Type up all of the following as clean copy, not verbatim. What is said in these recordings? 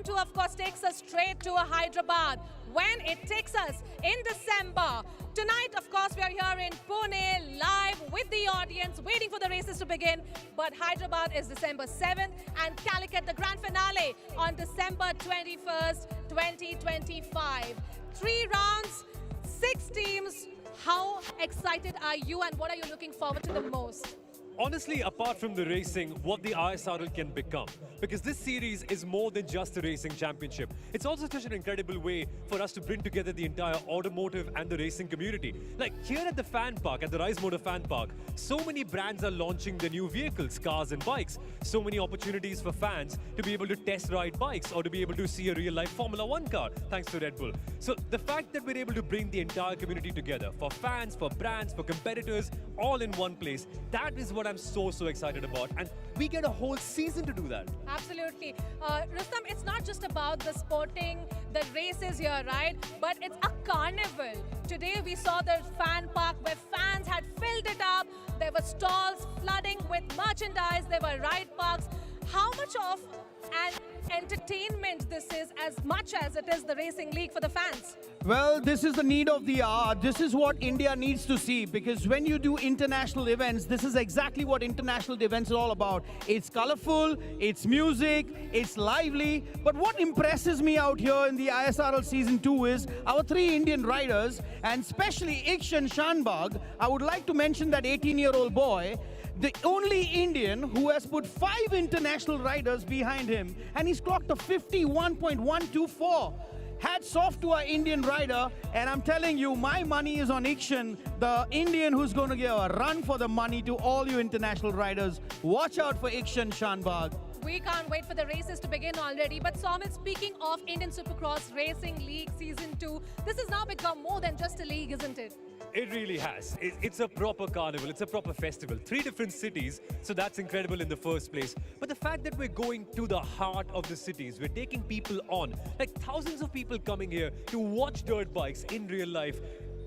Round 2, of course, takes us straight to Hyderabad when it takes us in December. Tonight, of course, we are here in Pune, live with the audience, waiting for the races to begin. But Hyderabad is December 7th and Calicut, the grand finale, on December 21st, 2025. 3 rounds, 6 teams. How excited are you and what are you looking forward to the most? Honestly, apart from the racing, what the ISRL can become. Because this series is more than just a racing championship. It's also such an incredible way for us to bring together the entire automotive and the racing community. Like here at the fan park, at the Rise Motor Fan Park, so many brands are launching their new vehicles, cars and bikes. So many opportunities for fans to be able to test ride bikes or to be able to see a real life Formula 1 car, thanks to Red Bull. So the fact that we're able to bring the entire community together, for fans, for brands, for competitors, all in one place, that is what I'm so excited about, and we get a whole season to do that. Absolutely. Rustam, it's not just about the sporting, the races here, right? But it's a carnival. Today we saw the fan park where fans had filled it up. There were stalls flooding with merchandise. There were ride parks. How much of an entertainment this is as much as it is the racing league for the fans? Well, this is the need of the hour. This is what India needs to see, because when you do international events, this is exactly what international events are all about. It's colorful, it's music, it's lively. But what impresses me out here in the ISRL Season 2 is our 3 Indian riders, and especially Ikshan Shanbag. I would like to mention that 18-year-old boy, the only Indian who has put 5 international riders behind him, and he's clocked a 51.124. Hats off to our Indian rider, and I'm telling you, my money is on Ikshan, the Indian who's going to give a run for the money to all you international riders. Watch out for Ikshan Shanbag. We can't wait for the races to begin already. But Saumil, speaking of Indian Supercross Racing League Season 2, this has now become more than just a league, isn't it? It really has. It's a proper carnival, it's a proper festival. 3 different cities, so that's incredible in the first place. But the fact that we're going to the heart of the cities, we're taking people on, like thousands of people coming here to watch dirt bikes in real life,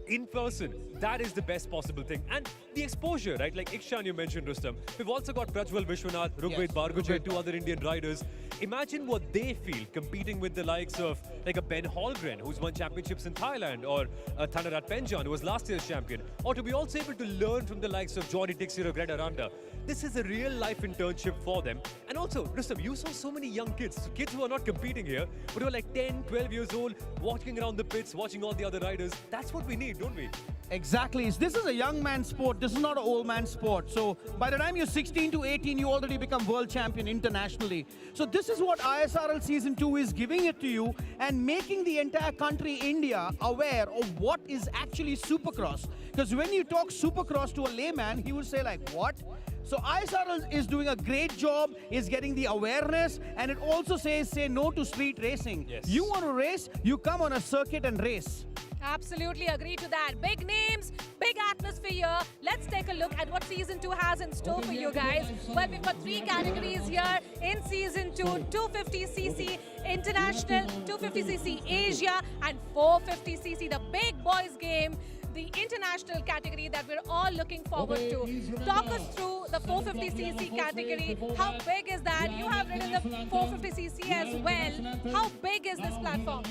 in person, that is the best possible thing. And the exposure, right? Like Ikshan, you mentioned, Rustam. We've also got Prajwal Vishwanath, Rugved Barguje, 2 other Indian riders. Imagine what they feel competing with the likes of like a Ben Holgren, who's won championships in Thailand, or Thanarat Penjan, who was last year's champion, or to be also able to learn from the likes of Jordi Dixie or Greg Aranda. This is a real life internship for them. And also, Rustam, you saw so many young kids, so kids who are not competing here, but who are like 10, 12 years old, walking around the pits, watching all the other riders. That's what we need, don't we? Exactly. This is a young man's sport. This is not an old man's sport. So by the time you're 16 to 18, you already become world champion internationally. So this is what ISRL Season 2 is giving it to you, and making the entire country, India, aware of what is actually Supercross. Because when you talk Supercross to a layman, he will say like, what? So ISRL is doing a great job, is getting the awareness, and it also says, say no to street racing. Yes. You want to race, you come on a circuit and race. Absolutely agree to that. Big names, big atmosphere. Let's take a look at what Season 2 has in store for you guys. Well, we've got 3 categories here in Season 2. 250cc International, 250cc Asia, and 450cc, the big boys game. The international category that we're all looking forward to. Talk us through the 450cc category. How big is that? You have ridden the 450cc as well. How big is this platform?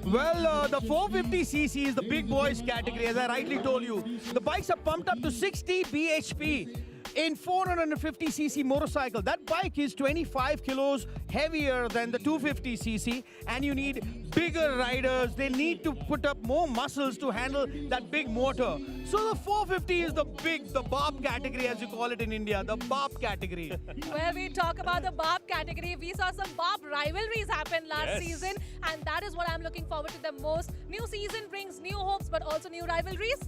Well, the 450cc is the big boys category, as I rightly told you. The bikes are pumped up to 60 bhp. In 450cc motorcycle, that bike is 25 kilos heavier than the 250cc, and you need bigger riders. They need to put up more muscles to handle that big motor. So the 450 is the Bob category, as you call it in India, the Bob category. Well, we talk about the Bob category. We saw some Bob rivalries happen last season, and that is what I'm looking forward to the most. New season brings new hopes, but also new rivalries.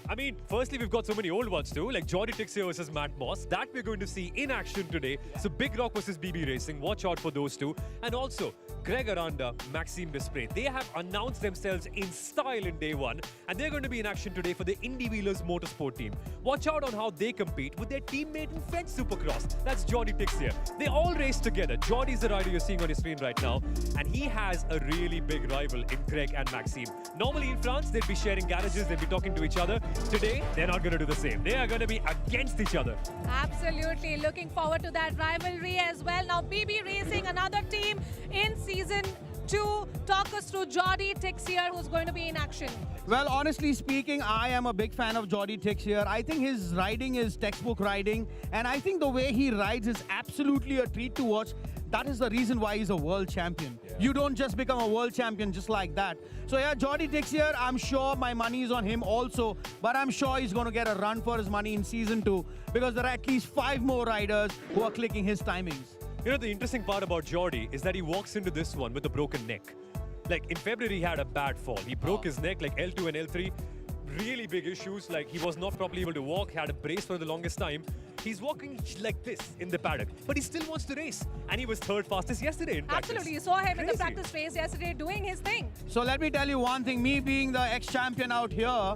I mean, firstly, we've got so many old ones too, like Jordi Dixie versus Matt Moss. That we're going to see in action today. So Big Rock versus BB Racing. Watch out for those 2. And also, Greg Aranda, Maxime Desprez. They have announced themselves in style in day 1. And they're going to be in action today for the Indie Wheelers Motorsport team. Watch out on how they compete with their teammate in French Supercross. That's Jordi Dixie. They all race together. Jordi's the rider you're seeing on your screen right now. And he has a really big rival in Greg and Maxime. Normally in France, they'd be sharing garages, they'd be talking to each other. Today, they're not going to do the same. They are going to be against each other. Absolutely. Looking forward to that rivalry as well. Now, BB Racing, another team in Season to talk us through Jody Tix here, who's going to be in action. Well, honestly speaking, I am a big fan of Jody Tix here. I think his riding is textbook riding, and I think the way he rides is absolutely a treat to watch. That is the reason why he's a world champion. Yeah. You don't just become a world champion just like that. So yeah, Jody Tix here, I'm sure my money is on him also, but I'm sure he's going to get a run for his money in season 2 because there are at least 5 more riders who are clicking his timings. You know, the interesting part about Jody is that he walks into this one with a broken neck. Like in February, he had a bad fall. He broke his neck, like L2 and L3. Really big issues, like he was not properly able to walk, had a brace for the longest time. He's walking like this in the paddock, but he still wants to race. And he was 3rd fastest yesterday in practice. Absolutely, you saw him in the Crazy. practice race yesterday doing his thing. So let me tell you one thing, me being the ex-champion out here,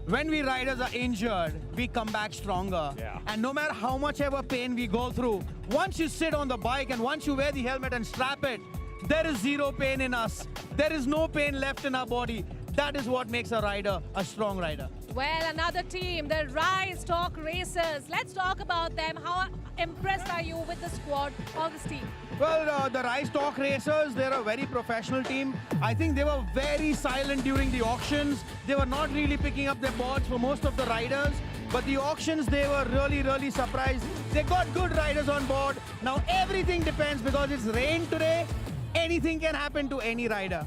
when we riders are injured, we come back stronger. Yeah. And no matter how much ever pain we go through, once you sit on the bike and once you wear the helmet and strap it, there is zero pain in us. There is no pain left in our body. That is what makes a rider a strong rider. Well, another team, the Rise Talk Racers. Let's talk about them. How impressed are you with the squad of this team? Well, the Rise Talk Racers, they're a very professional team. I think they were very silent during the auctions. They were not really picking up their boards for most of the riders. But the auctions, they were really surprised. They got good riders on board. Now everything depends because it's rain today. Anything can happen to any rider.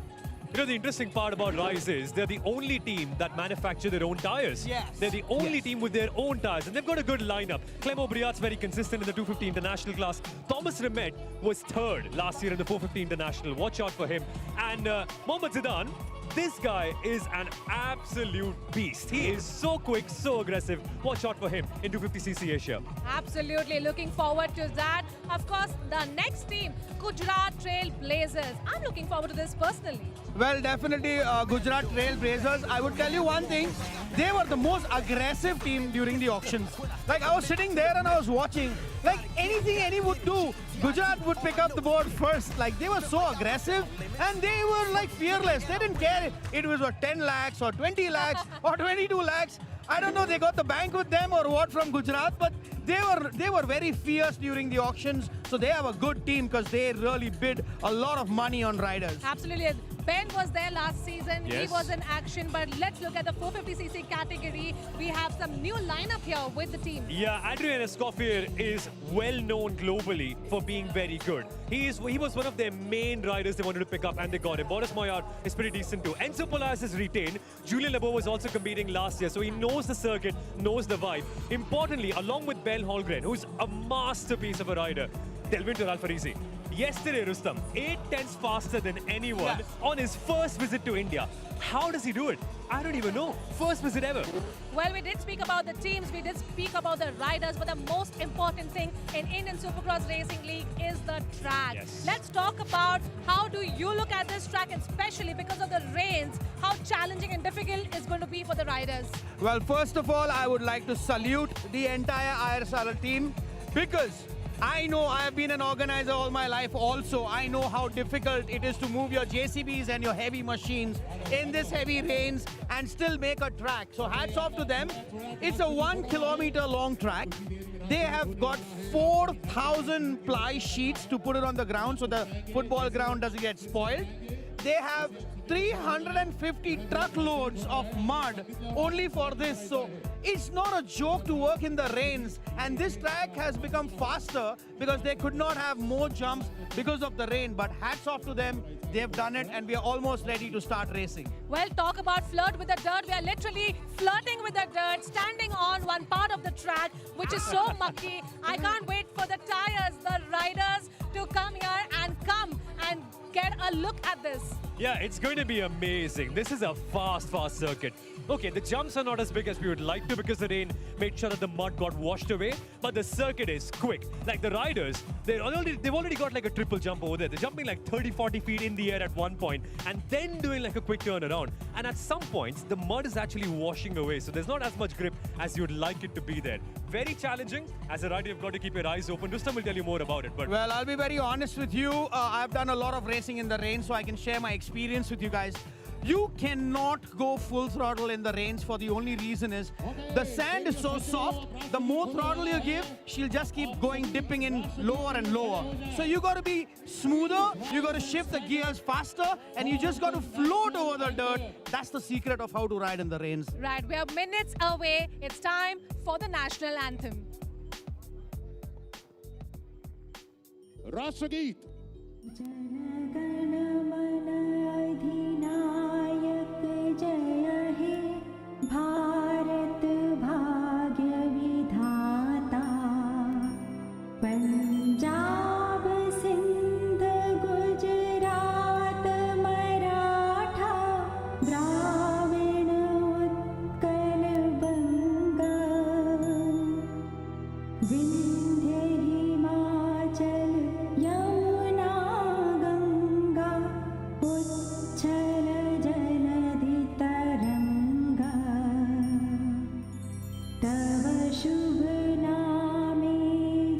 You know, the interesting part about Rise is they're the only team that manufacture their own tires. Yes. They're the only team with their own tires, and they've got a good lineup. Clem O'Briat's very consistent in the 250 International class. Thomas Rimet was 3rd last year in the 450 International. Watch out for him. And Mohammad Zidane, this guy is an absolute beast. He is so quick, so aggressive. Watch out for him in 250cc Asia. Absolutely, looking forward to that. Of course, the next team, Gujarat Trail Blazers. I'm looking forward to this personally. Well, definitely Gujarat Trail Blazers. I would tell you one thing. They were the most aggressive team during the auctions. Like, I was sitting there and I was watching. Like, anything any would do, Gujarat would pick up the board first. Like, they were so aggressive and they were like fearless. They didn't care if it was 10 lakhs or 20 lakhs or 22 lakhs. I don't know, they got the bank with them or what from Gujarat, but they were very fierce during the auctions. So they have a good team because they really bid a lot of money on riders. Absolutely. Ben was there last season. Yes. He was in action. But let's look at the 450cc category. We have some new lineup here with the team. Yeah, Adrian Escoffier is well known globally for being very good. He was one of their main riders they wanted to pick up, and they got him. Boris Moyar is pretty decent too. Enzo Polaris is retained. Julian Lebeau was also competing last year, so he knows the circuit, knows the vibe. Importantly, along with Ben Holgren, who's a masterpiece of a rider, Delvinter Alfarisi. Yesterday, Rustam, 8/10ths faster than anyone on his first visit to India. How does he do it? I don't even know. First visit ever. Well, we did speak about the teams, we did speak about the riders, but the most important thing in Indian Supercross Racing League is the track. Yes. Let's talk about how do you look at this track, especially because of the rains, how challenging and difficult it's going to be for the riders. Well, first of all, I would like to salute the entire ISRL team because I know I have been an organizer all my life also. I know how difficult it is to move your JCBs and your heavy machines in this heavy rains and still make a track. So hats off to them. It's a 1 kilometer long track. They have got 4,000 ply sheets to put it on the ground so the football ground doesn't get spoiled. They have 350 truckloads of mud only for this. So it's not a joke to work in the rains. And this track has become faster because they could not have more jumps because of the rain. But hats off to them. They've done it and we are almost ready to start racing. Well, talk about flirt with the dirt. We are literally flirting with the dirt, standing on one part of the track, which is so mucky. I can't wait for the tires, the riders to come here and get a look at this. Yeah, it's going to be amazing. This is a fast circuit. Okay, the jumps are not as big as we would like to because the rain made sure that the mud got washed away, but the circuit is quick. Like the riders, they've already got like a triple jump over there. They're jumping like 30-40 feet in the air at one point and then doing like a quick turn around. And at some points, the mud is actually washing away, so there's not as much grip as you'd like it to be there. Very challenging. As a rider, you've got to keep your eyes open. Rustam will tell you more about it. But well, I'll be very honest with you. I've done a lot of racing in the rain, so I can share my experience with you guys. You cannot go full throttle in the rains for the only reason is the sand is so soft, the more throttle you give, she'll just keep going, dipping in lower and lower. So you got to be smoother, you got to shift the gears faster, and you just got to float over the dirt. That's the secret of how to ride in the rains. Right, we are minutes away. It's time for the national anthem. राष्ट्रगीत जनगण मन अधिनायक जय हे भारत भाग्य विधाता पंजाब सिंध गुजरात मराठा द्राविड़ उत्कल बंगा विंध्य हिमाचल यमुना गंगा उच्छल जलधि तरंगा तव शुभ नामे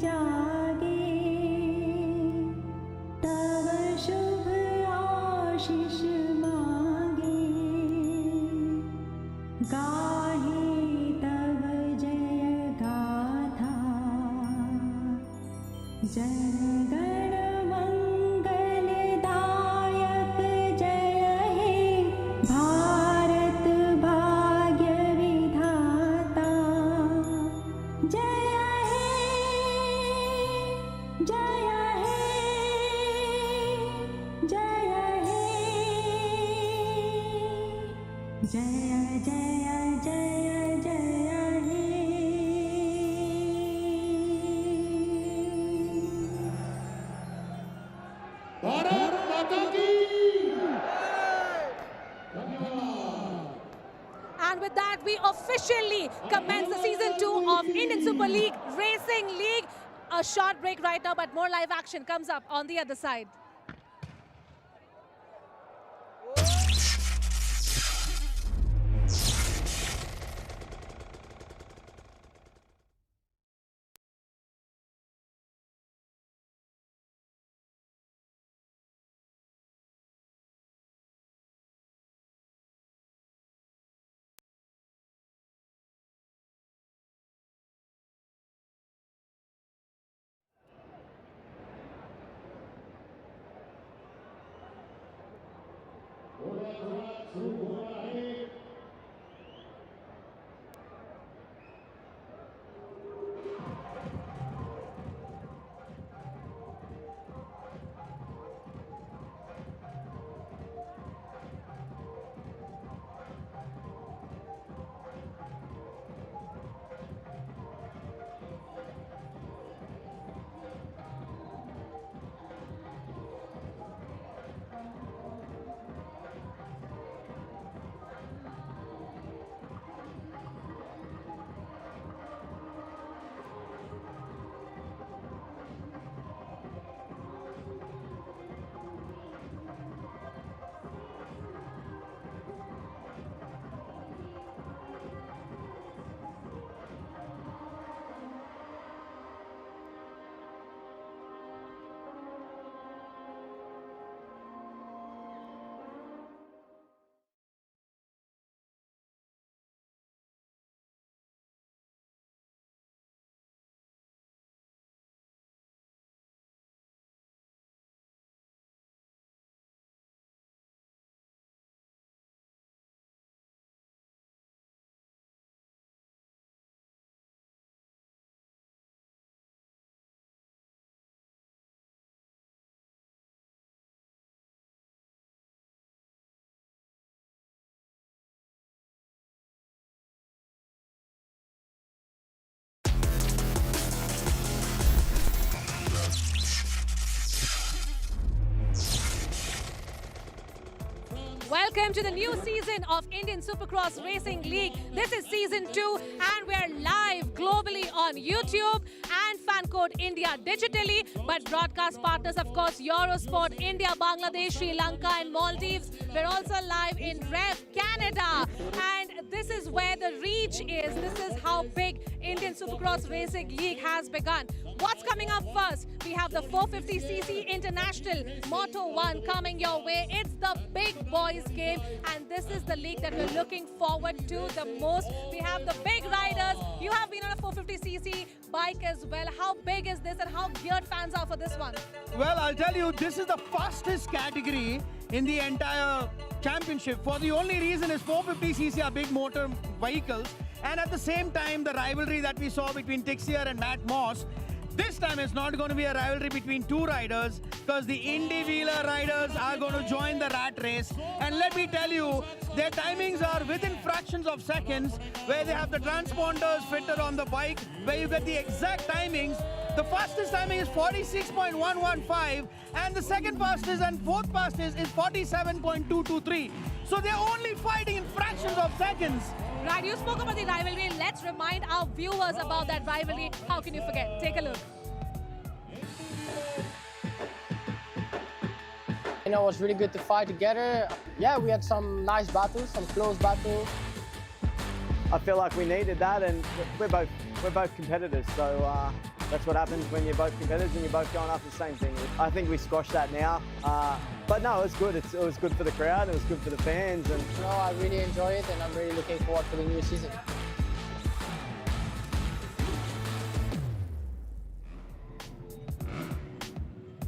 जागे तव शुभ आशीष मागे गाहे तव जय गाथा जनगण मंगलदायक जय हे भारत भाग्य विधाता जय हे जय हे जय हे जय जय जय जय हे भारत माता की And with that, we officially commence the season 2 of Indian Super League Racing League. A short break right now, but more live action comes up on the other side. Welcome to the new season of Indian Supercross Racing League. This is season 2 and we're live globally on YouTube and Fancode India digitally. But broadcast partners, of course, Eurosport, India, Bangladesh, Sri Lanka and Maldives. We're also live in Rev Canada. And this is where the reach is. This is how big Indian Supercross Racing League has begun. What's coming up first? We have the 450cc International Moto 1 coming your way. It's the big boys game, and this is the league that we're looking forward to the most. We have the big riders. You have been on a 450cc bike as well. How big is this and how geared fans are for this one? Well, I'll tell you, this is the fastest category in the entire championship. For the only reason is 450cc are big motor vehicles, and at the same time, the rivalry that we saw between Tixier and Matt Moss, this time it's not going to be a rivalry between two riders, because the Indy Wheeler riders are going to join the rat race. And let me tell you, their timings are within fractions of seconds, where they have the transponders fitted on the bike, where you get the exact timings. The fastest timing is 46.115, and the second fastest and fourth fastest is 47.223. So they're only fighting in fractions of seconds. Right, you spoke about the rivalry. Let's remind our viewers about that rivalry. How can you forget? Take a look. You know, it was really good to fight together. Yeah, we had some nice battles, some close battles. I feel like we needed that, and we're both competitors, so that's what happens when you're both competitors and you're both going after the same thing. I think we squashed that now, but no, it was good. It was good for the crowd, it was good for the fans, and You know, I really enjoy it, and I'm really looking forward to the new season.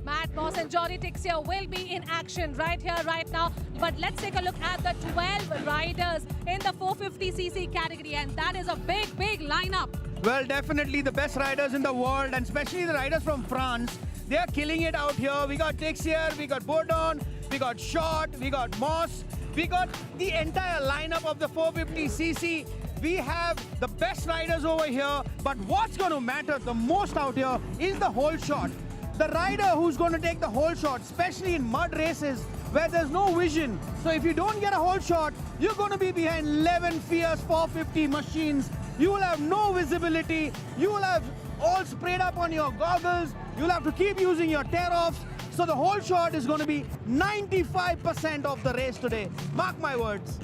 Matt Moss and Johnny Tixier will be in action right here, right now. But let's take a look at the 12 riders in the 450cc category, and that is a big, big lineup. Well, definitely the best riders in the world, and especially the riders from France. They are killing it out here. We got Tixier, we got Bourdon, we got Short, we got Moss. We got the entire lineup of the 450cc. We have the best riders over here, but what's going to matter the most out here is the whole shot. The rider who's going to take the whole shot, especially in mud races where there's no vision. So if you don't get a whole shot, you're going to be behind 11 fierce 450 machines. You will have no visibility. You will have all sprayed up on your goggles. You'll have to keep using your tear-offs. So the whole shot is going to be 95% of the race today. Mark my words.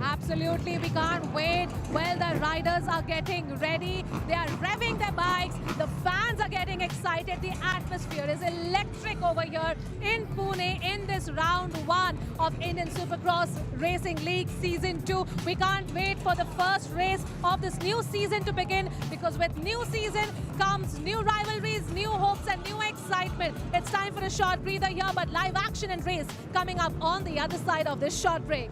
Absolutely, we can't wait. Well, the riders are getting ready. They are revving their bikes. The fans are getting excited. The atmosphere is electric over here in Pune in this round 1 of Indian Supercross Racing League Season 2. We can't wait for the first race of this new season to begin, because with new season comes new rivalries, new hopes and new excitement. It's time for a short breather here, but live action and race coming up on the other side of this short break.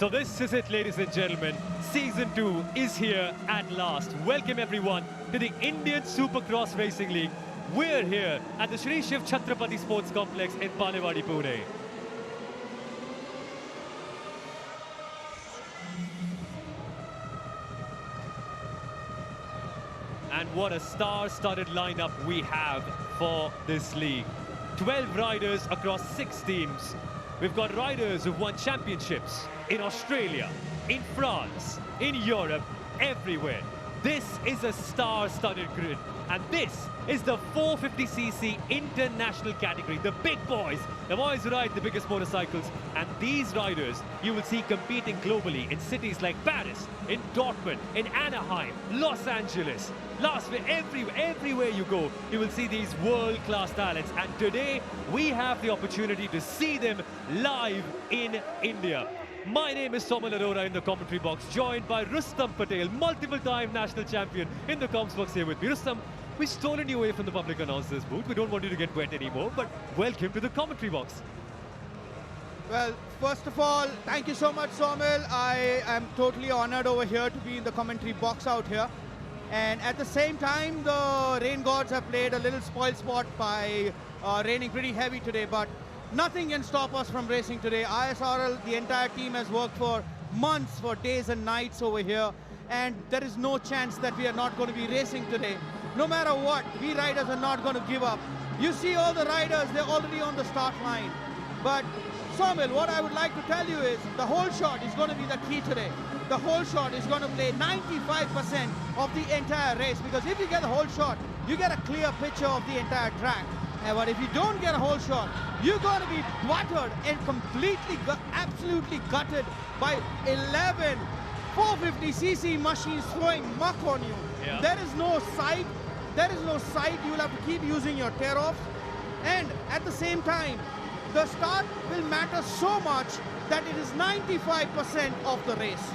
So this is it, ladies and gentlemen. Season 2 is here at last. Welcome everyone to the Indian Supercross Racing League. We're here at the Shree Shiv Chhatrapati Sports Complex in Balewadi, Pune. And what a star-studded lineup we have for this league. 12 riders across 6 teams. We've got riders who've won championships in Australia, in France, in Europe, everywhere. This is a star-studded grid, and this is the 450cc international category. The big boys, the boys who ride the biggest motorcycles, and these riders you will see competing globally in cities like Paris, in Dortmund, in Anaheim, Los Angeles, Las Vegas, everywhere you go, you will see these world-class talents. And today we have the opportunity to see them live in India. My name is Somal Arora in the commentary box, joined by Rustam Patel, multiple-time national champion in the comms box here with me. Rustam, we've stolen you away from the public announcers booth. We don't want you to get wet anymore, but welcome to the commentary box. Well, first of all, thank you so much, Somil. I am totally honored over here to be in the commentary box out here. And at the same time, the rain gods have played a little spoil sport by raining pretty heavy today, but nothing can stop us from racing today. ISRL, the entire team has worked for months, for days and nights over here, and there is no chance that we are not going to be racing today. No matter what, we riders are not going to give up. You see all the riders, they're already on the start line. But Somil, what I would like to tell you is the whole shot is going to be the key today. The whole shot is going to play 95% of the entire race, because if you get the whole shot, you get a clear picture of the entire track. But if you don't get a whole shot, you're going to be battered and completely, absolutely gutted by 11 450cc machines throwing muck on you. Yeah. There is no sight. There is no sight. You will have to keep using your tear-offs. And at the same time, the start will matter so much that it is 95% of the race.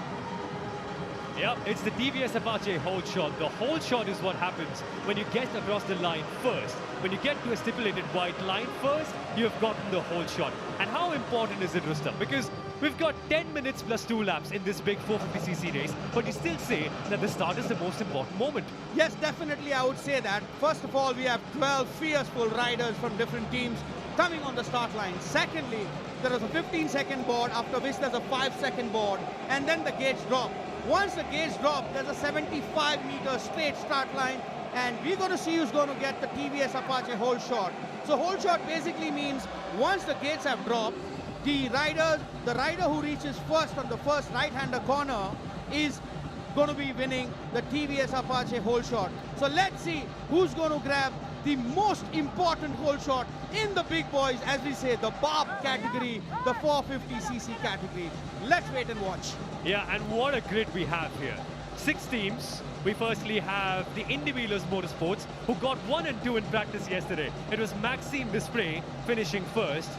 Yep, it's the TVS Apache hold shot. The hold shot is what happens when you get across the line first. When you get to a stipulated white line first, you have gotten the hold shot. And how important is it, Rustam? Because we've got 10 minutes plus 2 laps in this big 450cc race, but you still say that the start is the most important moment. Yes, definitely I would say that. First of all, we have 12 fierceful riders from different teams coming on the start line. Secondly, there is a 15-second board, after which there's a 5-second board, and then the gauge drop. Once the gauge drop, there's a 75-meter straight start line, and we're going to see who's going to get the TVS Apache hold shot. So hold shot basically means once the gates have dropped, the rider who reaches first on the first right-hander corner is going to be winning the TVS Apache hold shot. So let's see who's going to grab the most important hold shot in the big boys, as we say, the Barb category, the 450cc category. Let's wait and watch. Yeah, and what a grid we have here. 6 teams. We firstly have the Indy Wheelers Motorsports, who got 1 and 2 in practice yesterday. It was Maxime Desprez finishing first,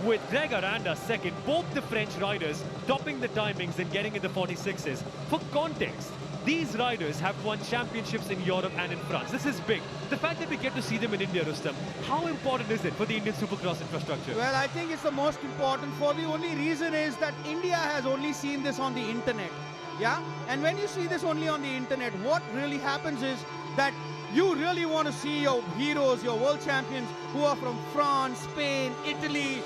with Greg Aranda second, both the French riders topping the timings and getting in the 46s. For context, these riders have won championships in Europe and in France. This is big. The fact that we get to see them in India, Rustam, how important is it for the Indian Supercross infrastructure? Well, I think it's the most important, for the only reason is that India has only seen this on the internet. Yeah? And when you see this only on the internet, what really happens is that you really want to see your heroes, your world champions who are from France, Spain, Italy,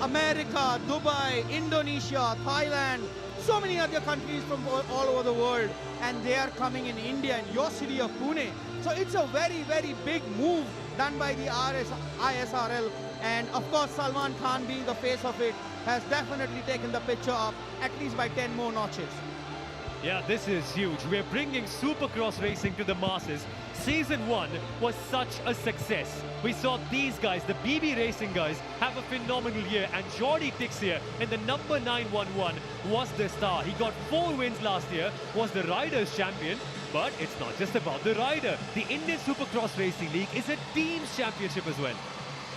America, Dubai, Indonesia, Thailand, so many other countries from all over the world, and they are coming in India, in your city of Pune. So it's a very, very big move done by the ISRL, and of course Salman Khan, being the face of it, has definitely taken the picture up at least by 10 more notches. Yeah, this is huge. We're bringing Supercross racing to the masses. Season 1 was such a success. We saw these guys, the BB Racing guys, have a phenomenal year, and Jordi Tixier in the number 911 was the star. He got 4 wins last year, was the Riders champion, but it's not just about the rider. The Indian Supercross Racing League is a team's championship as well.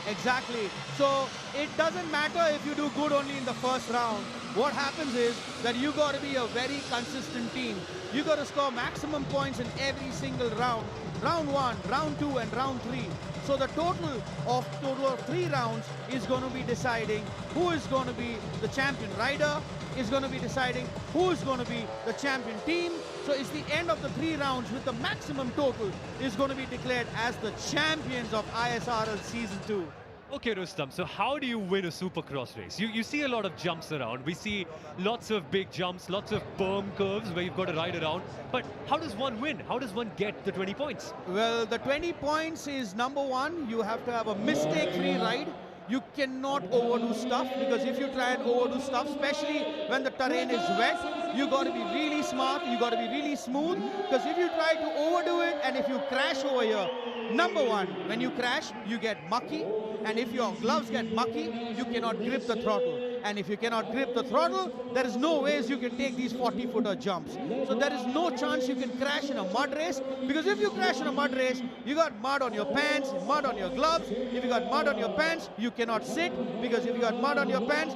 Exactly. So it doesn't matter if you do good only in the first round. What happens is that you got to be a very consistent team. You got to score maximum points in every single round. Round 1, round 2 and round 3. So So the total of 3 rounds is going to be deciding who is going to be the champion rider, is going to be deciding who is going to be the champion team. So it's the end of the 3 rounds with the maximum total is going to be declared as the champions of ISRL Season 2. Okay, Rustam, so how do you win a supercross race? You see a lot of jumps around. We see lots of big jumps, lots of berm curves where you've got to ride around. But how does one win? How does one get the 20 points? Well, the 20 points is number 1. You have to have a mistake-free ride. You cannot overdo stuff, because if you try and overdo stuff, especially when the terrain is wet, you got to be really smart, you got to be really smooth, because if you try to overdo it and if you crash over here, number 1, when you crash, you get mucky, and if your gloves get mucky, you cannot grip the throttle. And if you cannot grip the throttle, there is no ways you can take these 40-footer jumps. So there is no chance you can crash in a mud race, because if you crash in a mud race, you got mud on your pants, mud on your gloves. If you got mud on your pants, you cannot sit, because if you got mud on your pants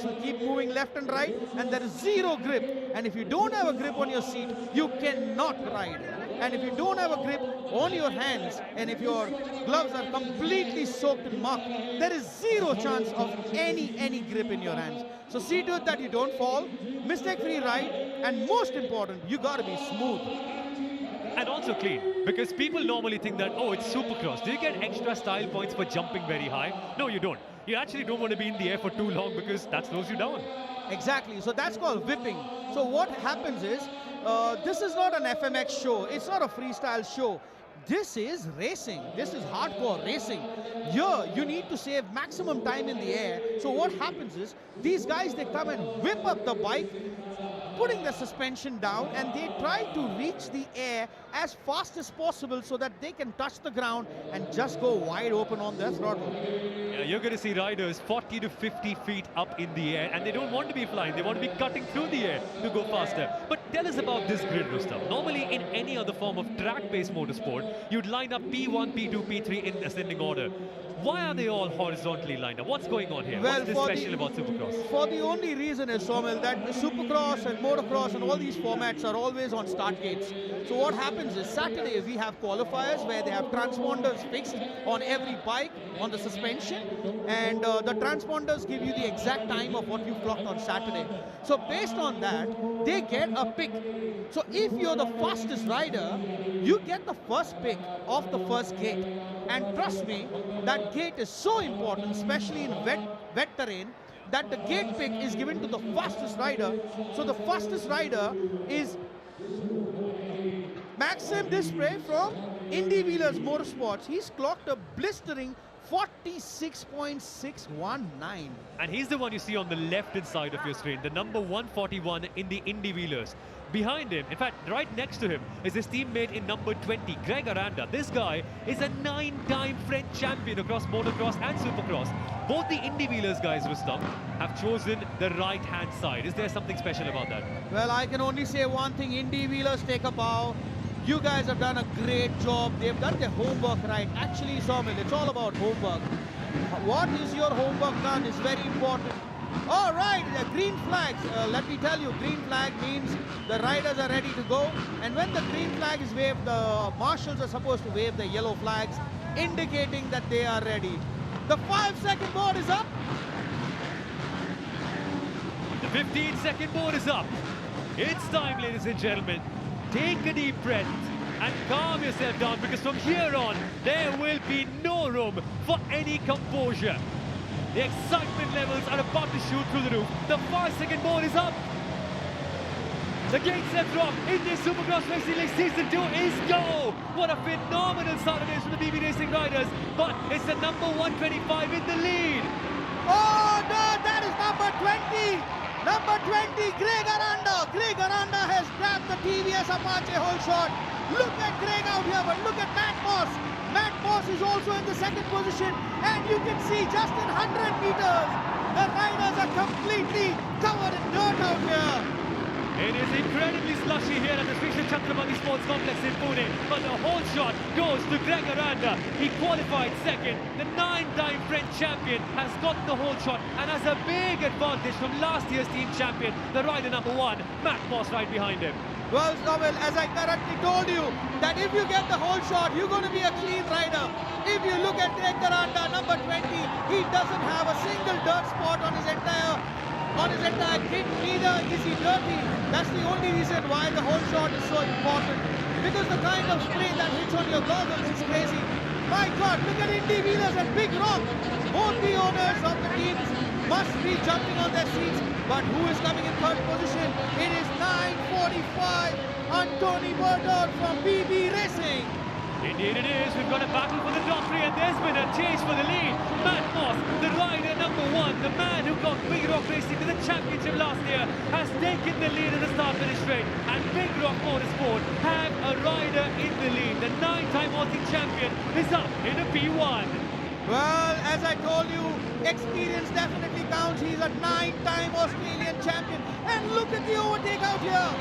will keep moving left and right, and there is zero grip. And if you don't have a grip on your seat, you cannot ride. And if you don't have a grip on your hands, and if your gloves are completely soaked in muck, there is zero chance of any grip in your hands. So see to it that you don't fall, mistake-free ride, and most important, you gotta be smooth. And also clean, because people normally think that, oh, it's supercross. Do you get extra style points for jumping very high? No, you don't. You actually don't want to be in the air for too long, because that slows you down. Exactly, so that's called whipping. So what happens is, this is not an FMX show, it's not a freestyle show. This is racing, this is hardcore racing. Here, you need to save maximum time in the air. So what happens is, these guys, they come and whip up the bike, putting the suspension down, and they try to reach the air as fast as possible so that they can touch the ground and just go wide open on their throttle. Yeah, you're going to see riders 40 to 50 feet up in the air, and they don't want to be flying, they want to be cutting through the air to go faster. But tell us about this grid, Rustam. Normally, in any other form of track-based motorsport, you'd line up P1, P2, P3 in ascending order. Why are they all horizontally lined up? What's going on here? Well, what's this special about Supercross? For the only reason is, Somil, that Supercross and motocross and all these formats are always on start gates. So what happens is, Saturday we have qualifiers where they have transponders fixed on every bike, on the suspension, and the transponders give you the exact time of what you've clocked on Saturday. So based on that, they get a pick. So if you're the fastest rider, you get the first pick off the first gate. And trust me, that gate is so important, especially in wet terrain, that the gate pick is given to the fastest rider. So the fastest rider is Maxim Display from Indy Wheelers Motorsports. He's clocked a blistering 46.619. And he's the one you see on the left-hand side of your screen, the number 141 in the Indy Wheelers. Behind him, in fact, right next to him, is his teammate in number 20, Greg Aranda. This guy is a 9-time French champion across motocross and supercross. Both the Indy Wheelers guys, Rustam, have chosen the right-hand side. Is there something special about that? Well, I can only say one thing, Indy Wheelers, take a bow. You guys have done a great job. They've done their homework right. Actually, Somil, it's all about homework. What is your homework done is very important. All right, the green flags. Let me tell you, green flag means the riders are ready to go. And when the green flag is waved, the marshals are supposed to wave the yellow flags, indicating that they are ready. The 5-second board is up. The 15-second board is up. It's time, ladies and gentlemen. Take a deep breath and calm yourself down, because from here on, there will be no room for any composure. The excitement levels are about to shoot through the roof. The 5-second board is up. The gates have dropped. Indian Supercross Racing League Season 2 is go. What a phenomenal start it is for the BB Racing riders. But it's the number 125 in the lead. Oh no, that is number 20. Number 20, Greg Aranda. Greg Aranda has grabbed the TVS Apache whole shot. Look at Greg out here, but look at Matt Moss. Matt Moss is also in the second position, and you can see just in 100 meters, the riders are completely covered in dirt out here. It is incredibly slushy here at the Shree Chhatrapati Sports Complex in Pune, but the whole shot goes to Greg Aranda. He qualified second. The 9-time French champion has got the whole shot and has a big advantage from last year's team champion, the rider number 1, Matt Moss, right behind him. Well, Noel, as I currently told you, that if you get the whole shot, you're going to be a clean rider. If you look at Greg Garanda, number 20, he doesn't have a single dirt spot on his entire kit, neither is he dirty. That's the only reason why the whole shot is so important. Because the kind of spray that hits on your goggles is crazy. My God, look at Indy Wheelers and Big Rock. Both the owners of the teams must be jumping on their seats. But who is coming in third position? It is 9:45. Anthony Burdon from BB Racing. Indeed it is. We've got a battle for the top three, and there's been a chase for the lead. Matt Moss, the rider number 1, the man who got Big Rock Racing to the championship last year, has taken the lead in the start-finish straight. And Big Rock Motorsport have a rider in the lead. The 9-time Aussie champion is up in a P1. Well, as I told you, experience definitely counts. He's a 9-time Australian champion. And look at the overtake out here.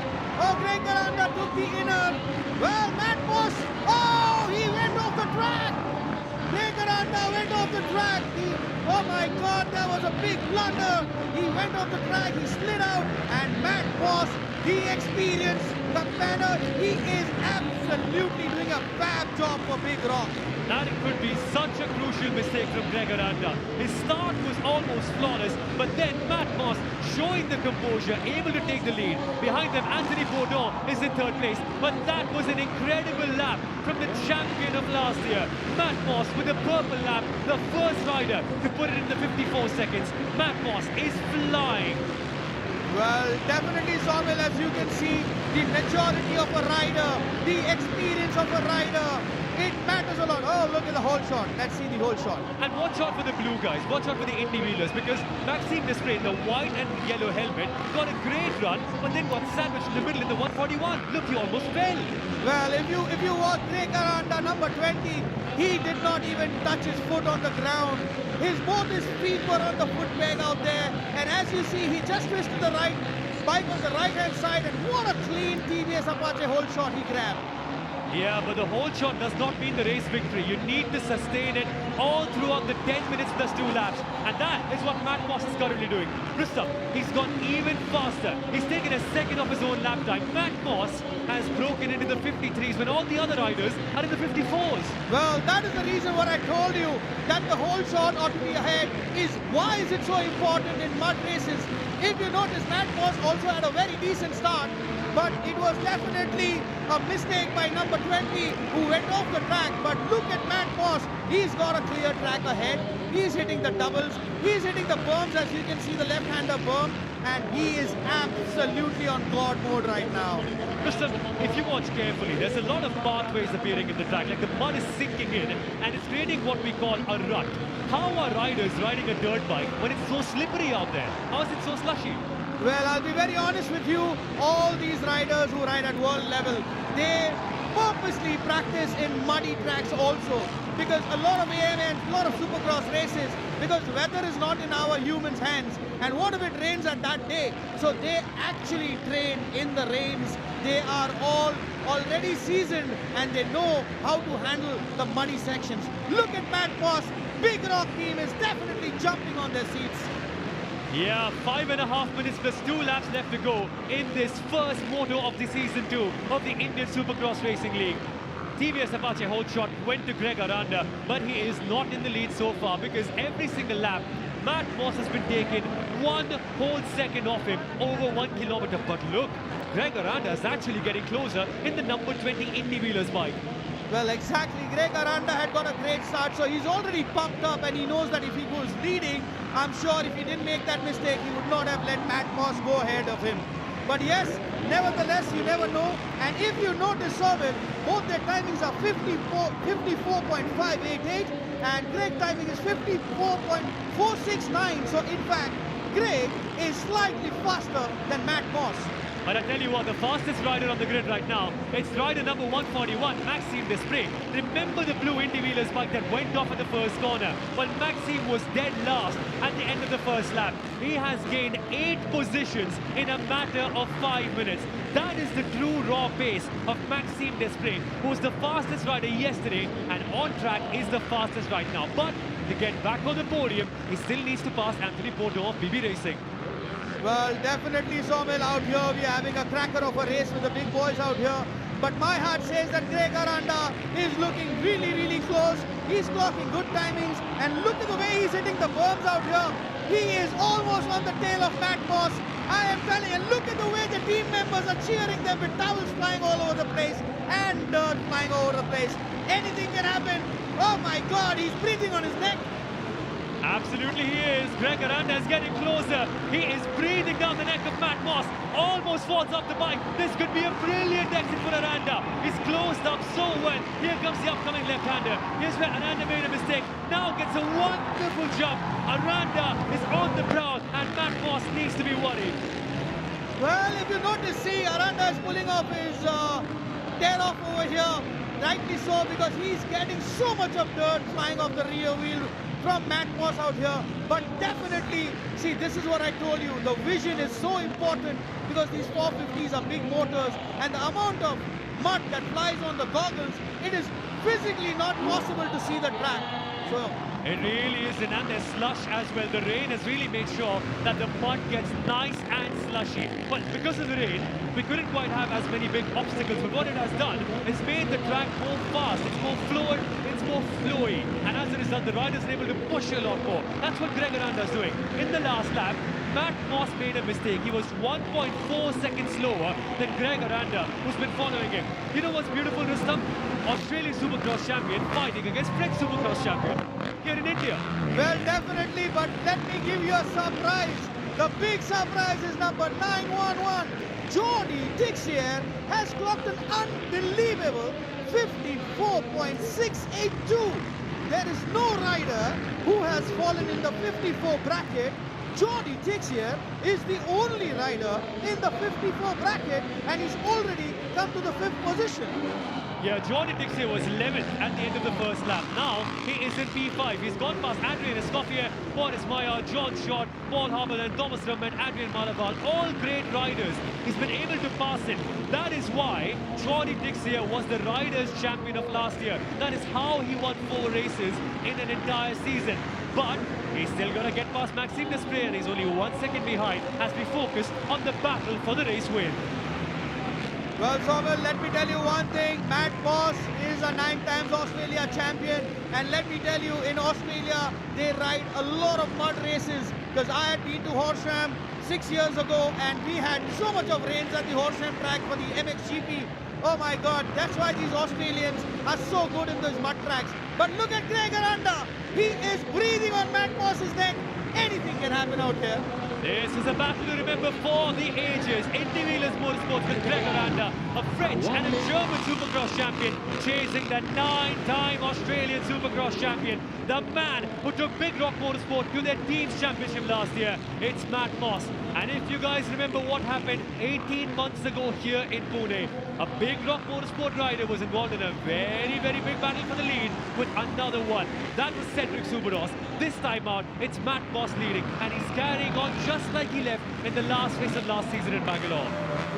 Oh, Greg Garanda took the inner. Well, Matt Moss, oh, he went off the track. Greg Garanda went off the track. Oh my God, that was a big blunder. He went off the track, he slid out. And Matt Moss, the experience, the banner, he is absolutely doing a fab job for Big Rock. That could be such a crucial mistake from Greg Aranda. His start was almost flawless, but then Matt Moss showing the composure, able to take the lead. Behind them, Anthony Bourdon is in third place, but that was an incredible lap from the champion of last year. Matt Moss with a purple lap, the first rider to put it in the 54 seconds. Matt Moss is flying. Well, definitely, Somil, as you can see, the maturity of a rider, the experience of a rider, it matters a lot. Oh, look at the whole shot. Let's see the whole shot. And watch out for the blue guys, watch out for the Indy Wheelers, because Maxime Desprez in the white and yellow helmet got a great run, but then got sandwiched in the middle in the 141. Look, he almost fell. Well, if you watch Greg Garanda, number 20, he did not even touch his foot on the ground. Both his feet were on the foot peg out there, and as you see, he just twisted the right bike on the right-hand side, and what a clean TVS Apache whole shot he grabbed. Yeah, but the whole shot does not mean the race victory. You need to sustain it all throughout the 10 minutes plus 2 laps. And that is what Matt Moss is currently doing. Rustam, he's gone even faster. He's taken a second off his own lap time. Matt Moss has broken into the 53s when all the other riders are in the 54s. Well, that is the reason what I told you, that the whole shot ought to be ahead, is why is it so important in mud races? If you notice, Matt Moss also had a very decent start, but it was definitely a mistake by number 20 who went off the track. But look at Matt Moss, he's got a clear track ahead, he's hitting the doubles, he's hitting the berms, as you can see the left-hander berm, and he is absolutely on God mode right now. Listen, if you watch carefully, there's a lot of pathways appearing in the track, like the mud is sinking in and it's creating what we call a rut. How are riders riding a dirt bike when it's so slippery out there? How is it so slushy? Well, I'll be very honest with you, all these riders who ride at world level, they purposely practice in muddy tracks also, because a lot of AMN, a lot of Supercross races, because weather is not in our humans' hands, and what if it rains at that day? So they actually train in the rains. They are all already seasoned and they know how to handle the muddy sections. Look at Matt Moss, Big Rock team is definitely jumping on their seats. Yeah, 5.5 minutes plus 2 laps left to go in this first moto of the season 2 of the Indian Supercross Racing League. TVS Apache whole shot went to Greg Aranda, but he is not in the lead so far because every single lap, Matt Moss has been taken 1 whole second off him over 1 kilometer. But look, Greg Aranda is actually getting closer in the number 20 Indy Wheelers bike. Well, exactly. Greg Aranda had got a great start, so he's already pumped up and he knows that if he goes leading, I'm sure if he didn't make that mistake, he would not have let Matt Moss go ahead of him. But yes, nevertheless, you never know. And if you notice, Soviet, both their timings are 54.588 and Greg timing is 54.469. So in fact, Greg is slightly faster than Matt Moss. But I tell you what, the fastest rider on the grid right now, it's rider number 141, Maxime Desprez. Remember the blue Indy Wheelers bike that went off at the first corner? Well, Maxime was dead last at the end of the first lap. He has gained 8 positions in a matter of 5 minutes. That is the true raw pace of Maxime Desprez, who was the fastest rider yesterday and on track is the fastest right now. But to get back on the podium, he still needs to pass Anthony Bourdon of BB Racing. Well, definitely, Somil, out here we're having a cracker of a race with the big boys out here. But my heart says that Greg Aranda is looking really, really close. He's clocking good timings. And look at the way he's hitting the berms out here. He is almost on the tail of Matt Moss. I am telling you, look at the way the team members are cheering them with towels flying all over the place and dirt flying all over the place. Anything can happen. Oh my God, he's breathing on his neck. Absolutely he is. Greg Aranda is getting closer. He is breathing down the neck of Matt Moss. Almost falls off the bike. This could be a brilliant exit for Aranda. He's closed up so well. Here comes the upcoming left-hander. Here's where Aranda made a mistake. Now gets a wonderful jump. Aranda is on the ground and Matt Moss needs to be worried. Well, if you notice, see, Aranda is pulling off his tail off over here. Rightly so, because he's getting so much of dirt flying off the rear wheel from Matt Moss out here. But definitely, see, this is what I told you. The vision is so important because these 450s are big motors and the amount of mud that flies on the goggles, it is physically not possible to see the track. So it really is, and there's slush as well. The rain has really made sure that the mud gets nice and slushy. But because of the rain, we couldn't quite have as many big obstacles. But what it has done is made the track more fast. It's more fluid, it's more flowy. And as a result, the riders are able to push a lot more. That's what Greg Aranda is doing. In the last lap, Matt Moss made a mistake. He was 1.4 seconds slower than Greg Aranda, who's been following him. You know what's beautiful, Rustam? Australian Supercross champion fighting against French Supercross champion here in India. well, definitely, but let me give you a surprise. The big surprise is number 911. Jordy Tixier has clocked an unbelievable 54.682. There is no rider who has fallen in the 54 bracket. Jordy Tixier is the only rider in the 54 bracket and he's already come to the 5th position. Yeah, Jordy Tixier was 11th at the end of the first lap. Now he is in P5. He's gone past Adrian Escoffier, Boris Meyer, John Short, Paul Harmon and Thomas Rum and Adrian Malaval. All great riders. He's been able to pass it. That is why Jordy Tixier was the riders' champion of last year. That is how he won 4 races in an entire season. But he's still going to get past Maxime Desprez and he's only 1 second behind as we focus on the battle for the race win. Well, Somil, let me tell you one thing. Matt Moss is a 9 times Australia champion. And let me tell you, in Australia, they ride a lot of mud races. Because I had been to Horsham 6 years ago and we had so much of rains at the Horsham track for the MXGP. Oh my God, that's why these Australians are so good in those mud tracks. But look at Greg Aranda. He is breathing on Matt Moss's neck. Anything can happen out here. This is a battle to remember for the ages. Indy Wheelers Motorsports with Greg Aranda, a French and a German Supercross champion, chasing the 9-time Australian Supercross champion, the man who took Big Rock Motorsport to their team's championship last year. It's Matt Moss. And if you guys remember what happened 18 months ago here in Pune, a Big Rock Motorsport rider was involved in a very, very big battle for the lead with another one. That was Cedric Supercross. This time out, it's Matt Moss leading, and he's carrying on just like he left in the last race of last season in Bangalore.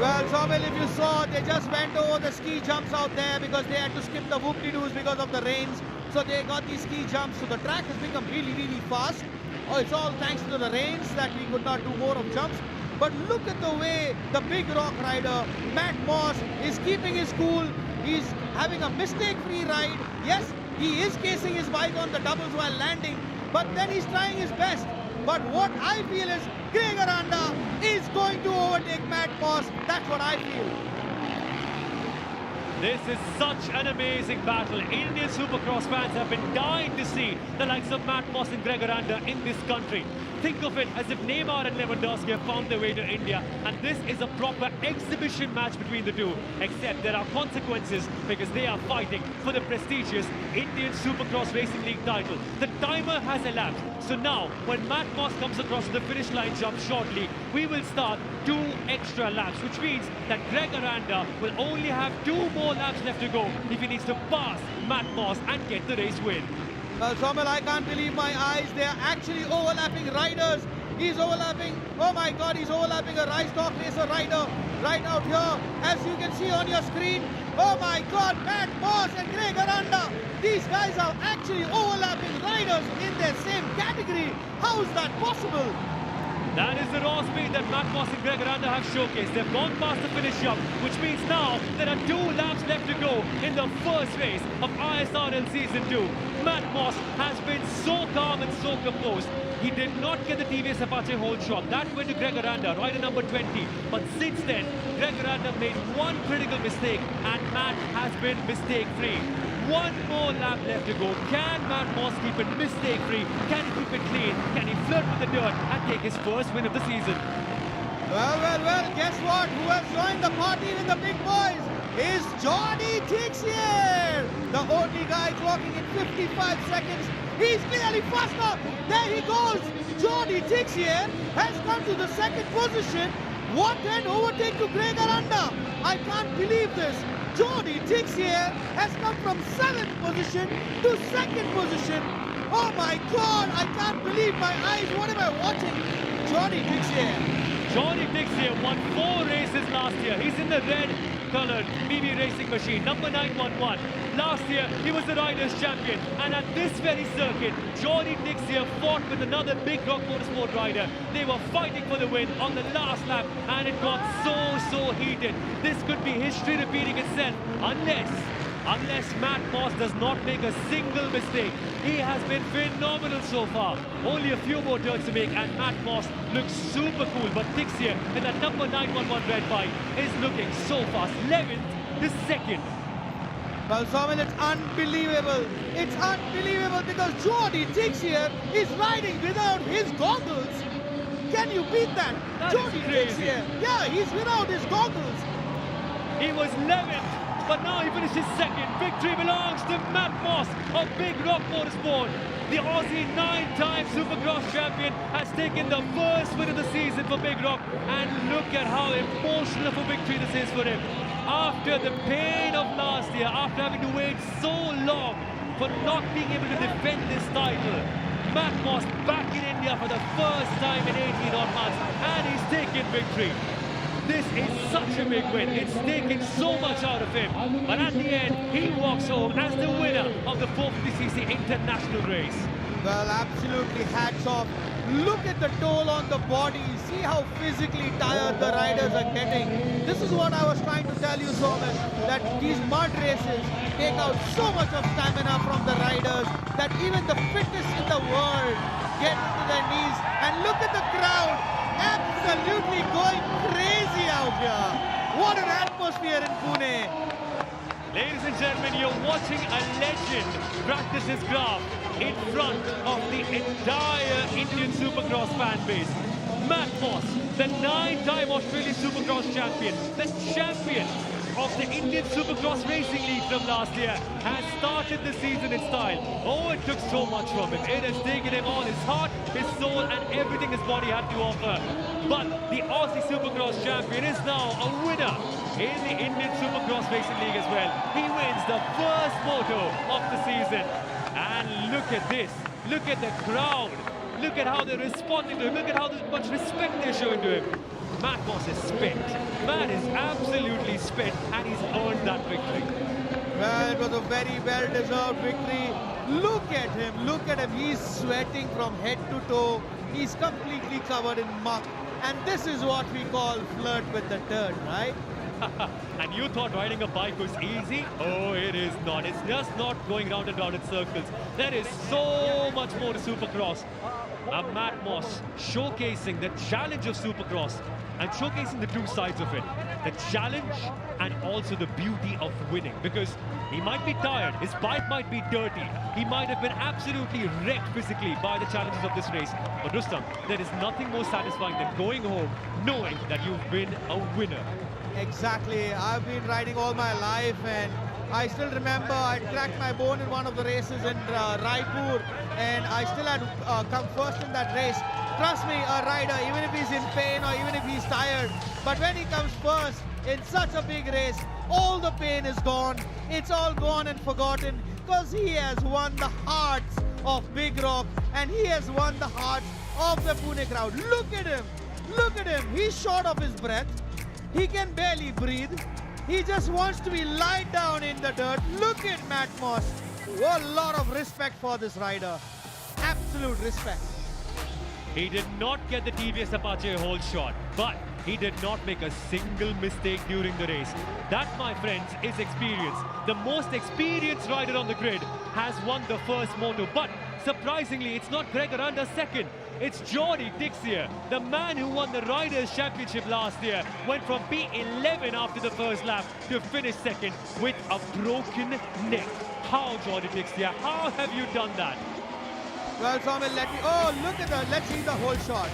Well, Somil, if you saw, they just went over the ski jumps out there because they had to skip the whoop-de-doos because of the rains. So they got these ski jumps. So the track has become really, really fast. Oh, it's all thanks to the rains that we could not do more of jumps. But look at the way the Big Rock rider, Matt Moss, is keeping his cool. He's having a mistake-free ride. Yes, he is casing his bike on the doubles while landing, but then he's trying his best. But what I feel is Greg Aranda is going to overtake Matt Moss. That's what I feel. This is such an amazing battle. Indian Supercross fans have been dying to see the likes of Matt Moss and Greg Aranda in this country. Think of it as if Neymar and Lewandowski have found their way to India, and this is a proper exhibition match between the two, except there are consequences because they are fighting for the prestigious Indian Supercross Racing League title. The timer has elapsed, so now when Matt Moss comes across the finish line jump shortly, we will start 2 extra laps, which means that Greg Aranda will only have 2 more laps left to go if he needs to pass Matt Moss and get the race win. Well, Somil, I can't believe my eyes. They are actually overlapping riders. He's overlapping, oh my God, he's overlapping a Rice Dog Racer rider right out here. As you can see on your screen, oh my God, Matt Moss and Greg Aranda. These guys are actually overlapping riders in their same category. How is that possible? That is the raw speed that Matt Moss and Greg Aranda have showcased. They've gone past the finish up, which means now there are 2 laps left to go in the first race of ISRL Season 2. Matt Moss has been so calm and so composed. He did not get the TVS Apache hold shot. That went to Greg Aranda, rider number 20. But since then, Greg Aranda made one critical mistake and Matt has been mistake-free. 1 more lap left to go. Can Matt Moss keep it mistake-free? Can he keep it clean? Can he flirt with the dirt and take his first win of the season? Well, guess what? Who has joined the party with the big boys is Johnny Tixier. The only guy clocking in 55 seconds. He's clearly faster. There he goes. Johnny Tixier has come to the 2nd position. What an overtake to Greg Aranda. I can't believe this. Johnny Tixier has come from 7th position to 2nd position. Oh my God, I can't believe my eyes. What am I watching? Johnny Tixier. Johnny Tixier won 4 races last year. He's in the red-colored BB Racing machine, number 911. Last year, he was the Riders' Champion. And at this very circuit, Johnny Tixier fought with another big rock motorsport rider. They were fighting for the win on the last lap, and it got so heated. This could be history repeating itself unless Matt Moss does not make a single mistake. He has been phenomenal so far. Only a few more turns to make and Matt Moss looks super cool. But Tixier in that number 911 red bike is looking so fast. 11th to 2nd. Well, Salman, it's unbelievable. It's unbelievable because Johnny Tixier is riding without his goggles. Can you beat that? That Johnny is crazy. Tixier. Yeah, he's without his goggles. He was 11th, but now he finishes 2nd. Victory belongs to Matt Moss of Big Rock Motorsport. The Aussie 9-time Supercross champion has taken the first win of the season for Big Rock. And look at how emotional of a victory this is for him. After the pain of last year, after having to wait so long for not being able to defend this title, Matt Moss back in India for the first time in 18 odd months, and he's taken victory. This is such a big win. It's taken so much out of him. But at the end, he walks home as the winner of the 450cc international race. Well, absolutely hats off. Look at the toll on the body. See how physically tired the riders are getting. This is what I was trying to tell you, Salman, that these mud races take out so much of stamina from the riders that even the fittest in the world get into their knees. And look at the crowd, absolutely going crazy out here. What an atmosphere in Pune. Ladies and gentlemen, you're watching a legend practice his craft in front of the entire Indian Supercross fan base. Matt Moss, the 9-time Australian Supercross champion, the champion of the Indian Supercross Racing League from last year, has started the season in style. Oh, it took so much from him. It has taken him all, his heart, his soul, and everything his body had to offer. But the Aussie Supercross champion is now a winner in the Indian Supercross Racing League as well. He wins the first moto of the season. And look at this. Look at the crowd. Look at how they're responding to him. Look at how much respect they're showing to him. Matt Moss is spent. Matt is absolutely spent, and he's earned that victory. Well, it was a very well-deserved victory. Look at him. Look at him. He's sweating from head to toe. He's completely covered in muck. And this is what we call flirt with the dirt, right? And you thought riding a bike was easy? Oh, it is not. It's just not going round and round in circles. There is so much more to Supercross. Matt Moss showcasing the challenge of Supercross and showcasing the two sides of it. The challenge and also the beauty of winning. Because he might be tired, his bike might be dirty, he might have been absolutely wrecked physically by the challenges of this race. But Rustam, there is nothing more satisfying than going home knowing that you've been a winner. Exactly. I've been riding all my life, and I still remember I cracked my bone in one of the races in Raipur, and I still had come first in that race. Trust me, a rider, even if he's in pain or even if he's tired, but when he comes first in such a big race, all the pain is gone. It's all gone and forgotten because he has won the hearts of Big Rock, and he has won the hearts of the Pune crowd. Look at him. Look at him. He's short of his breath. He can barely breathe. He just wants to be lied down in the dirt. Look at Matt Moss. A lot of respect for this rider. Absolute respect. He did not get the TVS Apache whole shot, but he did not make a single mistake during the race. That, my friends, is experience. The most experienced rider on the grid has won the first moto, but surprisingly, it's not Greg Aranda's second. It's Jordy Tixier, the man who won the Riders' Championship last year, went from P11 after the first lap to finish second with a broken neck. How, Jordy Tixier? How have you done that? Well, Soumil, let's see the whole shot.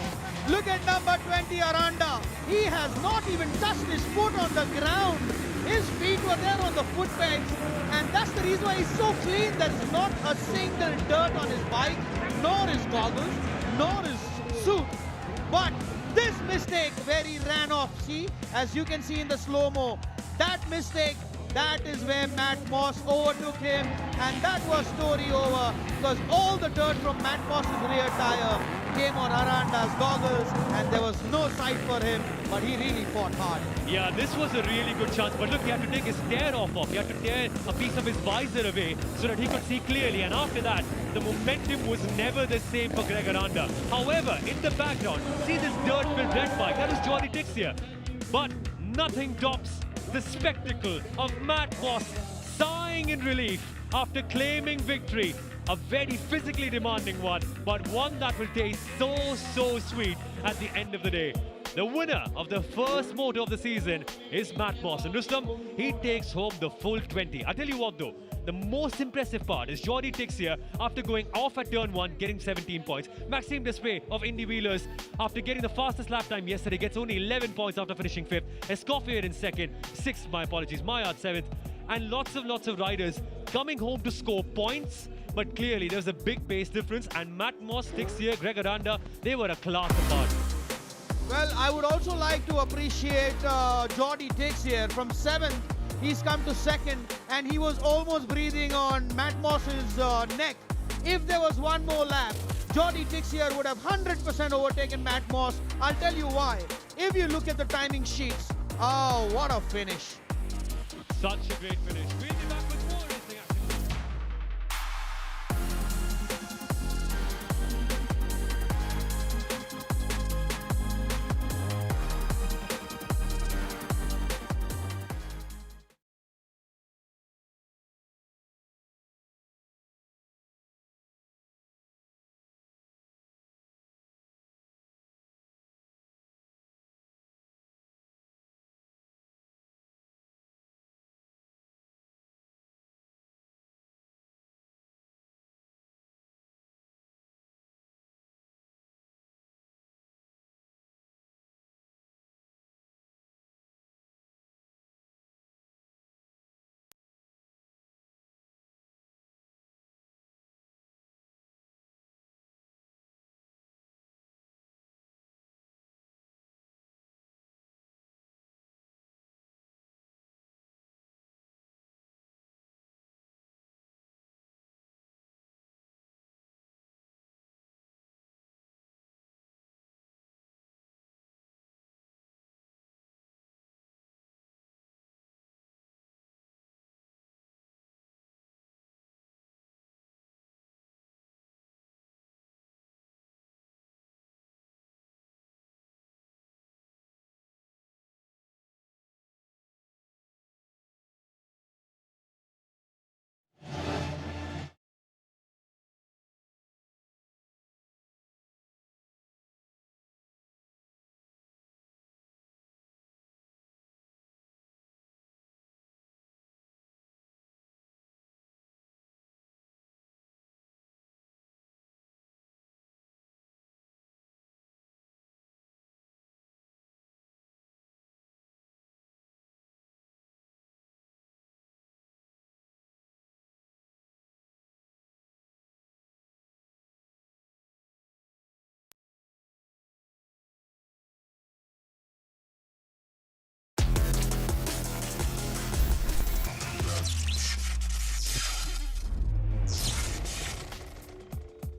Look at number 20, Aranda. He has not even touched his foot on the ground. His feet were there on the foot pegs, and that's the reason why he's so clean. There's not a single dirt on his bike, nor his goggles, nor his suit. But this mistake where he ran off, see, as you can see in the slow-mo, that mistake, that is where Matt Moss overtook him, and that was story over, because all the dirt from Matt Moss's rear tire came on Aranda's goggles, and there was no sight for him, but he really fought hard. Yeah, this was a really good chance, but look, he had to take his tear off. He had to tear a piece of his visor away so that he could see clearly, and after that, the momentum was never the same for Greg Aranda. However, in the background, see this dirt-filled red bike, that is Jordy Tixier. But nothing tops the spectacle of Matt Moss sighing in relief after claiming victory. A very physically demanding one, but one that will taste so sweet at the end of the day. The winner of the first moto of the season is Matt Moss. And Rustam, he takes home the full 20. I tell you what though, the most impressive part is Jordy Tixier after going off at turn 1, getting 17 points. Maxime Despay of Indy Wheelers, after getting the fastest lap time yesterday, gets only 11 points after finishing 5th. Escoffier in 2nd, 6th, my apologies, Maillard 7th. And lots of riders coming home to score points. But clearly there's a big pace difference, and Matt Moss, Tixier, Greg Aranda, they were a class apart. Well, I would also like to appreciate Jordy Tixier. From 7th, he's come to 2nd, and he was almost breathing on Matt Moss's neck. If there was one more lap, Jordy Tixier would have 100% overtaken Matt Moss. I'll tell you why. If you look at the timing sheets, oh, what a finish. Such a great finish. We'll be back with more racing action.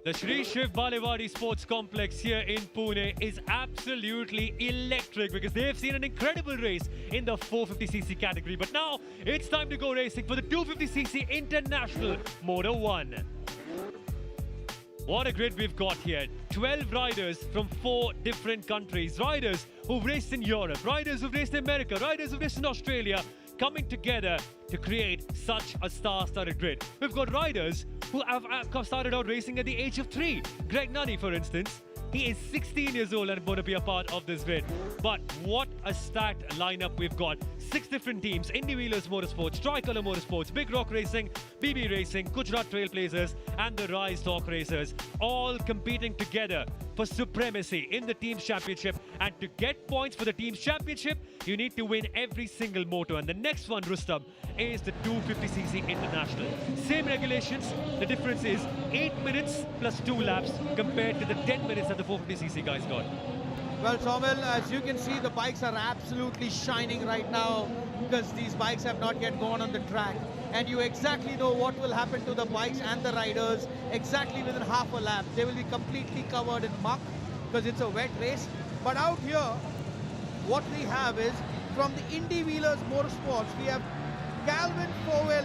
The Shree Shiv Balewadi Sports Complex here in Pune is absolutely electric because they've seen an incredible race in the 450cc category. But now it's time to go racing for the 250cc International Moto 1. What a grid we've got here. 12 riders from 4 different countries. Riders who've raced in Europe, riders who've raced in America, riders who've raced in Australia, coming together to create such a star-studded grid. We've got riders who have started out racing at the age of 3. Greg Nunny, for instance, he is 16 years old and going to be a part of this grid. But what a stacked lineup we've got. 6 different teams: Indy Wheelers Motorsports, Tricolor Motorsports, Big Rock Racing, BB Racing, Gujarat Trailblazers and the Rise Talk Racers, all competing together for supremacy in the team's championship. And to get points for the team's championship, you need to win every single moto. And the next one, Rustam, is the 250cc International. Same regulations, the difference is 8 minutes plus 2 laps compared to the 10 minutes that the 450cc guys got. Well, Somil, as you can see, the bikes are absolutely shining right now because these bikes have not yet gone on the track. And you exactly know what will happen to the bikes and the riders exactly within half a lap. They will be completely covered in muck because it's a wet race. But out here, what we have is from the Indy Wheelers Motorsports, we have Calvin Fowley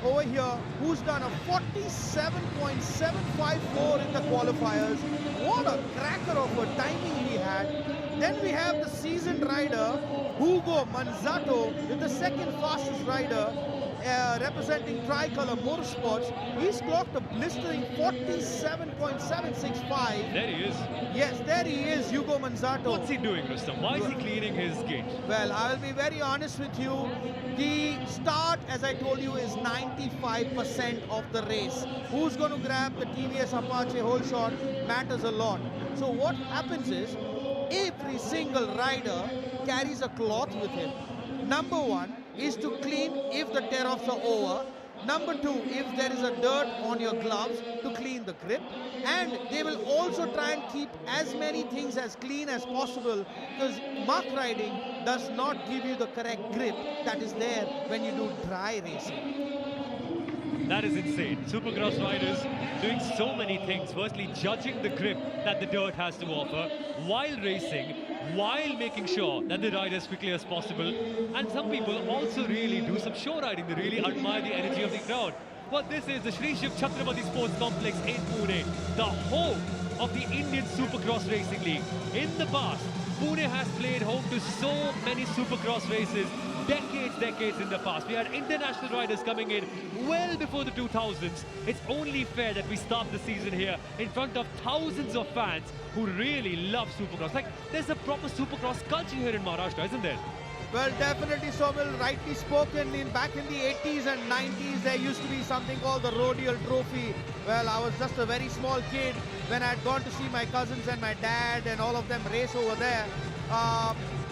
over here, who's done a 47.754 in the qualifiers. What a cracker of a timing he had. Then we have the seasoned rider, Hugo Manzato, with the second fastest rider, representing Tricolor Motorsports. He's clocked a blistering 47.765. There he is. Yes, there he is, Hugo Manzato. What's he doing, Rustam? Why is he cleaning his gate? Well, I will be very honest with you. The start, as I told you, is 95% of the race. Who's going to grab the TVS Apache whole shot matters a lot. So what happens is, every single rider carries a cloth with him. Number 1 is to clean if the tear-offs are over. Number 2, if there is a dirt on your gloves, to clean the grip. And they will also try and keep as many things as clean as possible, because muck riding does not give you the correct grip that is there when you do dry racing. That is insane. Supercross riders doing so many things. Firstly, judging the grip that the dirt has to offer while racing, while making sure that they ride as quickly as possible. And some people also really do some show riding. They really admire the energy of the crowd. But this is the Shree Shiv Chhatrapati Sports Complex in Pune, the home of the Indian Supercross Racing League. In the past, Pune has played home to so many Supercross races, decades in the past. We had international riders coming in well before the 2000s. It's only fair that we start the season here in front of thousands of fans who really love Supercross. Like, there's a proper Supercross culture here in Maharashtra, isn't there? Well, definitely, Somil, rightly spoken. Back in the 80s and 90s, there used to be something called the Rodial Trophy. Well, I was just a very small kid when I had gone to see my cousins and my dad and all of them race over there.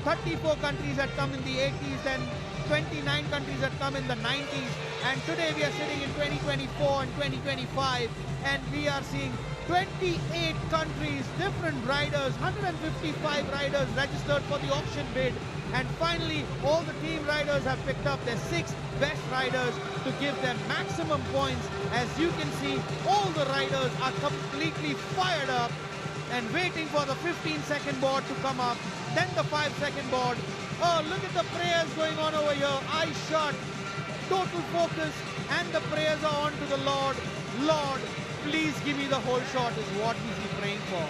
34 countries had come in the 80s, then 29 countries had come in the 90s, and today we are sitting in 2024 and 2025, and we are seeing 28 countries, different riders, 155 riders registered for the auction bid, and finally all the team riders have picked up their 6 best riders to give them maximum points. As you can see, all the riders are completely fired up and waiting for the 15-second board to come up, then the 5-second board. Oh, look at the prayers going on over here. Eyes shut, total focus, and the prayers are on to the Lord. Lord, please give me the whole shot is what he's praying for.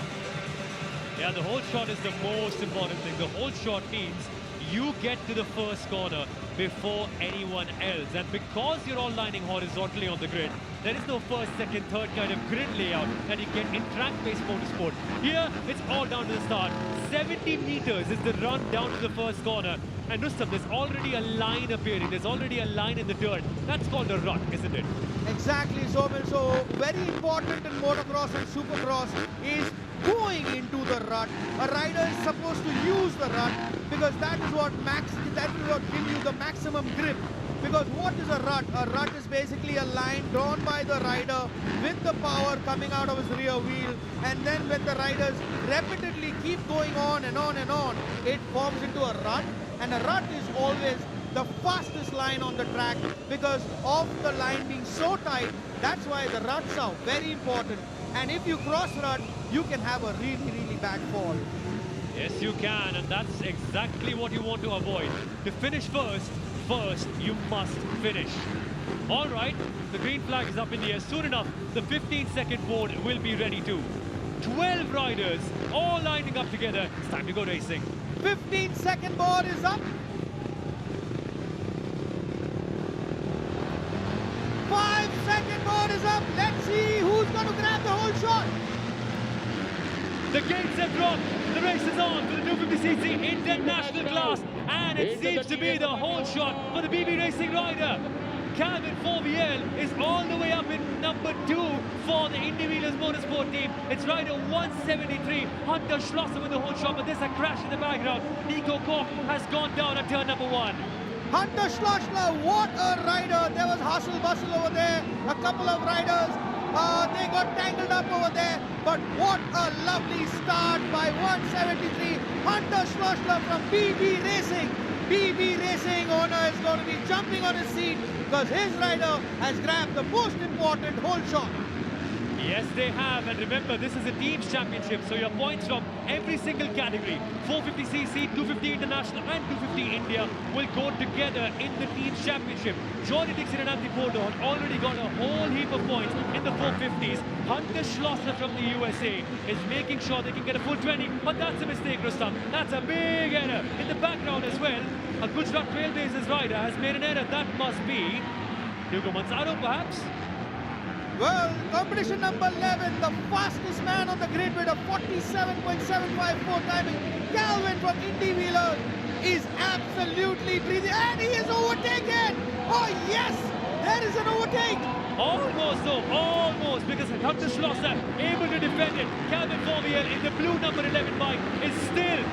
Yeah, the whole shot is the most important thing. The whole shot means you get to the first corner before anyone else. And because you're all lining horizontally on the grid, there is no first, second, third kind of grid layout that you get in track-based motorsport. Here, it's all down to the start. 70 meters is the run down to the first corner. And Rustam, there's already a line appearing. There's already a line in the dirt. That's called a rut, isn't it? Exactly, Somil. So very important in motocross and supercross is going into the rut. A rider is supposed to use the rut because that is what gives you the maximum grip. Because what is a rut? A rut is basically a line drawn by the rider with the power coming out of his rear wheel, and then when the riders repeatedly keep going on and on and on, it forms into a rut. And a rut is always the fastest line on the track because of the line being so tight. That's why the ruts are very important. And if you cross rut, you can have a really bad fall. Yes, you can, and that's exactly what you want to avoid. To finish first you must finish. All right, the green flag is up in the air. Soon enough, the 15-second board will be ready too. 12 riders all lining up together. It's time to go racing. 15-second board is up. 5-second board is up. Let's see who's going to grab the whole shot. The gates have dropped. The race is on for the 250cc international class. And it seems to be the whole shot for the BB Racing rider. Calvin Forviel is all the way up in number 2 for the Individuals Motorsport team. It's rider 173, Hunter Schlosser with the whole shot, but there's a crash in the background. Nico Koch has gone down at turn number 1. Hunter Schlossler, what a rider. There was hustle bustle over there. A couple of riders, they got tangled up over there. But what a lovely start by 173. Hunter Schlossler from BB Racing. BB Racing owner is going to be jumping on his seat because his rider has grabbed the most important whole shot. Yes, they have. And remember, this is a team's championship, so your points from every single category, 450cc, 250 International and 250 India, will go together in the team's championship. Johnny Dixon and Andy Porter have already got a whole heap of points in the 450s. Hunter Schlosser from the USA is making sure they can get a full 20, but that's a mistake, Rustam. That's a big error. In the background as well, a Gujarat Trailblazers rider has made an error. That must be Hugo Manzaro, perhaps? Well, competition number 11, the fastest man on the grid with a 47.754 timing, Calvin from Indy Wheeler, is absolutely breathing, and he is overtaken! Oh yes, there is an overtake! Almost though, almost, because Hunter Schlosser able to defend it. Calvin Forviel in the blue number 11 bike is still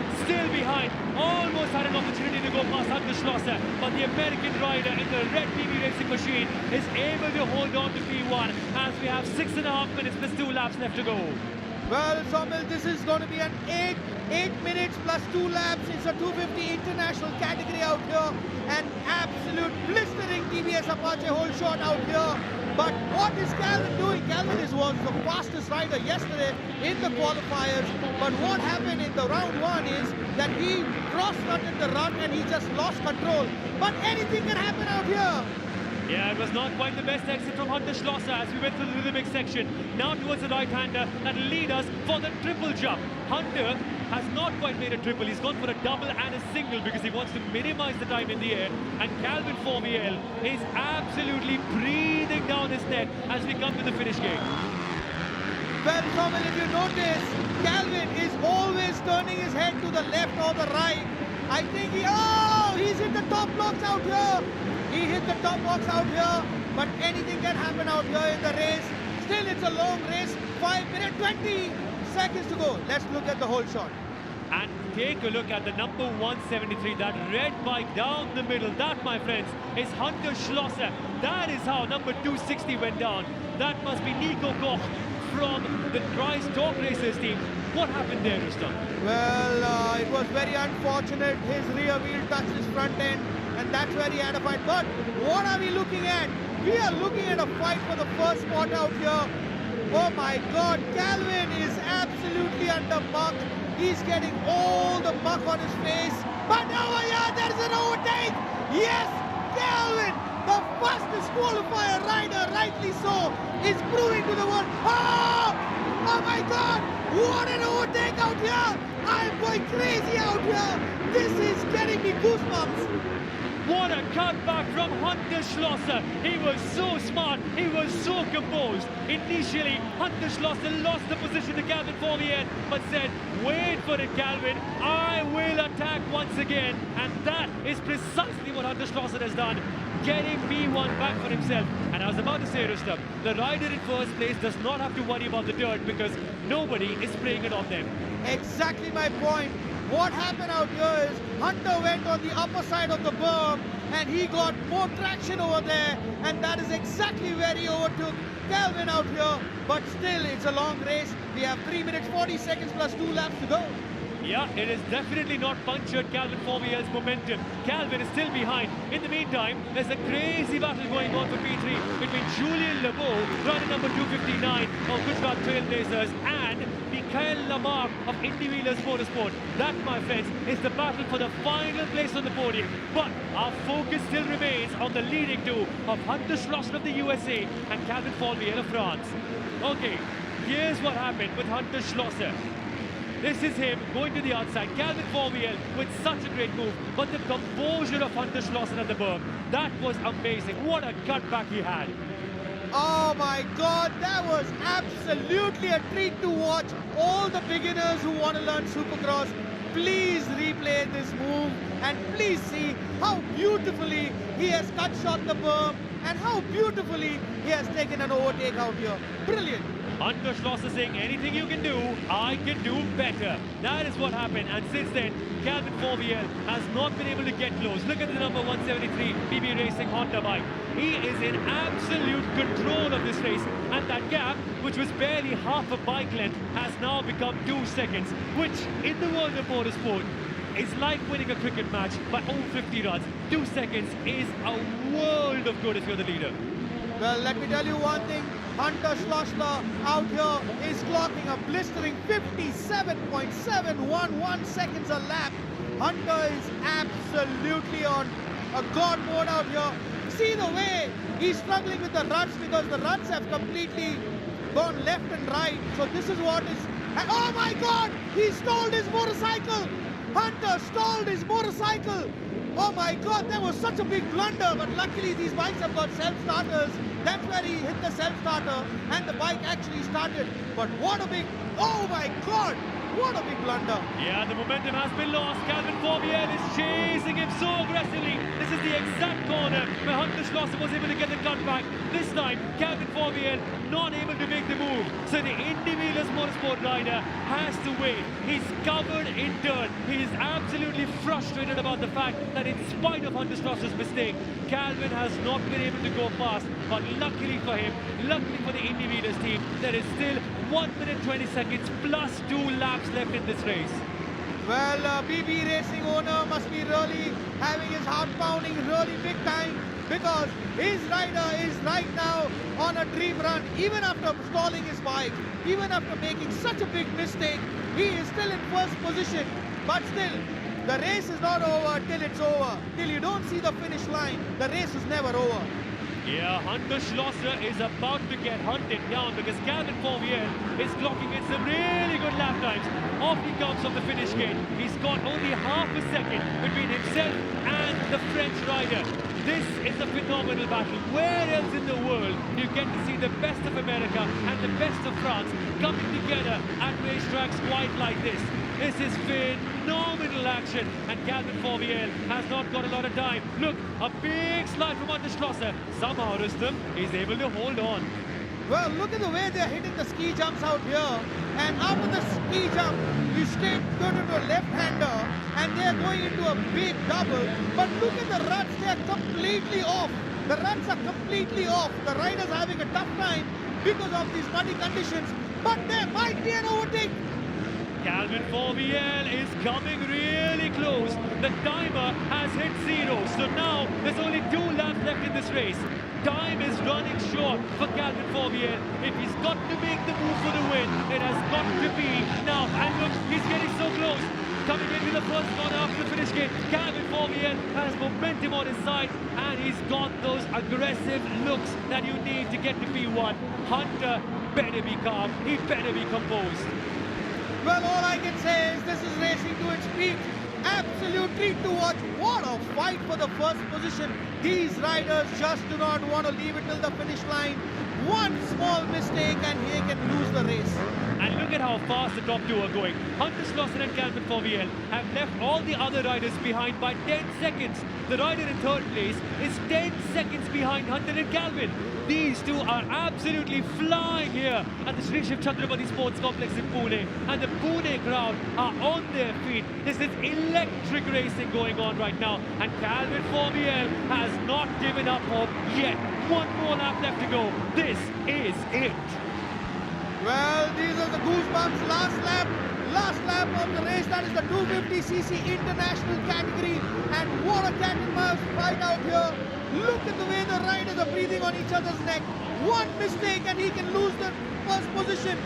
behind. Almost had an opportunity to go past Hunter Schlosser, but the American rider in the red BB Racing machine is able to hold on to P1 as we have 6.5 minutes plus 2 laps left to go. Well, Somil, this is going to be an 8 minutes plus 2 laps. It's a 250 international category out here. An absolute blistering TVS Apache whole shot out here. But what is Calvin doing? Calvin was the fastest rider yesterday in the qualifiers. But what happened in the round 1 is that he cross-cutted the run and he just lost control. But anything can happen out here. Yeah, it was not quite the best exit from Hunter Schlosser as we went through the rhythmic section. Now towards the right-hander that will lead us for the triple jump. Hunter has not quite made a triple. He's gone for a double and a single because he wants to minimize the time in the air. And Calvin Forviel is absolutely breathing down his neck as we come to the finish gate. Well, Somil, if you notice, Calvin is always turning his head to the left or the right. I think he's hit the top blocks out here. He hit the top box out here, but anything can happen out here in the race. Still, it's a long race, 5 minutes, 20 seconds to go. Let's look at the whole shot. And take a look at the number 173, that red bike down the middle. That, my friends, is Hunter Schlosser. That is how number 260 went down. That must be Nico Koch from the Price Talk Racers team. What happened there, Rustam? Well, it was very unfortunate. His rear wheel touched his front end, and that's where he had a fight. But what are we looking at? We are looking at a fight for the first spot out here. Oh my God, Calvin is absolutely under muck. He's getting all the muck on his face. But over here, there's an overtake. Yes, Calvin, the fastest qualifier rider, rightly so, is proving to the world. Oh my God, what an overtake out here. I'm going crazy out here. This is getting me goosebumps. What a cutback from Hunter Schlosser. He was so smart. He was so composed. Initially, Hunter Schlosser lost the position to Calvin Forviel, but said, wait for it, Calvin. I will attack once again. And that is precisely what Hunter Schlosser has done, getting P1 back for himself. And I was about to say, Rustam, the rider in first place does not have to worry about the dirt because nobody is spraying it on them. Exactly my point. What happened out here is Hunter went on the upper side of the berm and he got more traction over there, and that is exactly where he overtook Calvin out here. But still, it's a long race. We have 3 minutes 40 seconds plus 2 laps to go. Yeah, it is definitely not punctured Calvin Forviel's momentum. Calvin is still behind. In the meantime, there's a crazy battle going on for P3 between Julien Lebeau, rider number 259 of Gujarat Trailblazers, and the quelle la marque of Indie Wheelers Motorsport. That, my friends, is the battle for the final place on the podium. But our focus still remains on the leading two of Hunter Schlosser of the USA and Calvin Folvier of France. Okay, here's what happened with Hunter Schlosser. This is him going to the outside. Calvin Folvier with such a great move, but the composure of Hunter Schlosser at the berm, that was amazing. What a cutback he had. Oh my God, that was absolutely a treat to watch. All the beginners who want to learn Supercross, please replay this move and please see how beautifully he has cut shot the berm and how beautifully he has taken an overtake out here. Brilliant. Hunter Schlosser saying, anything you can do, I can do better. That is what happened, and since then, Calvin Folvier has not been able to get close. Look at the number 173 BB Racing Honda bike. He is in absolute control of this race, and that gap, which was barely half a bike length, has now become 2 seconds, which, in the world of motorsport, is like winning a cricket match by all 50 runs. 2 seconds is a world of good if you're the leader. Well, let me tell you one thing. Hunter Schlosser out here is clocking a blistering 57.711 seconds a lap. Hunter is absolutely on a god mode out here. See the way he's struggling with the ruts because the ruts have completely gone left and right. So this is what is... And oh my God! He stalled his motorcycle! Hunter stalled his motorcycle! Oh my God, that was such a big blunder, but luckily these bikes have got self-starters. That's where he hit the self-starter and the bike actually started. But what a big, oh my God, what a big blunder. Yeah, the momentum has been lost. Calvin Folvier is chasing him so aggressively. This is the exact corner where Hunter Schlosser was able to get the cutback. This time, Calvin Folvier not able to make the move. So the Indie Wheelers Motorsport rider has to wait. He's covered in dirt. He is absolutely frustrated about the fact that in spite of Hunter Schlosser's mistake, Calvin has not been able to go fast. But luckily for him, luckily for the Indie Wheelers team, there is still 1 minute 20 seconds plus 2 laps left in this race. Well, BB Racing owner must be really having his heart pounding really big time because his rider is right now on a dream run. Even after stalling his bike, even after making such a big mistake, he is still in first position. But still, the race is not over till it's over. Till you don't see the finish line, the race is never over. Yeah, Hunter Schlosser is about to get hunted down because Calvin Folvier is clocking in some really good lap times. Off he comes from the finish gate. He's got only half a second between himself and the French rider. This is a phenomenal battle. Where else in the world do you get to see the best of America and the best of France coming together at racetracks quite like this? This is phenomenal action, and Calvin Folvier has not got a lot of time. Look, a big slide from Hunter Schlosser. Somehow, Rustam is able to hold on. Well, look at the way they're hitting the ski jumps out here. And after the ski jump, you go into a left-hander, and they're going into a big double. But look at the ruts, they're completely off. The ruts are completely off. The rider's having a tough time because of these muddy conditions. But there might be an overtake. Calvin Folvier is coming really close. The timer has hit 0, so now there's only 2 laps left in this race. Time is running short for Calvin Folvier. If he's got to make the move for the win, it has got to be now. And look, he's getting so close. Coming into the first corner after the finish gate, Calvin Folvier has momentum on his side, and he's got those aggressive looks that you need to get to P1. Hunter better be calm. He better be composed. Well, all I can say is this is racing to its peak. Absolute treat to watch. What a fight for the first position. These riders just do not want to leave it till the finish line. One small mistake and he can lose the race. And look at how fast the top 2 are going. Hunter Schlosser and Calvin Folvier have left all the other riders behind by 10 seconds. The rider in third place is 10 seconds behind Hunter and Calvin. These two are absolutely flying here at the Shree Chhatrapati Sports Complex in Pune. And the Pune crowd are on their feet. This is electric racing going on right now. And Calvin Folvier has not given up hope yet. 1 more lap left to go. This is it. Well, these are the goosebumps. Last lap of the race. That is the 250cc international category. And what a cat and mouse fight out here. Look at the way the riders are breathing on each other's neck. One mistake and he can lose the first position.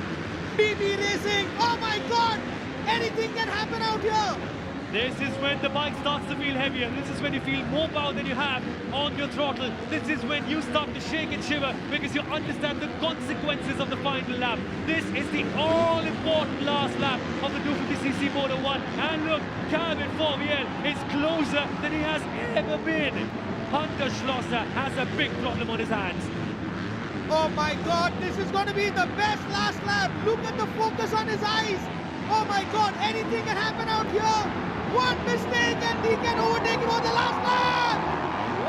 BB Racing. Oh my God! Anything can happen out here. This is when the bike starts to feel heavier. This is when you feel more power than you have on your throttle. This is when you start to shake and shiver because you understand the consequences of the final lap. This is the all-important last lap of the 250cc Moto 1. And look, Calvin Forviel is closer than he has ever been. Hunter Schlosser has a big problem on his hands. Oh my God, this is going to be the best last lap. Look at the focus on his eyes. Oh my God, anything can happen out here. One mistake and he can overtake him on the last lap.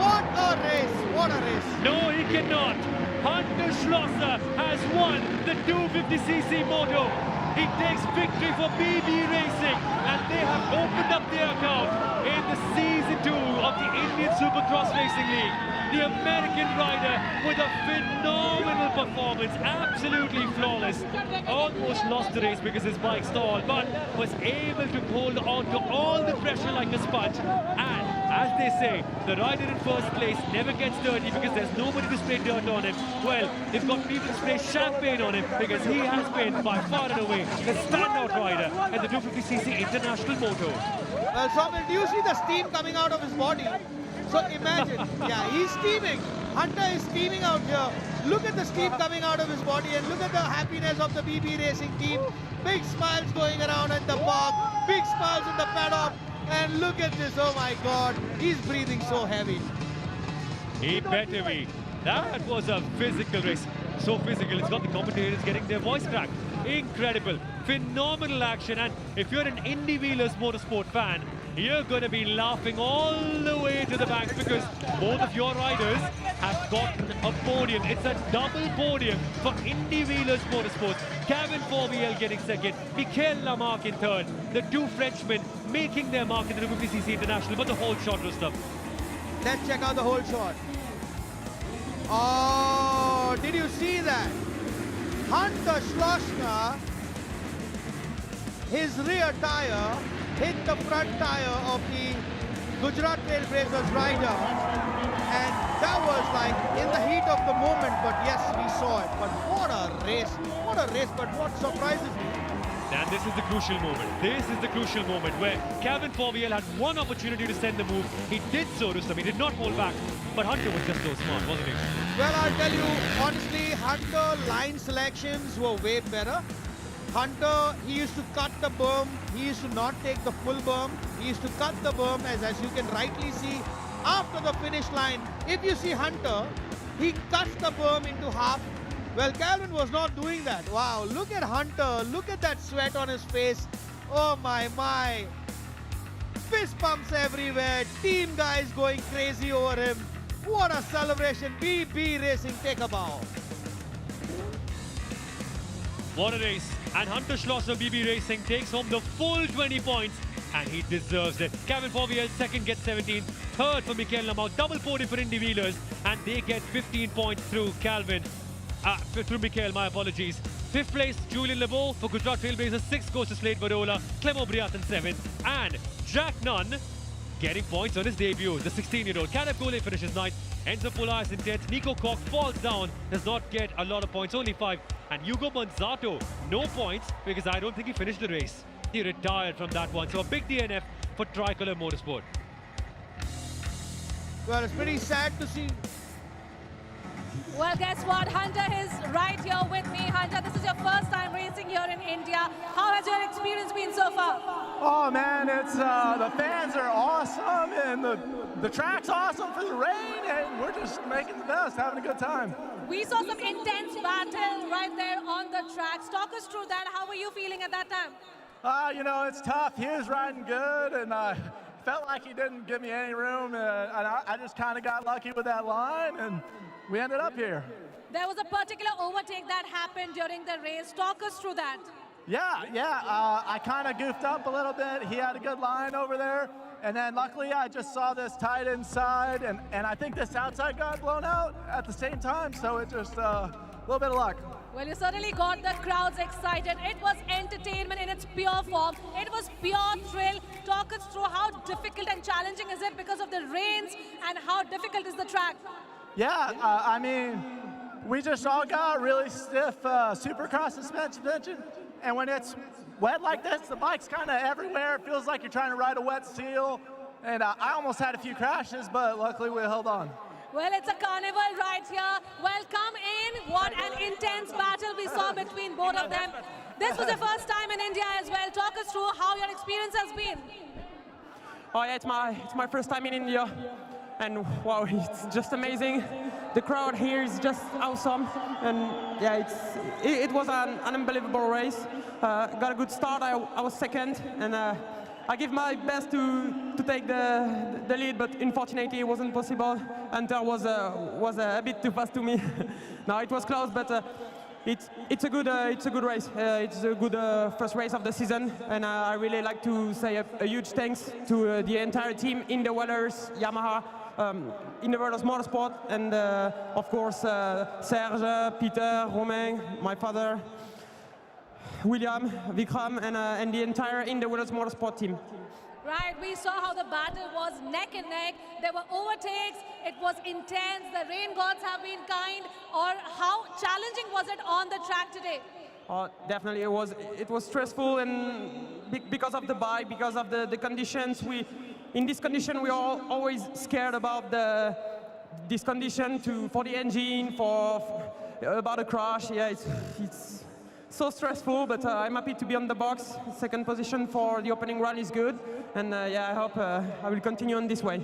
What a race, what a race. No, he cannot. Hunter Schlosser has won the 250cc Moto. He takes victory for BB Racing and they have opened up their account in the Season 2 of the Indian Supercross Racing League. The American rider with a phenomenal performance, absolutely flawless. Almost lost the race because his bike stalled, but was able to hold on to all the pressure like a sponge. And as they say, the rider in first place never gets dirty because there's nobody to spray dirt on him. Well, they've got people to spray champagne on him because he has been by far and away the standout rider at the 250cc International Moto. Well, Soumil, do you see the steam coming out of his body? So imagine, yeah, he's steaming. Hunter is steaming out here. Look at the steam coming out of his body and look at the happiness of the BB Racing team. Big smiles going around in the park, big smiles in the paddock. And look at this, oh my God, he's breathing so heavy. He better be. That was a physical race. So physical, it's got the commentators getting their voice cracked. Incredible, phenomenal action. And if you're an Indy Wheelers motorsport fan, you're going to be laughing all the way to the bank because both of your riders have gotten a podium. It's a double podium for Indy Wheelers Motorsports. Kevin Forviel getting second, Michael Lamarck in third. The two Frenchmen making their mark in the 250cc International, but the whole shot was tough. Let's check out the whole shot. Oh, did you see that? Hunter Schlosser, his rear tire hit the front tire of the Gujarat Trailblazers rider, and that was like in the heat of the moment, but yes, we saw it. But what a race, but what surprises me. And this is the crucial moment. This is the crucial moment where Kevin Forviel had one opportunity to send the move. He did so, Rustam. He did not hold back, but Hunter was just so smart, wasn't he? Well, I'll tell you, honestly, Hunter line selections were way better. Hunter, he used to cut the berm. He used to not take the full berm. He used to cut the berm, as you can rightly see, after the finish line. If you see Hunter, he cuts the berm into half. Well, Calvin was not doing that. Wow, look at Hunter. Look at that sweat on his face. Oh, my. Fist bumps everywhere. Team guys going crazy over him. What a celebration. BB Racing, take a bow. What a race. And Hunter Schlosser, BB Racing, takes home the full 20 points. And he deserves it. Kevin Forviel, second, gets 17. Third for Michael Lamarck. Double podium for Indy Wheelers. And they get 15 points through through Michael, my apologies. Fifth place, Julian Lebeau for Gujarat Trailblazers. Sixth goes to Slade Badola. Clemo Briat in seventh. And Jack Nunn getting points on his debut. The 16-year-old. Caleb Goulet finishes ninth. Ends up Polaris in 10th. Nico Koch falls down. Does not get a lot of points. Only 5. And Hugo Manzato, no points because I don't think he finished the race. He retired from that one. So a big DNF for Tricolor Motorsport. Well, it's pretty sad to see. Well, guess what? Hunter is right here with me. Hunter, this is your first time racing here in India. How has your experience been so far? Oh man, it's the fans are awesome and the track's awesome for the rain, and we're just making the best, having a good time. We saw some intense battle right there on the track. Talk us through that. How were you feeling at that time? You know, it's tough. He was riding good, and felt like he didn't give me any room, and I just kind of got lucky with that line, and we ended up here. There was a particular overtake that happened during the race. Talk us through that. Yeah. I kind of goofed up a little bit. He had a good line over there. And then luckily I just saw this tight inside, and I think this outside got blown out at the same time. So it just a little bit of luck. Well, you certainly got the crowds excited. It was entertainment in its pure form. It was pure thrill. Talk us through how difficult and challenging is it because of the rains, and how difficult is the track? Yeah, I mean, we just all got really stiff Supercross suspension, and when it's wet like this, the bike's kind of everywhere. It feels like you're trying to ride a wet seal, and I almost had a few crashes, but luckily we held on. Well, it's a carnival right here. Well, come in. What an intense battle we saw between both of them. This was the first time in India as well. Talk us through how your experience has been. Oh yeah, it's my first time in India, and wow, it's just amazing. The crowd here is just awesome, and yeah, it was an unbelievable race. Got a good start. I was second, and I give my best to take the lead, but unfortunately it wasn't possible. Hunter was a bit too fast to me. No, it was close, but it's a good race. It's a good first race of the season, and I really like to say a huge thanks to the entire team in the Wellers, Yamaha, in the world of motorsport, and of course Serge, Peter, Romain, my father, William, Vikram, and the entire in the Wellers motorsport team. Right, we saw how the battle was neck and neck. There were overtakes, it was intense, the rain gods have been kind. Or how challenging was it on the track today? Definitely, it was stressful, and because of the bike, because of the conditions. In this condition, we are always scared about this condition for the engine, about a crash. Yeah, it's so stressful, but I'm happy to be on the box. Second position for the opening run is good, and yeah, I hope I will continue on this way.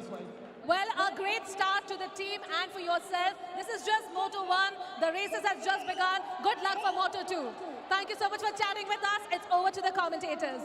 Well, a great start to the team and for yourself. This is just Moto 1. The races have just begun. Good luck for Moto 2. Thank you so much for chatting with us. It's over to the commentators.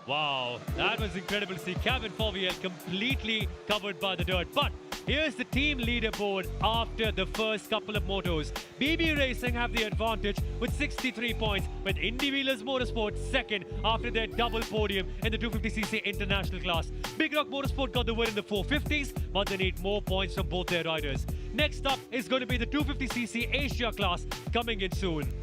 Wow, that was incredible to see. Cabin 4VL completely covered by the dirt. But here's the team leaderboard after the first couple of motos. BB Racing have the advantage with 63 points, with Indie Wheelers Motorsport second after their double podium in the 250cc international class. Big Rock Motorsport got the win in the 450s, but they need more points from both their riders. Next up is going to be the 250cc Asia class coming in soon.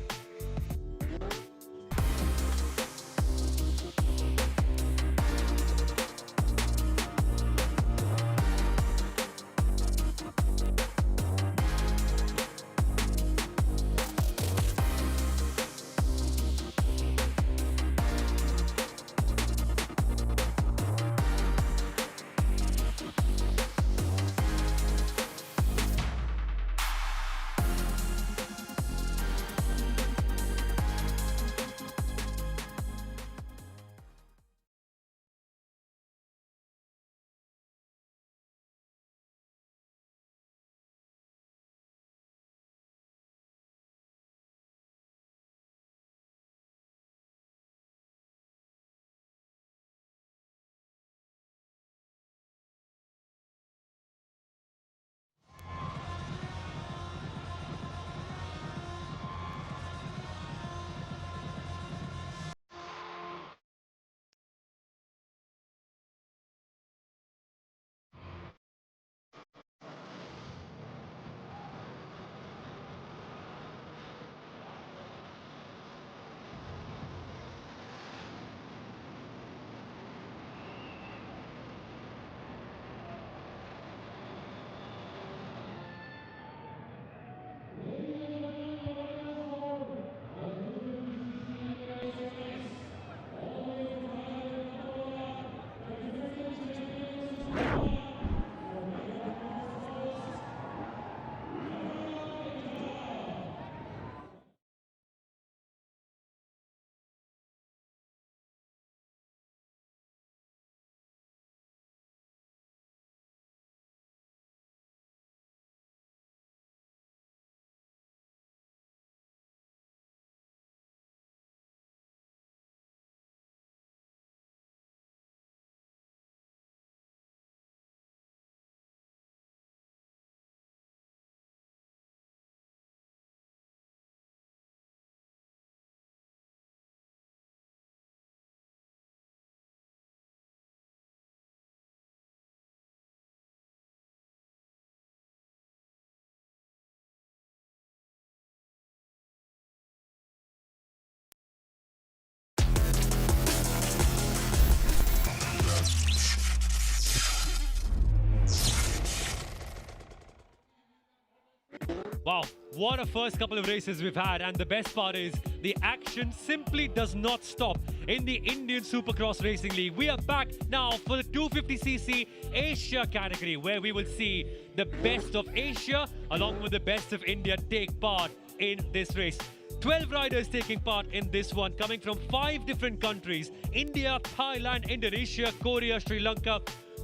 What a first couple of races we've had, and the best part is the action simply does not stop in the Indian Supercross Racing League. We are back now for the 250cc Asia category, where we will see the best of Asia along with the best of India take part in this race. 12 riders taking part in this one, coming from 5 different countries: India, Thailand, Indonesia, Korea, Sri Lanka.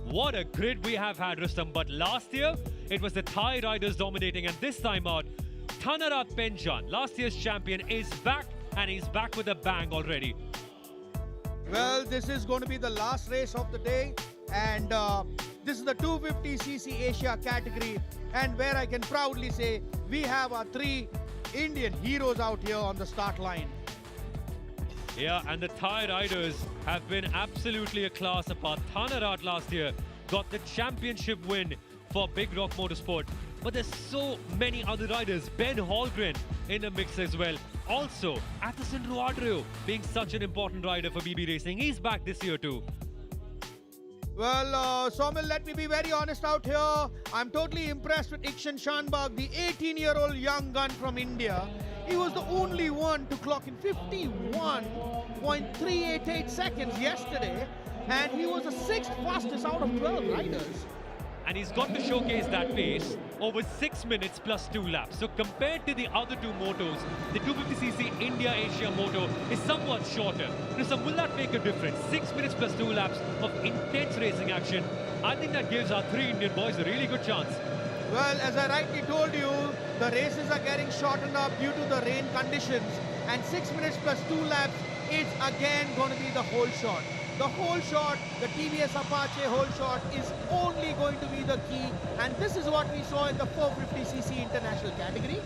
What a grid we have had, Rustam. But last year, it was the Thai riders dominating, and this time out, Thanarat Penjan, last year's champion, is back, and he's back with a bang already. Well, this is going to be the last race of the day, and this is the 250cc Asia category, and where I can proudly say we have our 3 Indian heroes out here on the start line. Yeah, and the Thai riders have been absolutely a class apart. Thanarat last year got the championship win for Big Rock Motorsport. But there's so many other riders. Ben Holgren in the mix as well. Also, Atherton Ruadrio being such an important rider for BB Racing. He's back this year too. Well, Somil, let me be very honest out here. I'm totally impressed with Ikshan Shanbag, the 18-year-old young gun from India. He was the only one to clock in 51.388 seconds yesterday, and he was the 6th fastest out of 12 riders. And he's got to showcase that pace over 6 minutes plus 2 laps. So compared to the other 2 motos, the 250cc India Asia moto is somewhat shorter. So will that make a difference? 6 minutes plus 2 laps of intense racing action. I think that gives our 3 Indian boys a really good chance. Well, as I rightly told you, the races are getting shortened up due to the rain conditions, and 6 minutes plus 2 laps is again going to be the whole shot. The whole shot, the TVS Apache whole shot, is only going to be the key, and this is what we saw in the 450cc international category.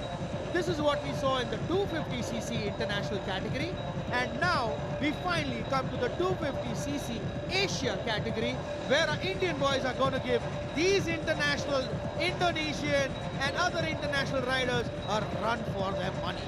This is what we saw in the 250cc international category, and now we finally come to the 250cc Asia category, where our Indian boys are going to give these international, Indonesian and other international riders a run for their money.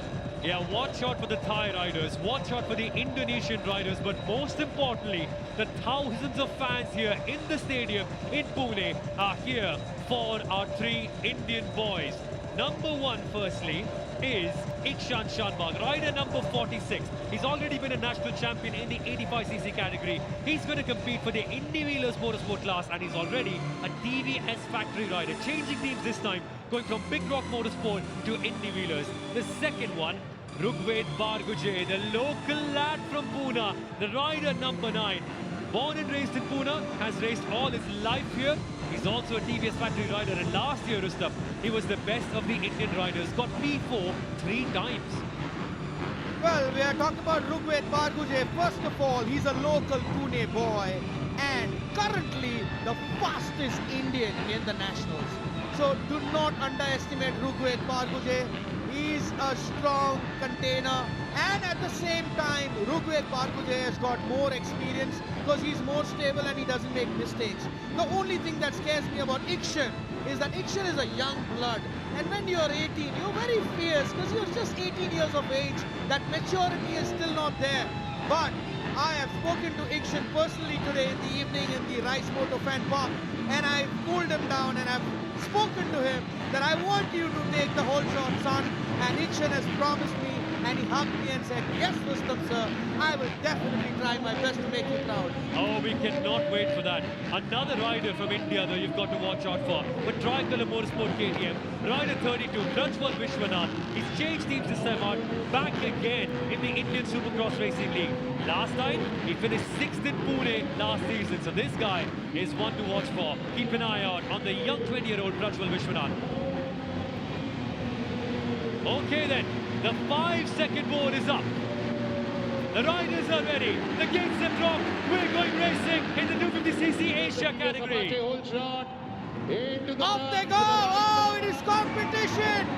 Yeah, watch out for the Thai riders, watch out for the Indonesian riders, but most importantly, the thousands of fans here in the stadium in Pune are here for our 3 Indian boys. Number 1, firstly, is Ikshan Shanbag, rider number 46. He's already been a national champion in the 85cc category. He's going to compete for the Indy Wheelers Motorsport class, and he's already a TVS factory rider, changing teams this time, going from Big Rock Motorsport to Indy Wheelers. The second one, Rugved Barguje, the local lad from Pune, the rider number 9. Born and raised in Pune, has raced all his life here. He's also a TVS factory rider, and last year, Rustam, he was the best of the Indian riders, got P4 3 times. Well, we are talking about Rugved Barguje. First of all, he's a local Pune boy and currently the fastest Indian in the Nationals. So do not underestimate Rugved Barguje. He's a strong container, and at the same time, Rugved Barguje has got more experience because he's more stable and he doesn't make mistakes. The only thing that scares me about Ikshan is that Ikshan is a young blood, and when you're 18, you're very fierce because you're just 18 years of age. That maturity is still not there. But I have spoken to Ikshan personally today in the evening in the Rice Motor Fan Park, and I've cooled him down and I've spoken to him that I want you to take the whole shot, son. And Ikshan has promised me, and he hugged me and said, yes, Rustam sir, I will definitely try my best to make you proud. Oh, we cannot wait for that. Another rider from India, though, you've got to watch out for. But Tricolor Motorsport KTM, rider 32, Prajwal Vishwanath. He's changed teams this time out, back again in the Indian Supercross Racing League. Last time, he finished 6th in Pune last season. So this guy is one to watch for. Keep an eye out on the young 20-year-old Prajwal Vishwanath. Okay then, the 5-second board is up. The riders are ready. The gates have dropped. We're going racing in the 250cc Asia category. Off they go! Oh, it is competition!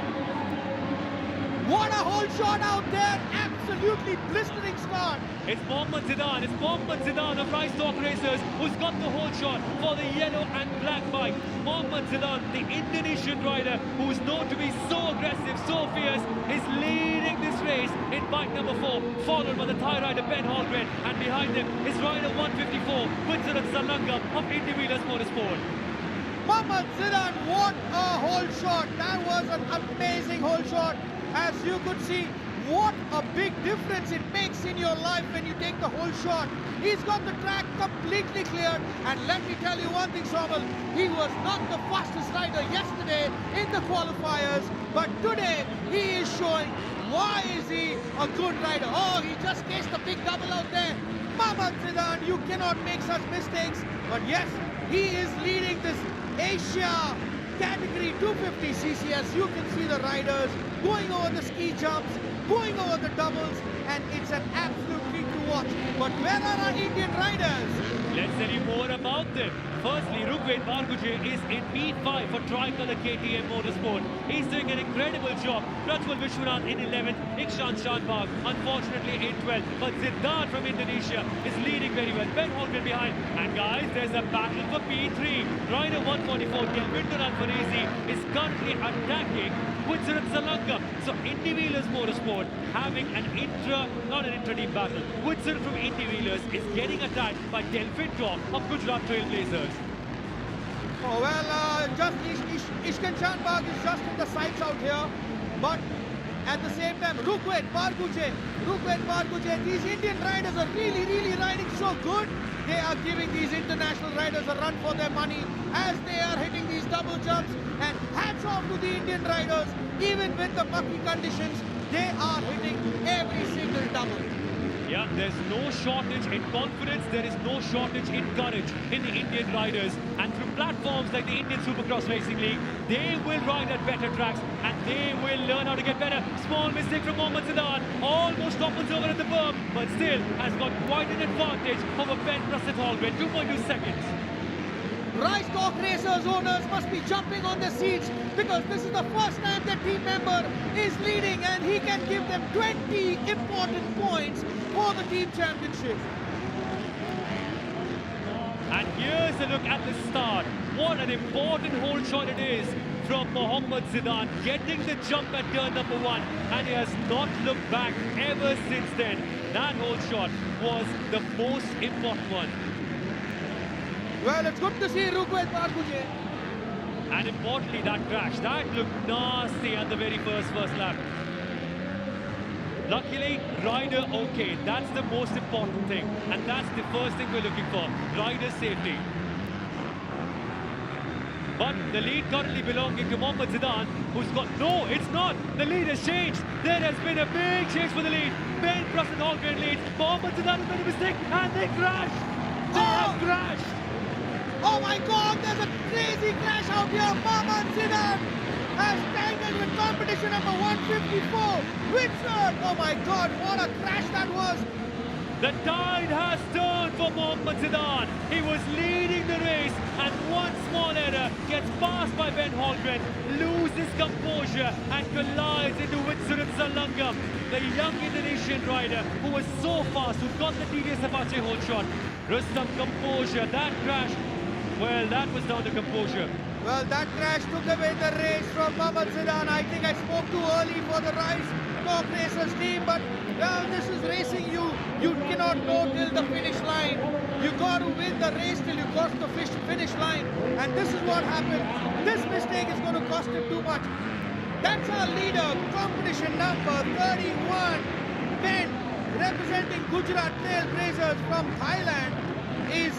What a whole shot out there! Absolutely blistering start. It's Mohammad Zidane. It's Mohammad Zidane of Rice Talk Racers who's got the whole shot for the yellow and black bike. Mohammad Zidane, the Indonesian rider who's known to be so aggressive, so fierce, is leading this race in bike number 4, followed by the Thai rider Ben Holgren, and behind him is rider 154, Salman Khan of Indian Supercross Motorsport. Mohammad Zidane, what a hole shot. That was an amazing hole shot. As you could see, what a big difference it makes in your life when you take the whole shot. He's got the track completely cleared. And let me tell you one thing, Somal, he was not the fastest rider yesterday in the qualifiers, but today he is showing why is he a good rider. Oh, he just cased the big double out there. Mohammad Zidane, you cannot make such mistakes. But yes, he is leading this Asia category 250cc. As you can see the riders going over the ski jumps, going over the doubles, and it's an absolute treat to watch. But where are our Indian riders? Let's tell you more about them. Firstly, Rugved Barguje is in P5 for Tricolor KTM Motorsport. He's doing an incredible job. Prajwal Vishwanath in 11th, Ikshan Shanbag unfortunately in 12th. But Zidane from Indonesia is leading very well. Ben Holgren behind. And guys, there's a battle for P3. Rider 144, Kelvin Alvarez is currently attacking Witzer and Salanga. So Indy Wheelers Motorsport having an not an intra-team battle. Witzer from Indy Wheelers is getting attacked by Delphin Top of Gujarat Trailblazers. Oh, well, just Ishkan Shanbag is just in the sights out here. But at the same time, Rugved Barguje, these Indian riders are really riding so good. They are giving these international riders a run for their money as they are hitting these double jumps. And hats off to the Indian riders, even with the mucky conditions, they are hitting every single double. Yeah, there's no shortage in confidence, there is no shortage in courage in the Indian riders. And through platforms like the Indian Supercross Racing League, they will ride at better tracks and they will learn how to get better. Small mistake from Mohammad Zidane, almost topples over at the berm, but still has got quite an advantage over Ben Holgren, 2.2 seconds. Rice Talk Racers owners must be jumping on their seats because this is the first time their team member is leading and he can give them 20 important points for the team championship. And here's a look at the start. What an important hole shot it is from Mohammad Zidane, getting the jump at turn number 1, and he has not looked back ever since then. That hole shot was the most important one. Well, it's good to see Rugved Barguje. And importantly, that crash, that looked nasty at the very first lap. Luckily, rider okay. That's the most important thing. And that's the first thing we're looking for, rider safety. But the lead currently belonging to Mohammad Zidane, who's got... No, it's not. The lead has changed. There has been a big change for the lead. Ben Holgren leads. Mohammad Zidane has made a mistake and they crashed. They have crashed. Oh my God, there's a crazy crash out here. Mohammad Zidane has tangled with competition number 154. Richard, oh my God, what a crash that was. The tide has turned for Mohammad Zidane. He was leading the race and one small error gets passed by Ben Holgren, loses composure and collides into Witzer and Salanga, the young Indonesian rider who was so fast, who got the TVS Apache hole shot. Rustam composure, that crash, well, that was down to composure. Well, that crash took away the race from Mohammad Zidane. I think I spoke too early for the Rice Talk Racers team, but well, this is racing. You cannot go till the finish line. You got to win the race till you cross the finish line. And this is what happened. This mistake is going to cost him too much. That's our leader, competition number 31, Ben, representing Gujarat Trailblazers from Thailand, is...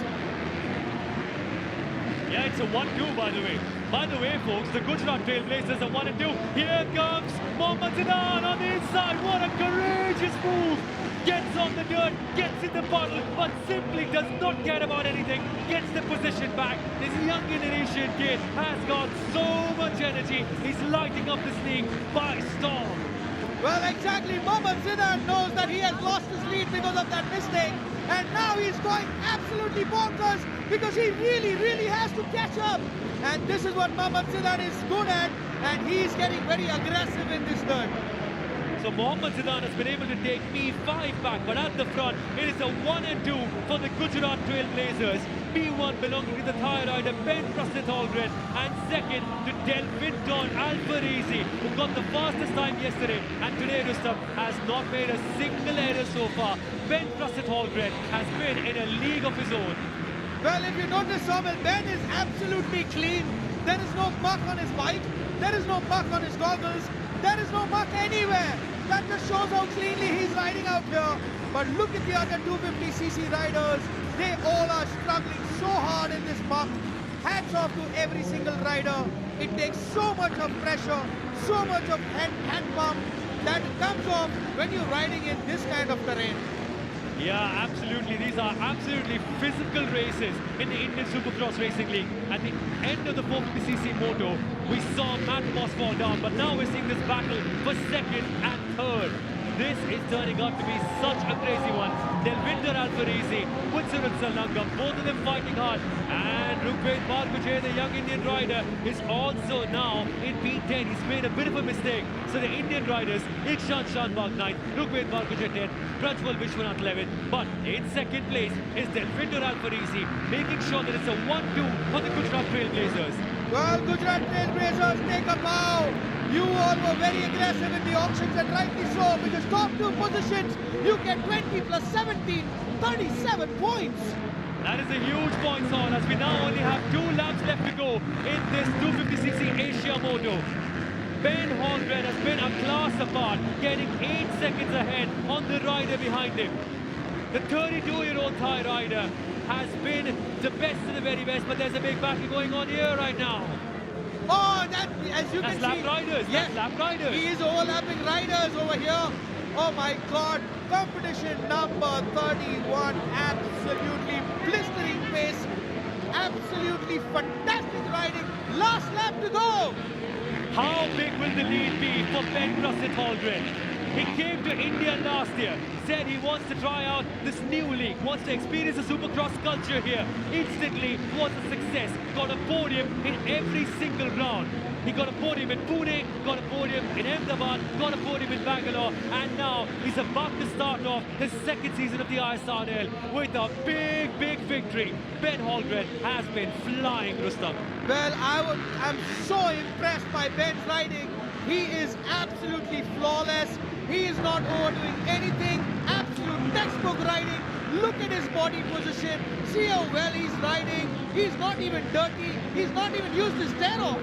Yeah, it's a 1-2 by the way. By the way, folks, the Gujarat Trailblazers are 1-2. Here comes Mohammad Zidane on the inside. What a courageous move. Gets on the dirt, gets in the puddle, but simply does not care about anything. Gets the position back. This young Indonesian kid has got so much energy. He's lighting up this league by storm. Well, exactly. Mohammad Zidane knows that he has lost his lead because of that mistake. And now he's going absolutely bonkers because he really has to catch up. And this is what Mohammad Zidane is good at. And he's getting very aggressive in this dirt. So Mohammad Zidane has been able to take P5 back, but at the front, it is a 1-2 for the Gujarat Trailblazers. P1 belonging to the Thai rider Ben Holgren, and second to Delvin Alvarez, who got the fastest time yesterday. And today, Rustam has not made a single error so far. Ben Holgren has been in a league of his own. Well, if you notice, Somil, Ben is absolutely clean. There is no muck on his bike. There is no muck on his goggles. There is no muck anywhere. That just shows how cleanly he's riding out here. But look at the other 250cc riders. They all are struggling so hard in this muck. Hats off to every single rider. It takes so much of pressure, so much of hand pump that comes off when you're riding in this kind of terrain. Yeah, absolutely. These are absolutely physical races in the Indian Supercross Racing League. At the end of the 450cc moto, we saw Matt Moss fall down, but now we're seeing this battle for second and third. This is turning out to be such a crazy one. Delvinder Alfarisi with Salman Khan, both of them fighting hard. And Rukved Barguje, the young Indian rider, is also now in P10. He's made a bit of a mistake. So the Indian riders, Ikshan Shanbag 9th, Rukved Barguje 10th, Prajwal Vishwanath 11th. But in second place is Delvinder Alfarisi, making sure that it's a 1-2 for the Gujarat Trailblazers. Well, Gujarat Trailblazers, take a bow. You all were very aggressive in the auctions, and rightly so, because top two positions, you get 20 plus 17, 37 points. That is a huge point, Saul, as we now only have 2 laps left to go in this 250cc Asia Moto. Ben Holmgren has been a class apart, getting 8 seconds ahead on the rider behind him. The 32-year-old Thai rider has been the best of the very best, but there's a big battle going on here right now. Oh, that, as you can see. Lap riders. Yes, that's lap riders. He is overlapping riders over here. Oh my God, competition number 31, absolutely blistering pace, absolutely fantastic riding. Last lap to go. How big will the lead be for Ben Holmgren? He came to India last year, said he wants to try out this new league, wants to experience the Supercross culture here. Instantly was a success, got a podium in every single round. He got a podium in Pune, got a podium in Ahmedabad, got a podium in Bangalore, and now he's about to start off his second season of the ISRL with a big, big victory. Ben Holmgren has been flying, Rustam. Well, I'm so impressed by Ben's riding. He is absolutely flawless. He is not overdoing anything. Absolute textbook riding. Look at his body position. See how well he's riding. He's not even dirty. He's not even used his tail off.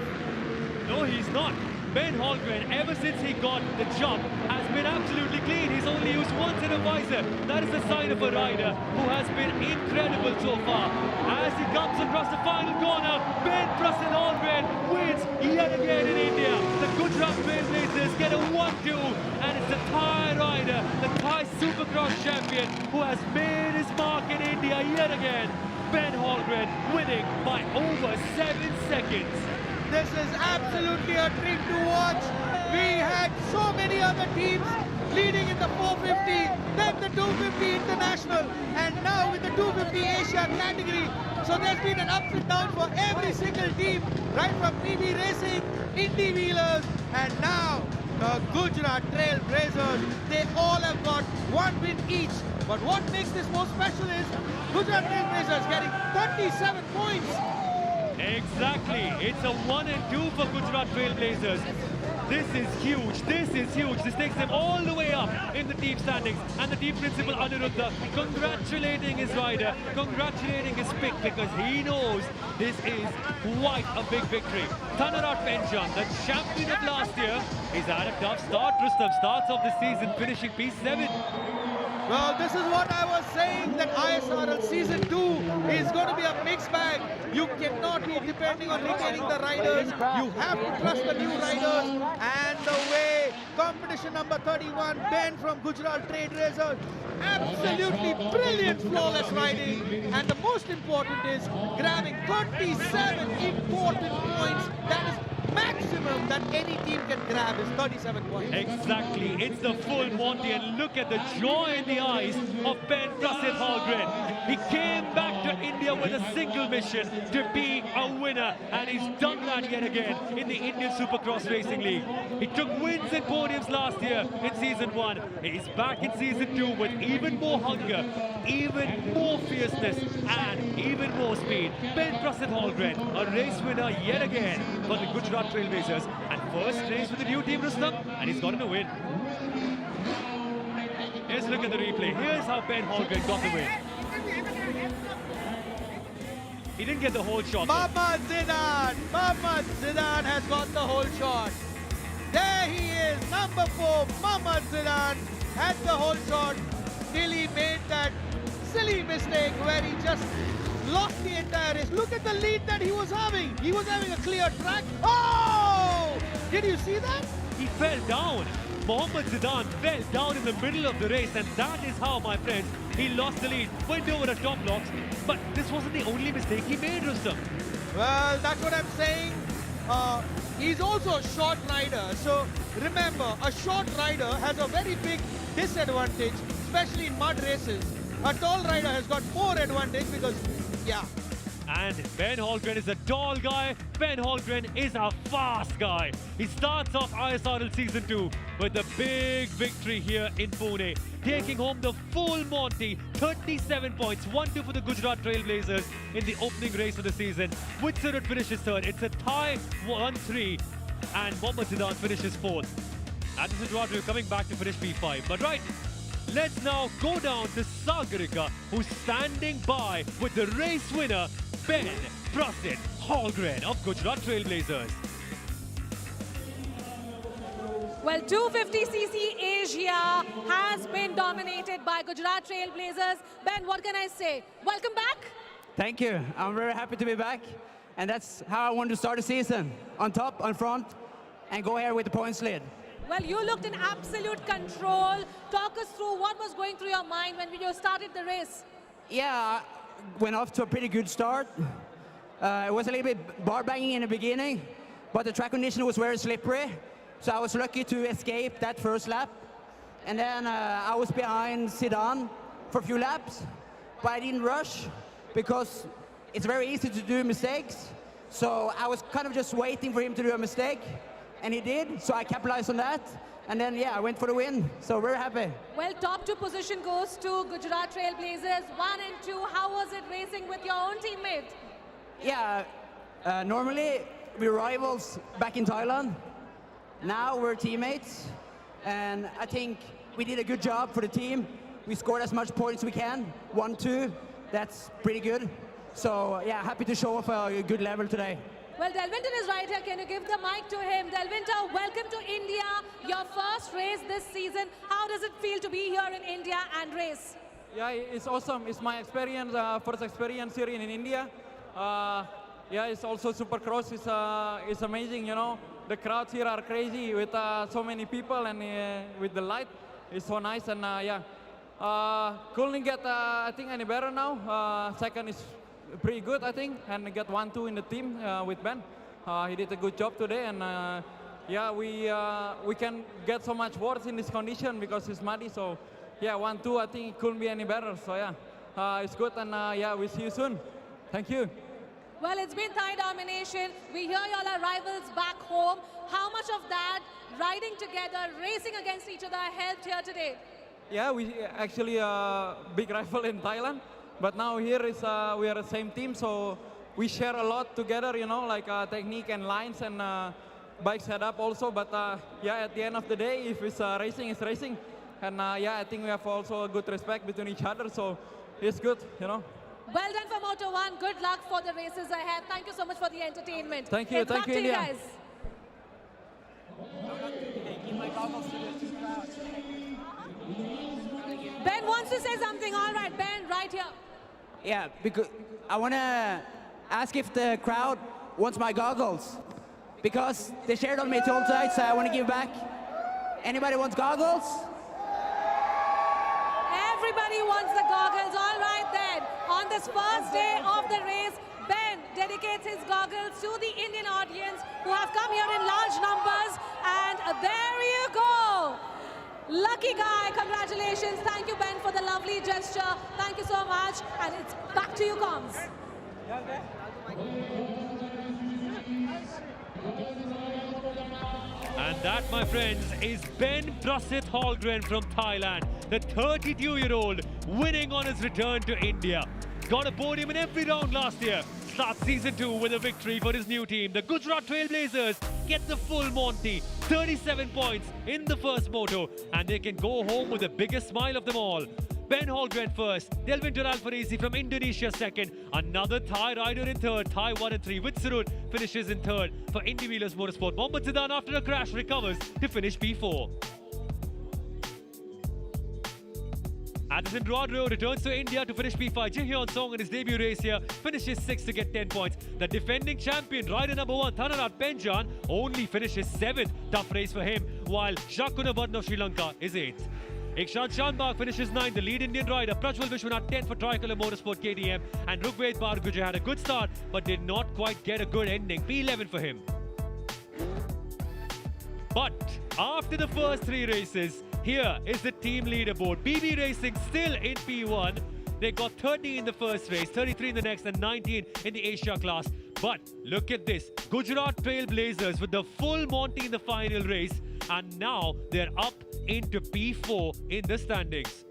No, he's not. Ben Holmgren, ever since he got the jump, has been absolutely clean. He's only used one set of visor. That is a sign of a rider who has been incredible so far. As he comes across the final corner, Ben Holmgren wins yet again in India. The Gujarat Trailblazers get a 1-2, and it's the Thai rider, the Thai Supercross champion, who has made his mark in India yet again. Ben Holmgren winning by over 7 seconds. This is absolutely a treat to watch. We had so many other teams leading in the 450, then the 250 international, and now with the 250 Asia category. So there's been an ups and downs for every single team, right from PB Racing, Indy Wheelers, and now the Gujarat Trailblazers. They all have got 1 win each. But what makes this more special is Gujarat Trailblazers getting 37 points. Exactly. It's a 1 and 2 for Gujarat Trailblazers. This is huge. This is huge. This takes them all the way up in the team standings. And the team principal, Aniruddha, congratulating his rider, congratulating his pick, because he knows this is quite a big victory. Thanarat Penjam, the champion of last year, is had a tough start. Rustam starts off the season finishing P7. Well, this is what I was saying, that ISRL Season 2 is going to be a mixed bag. You cannot be depending on retaining the riders. You have to trust the new riders. And the way competition number 31, Ben from Gujarat Trailblazers, absolutely brilliant, flawless riding. And the most important is grabbing 37 important points. That is maximum that any team can grab is 37 points. Exactly. It's the full Monty, and look at the joy in the eyes of Ben Holmgren. He came back to India with a single mission to be a winner, and he's done that yet again in the Indian Supercross Racing League. He took wins and podiums last year in Season 1. He's back in Season 2 with even more hunger, even more fierceness, and even more speed. Ben Holmgren, a race winner yet again for the Gujarat Trailblazers, and first race with the new team, Rustam, and he's gotten a win. Here's a look at the replay. Here's how Ben Holmgren got the win. He didn't get the whole shot. Mohammad Zidane has got the whole shot. There he is, number 4, Mohammad Zidane had the whole shot till he made that silly mistake where he just lost the entire race. Look at the lead that he was having. He was having a clear track. Oh! Did you see that? He fell down. Mohammad Zidane fell down in the middle of the race, and that is how, my friends, he lost the lead. Went over the top blocks, but this wasn't the only mistake he made, Rustam. Well, that's what I'm saying. He's also a short rider. So remember, a short rider has a very big disadvantage, especially in mud races. A tall rider has got more advantage because, yeah. And Ben Holmgren is a tall guy. Ben Holmgren is a fast guy. He starts off ISRL Season 2 with a big victory here in Pune, taking home the full Monty, 37 points, 1-2 for the Gujarat Trailblazers in the opening race of the season. Witserud finishes third. It's a tie, 1-3, and Mohammad Zidane finishes fourth. And this is Rodrigo coming back to finish P5. But right, let's now go down to Sagarika, who's standing by with the race winner, Ben Prasid Holmgren of Gujarat Trailblazers. Well, 250cc Asia has been dominated by Gujarat Trailblazers. Ben, what can I say? Welcome back. Thank you. I'm very happy to be back. And that's how I wanted to start the season. On top, on front, and go here with the points lead. Well, you looked in absolute control. Talk us through what was going through your mind when you started the race. Yeah, went off to a pretty good start. It was a little bit bar banging in the beginning, but the track condition was very slippery. So I was lucky to escape that first lap. And then I was behind Zidane for a few laps, but I didn't rush because it's very easy to do mistakes. So I was kind of just waiting for him to do a mistake, and he did. So I capitalized on that. And then, yeah, I went for the win. So very happy. Well, top 2 position goes to Gujarat Trailblazers, 1 and 2. How was it racing with your own teammate? Yeah, normally we're rivals back in Thailand. Now we're teammates, and I think we did a good job for the team. We scored as much points as we can, 1-2. That's pretty good. So yeah, happy to show off a good level today. Well, Delvinter is right here. Can you give the mic to him? Delvinter, welcome to India. Your first race this season. How does it feel to be here in India and race? Yeah, it's awesome. It's my experience, first experience here in India. Yeah, it's also Supercross. It's amazing, you know. The crowds here are crazy with so many people, and with the light. It's so nice, and yeah. Couldn't get, I think, any better now. Second is pretty good, I think, and get 1-2 in the team with Ben. He did a good job today, and yeah, we can get so much worse in this condition because it's muddy. So yeah, 1-2, I think it couldn't be any better. So yeah, it's good, and yeah, we'll see you soon. Thank you. Well, it's been Thai domination. We hear y'all are rivals back home. How much of that riding together, racing against each other helped here today? Yeah, we actually big rival in Thailand, but now here is we are the same team, so we share a lot together, you know, like technique and lines and bike setup also. But yeah, at the end of the day, if it's racing, it's racing, and yeah, I think we have also a good respect between each other, so it's good, you know. Well done for Moto 1. Good luck for the races ahead. Thank you so much for the entertainment. Thank you. It's Thank back you, to India. you guys. Ben wants to say something. All right, Ben, right here. Yeah, because I want to ask if the crowd wants my goggles, because they shared on me the whole time, so I want to give back. Anybody wants goggles? Everybody wants the goggles. All right then. On this first day of the race, Ben dedicates his goggles to the Indian audience who have come here in large numbers. And there you go. Lucky guy. Congratulations. Thank you, Ben, for the lovely gesture. Thank you so much. And it's back to you, Coms. And that, my friends, is Ben Prasid Holmgren from Thailand, the 32-year-old winning on his return to India. Got a podium in every round last year. Starts season 2 with a victory for his new team. The Gujarat Trailblazers get the full Monty, 37 points in the first moto, and they can go home with the biggest smile of them all. Ben Holgren first. Delvinter Alfarisi from Indonesia second. Another Thai rider in third. Thai 1 and 3. Witsarud finishes in third for Indy Wheelers Motorsport. Mohammad Zidan after a crash recovers to finish P4. Addison Rodro returns to India to finish P5. Ji-hyun Song in his debut race here finishes 6th to get 10 points. The defending champion, rider number 1, Thanarat Penjan, only finishes 7th. Tough race for him, while Shakunabarn of Sri Lanka is 8th. Ikshant Shanbag finishes 9th, the lead Indian rider. Prajwal Vishwanath 10th for Tricolor Motorsport KTM. And Rugved Barguja had a good start, but did not quite get a good ending. P11 for him. But after the first 3 races, here is the team leaderboard. BB Racing still in P1. They got 30 in the first race, 33 in the next, and 19 in the Asia class. But look at this. Gujarat Trailblazers with the full Monty in the final race. And now they're up into P4 in the standings.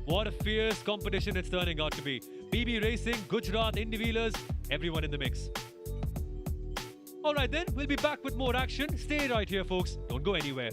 What a fierce competition it's turning out to be. BB Racing, Gujarat, Indy Wheelers, everyone in the mix. Alright then, we'll be back with more action. Stay right here, folks. Don't go anywhere.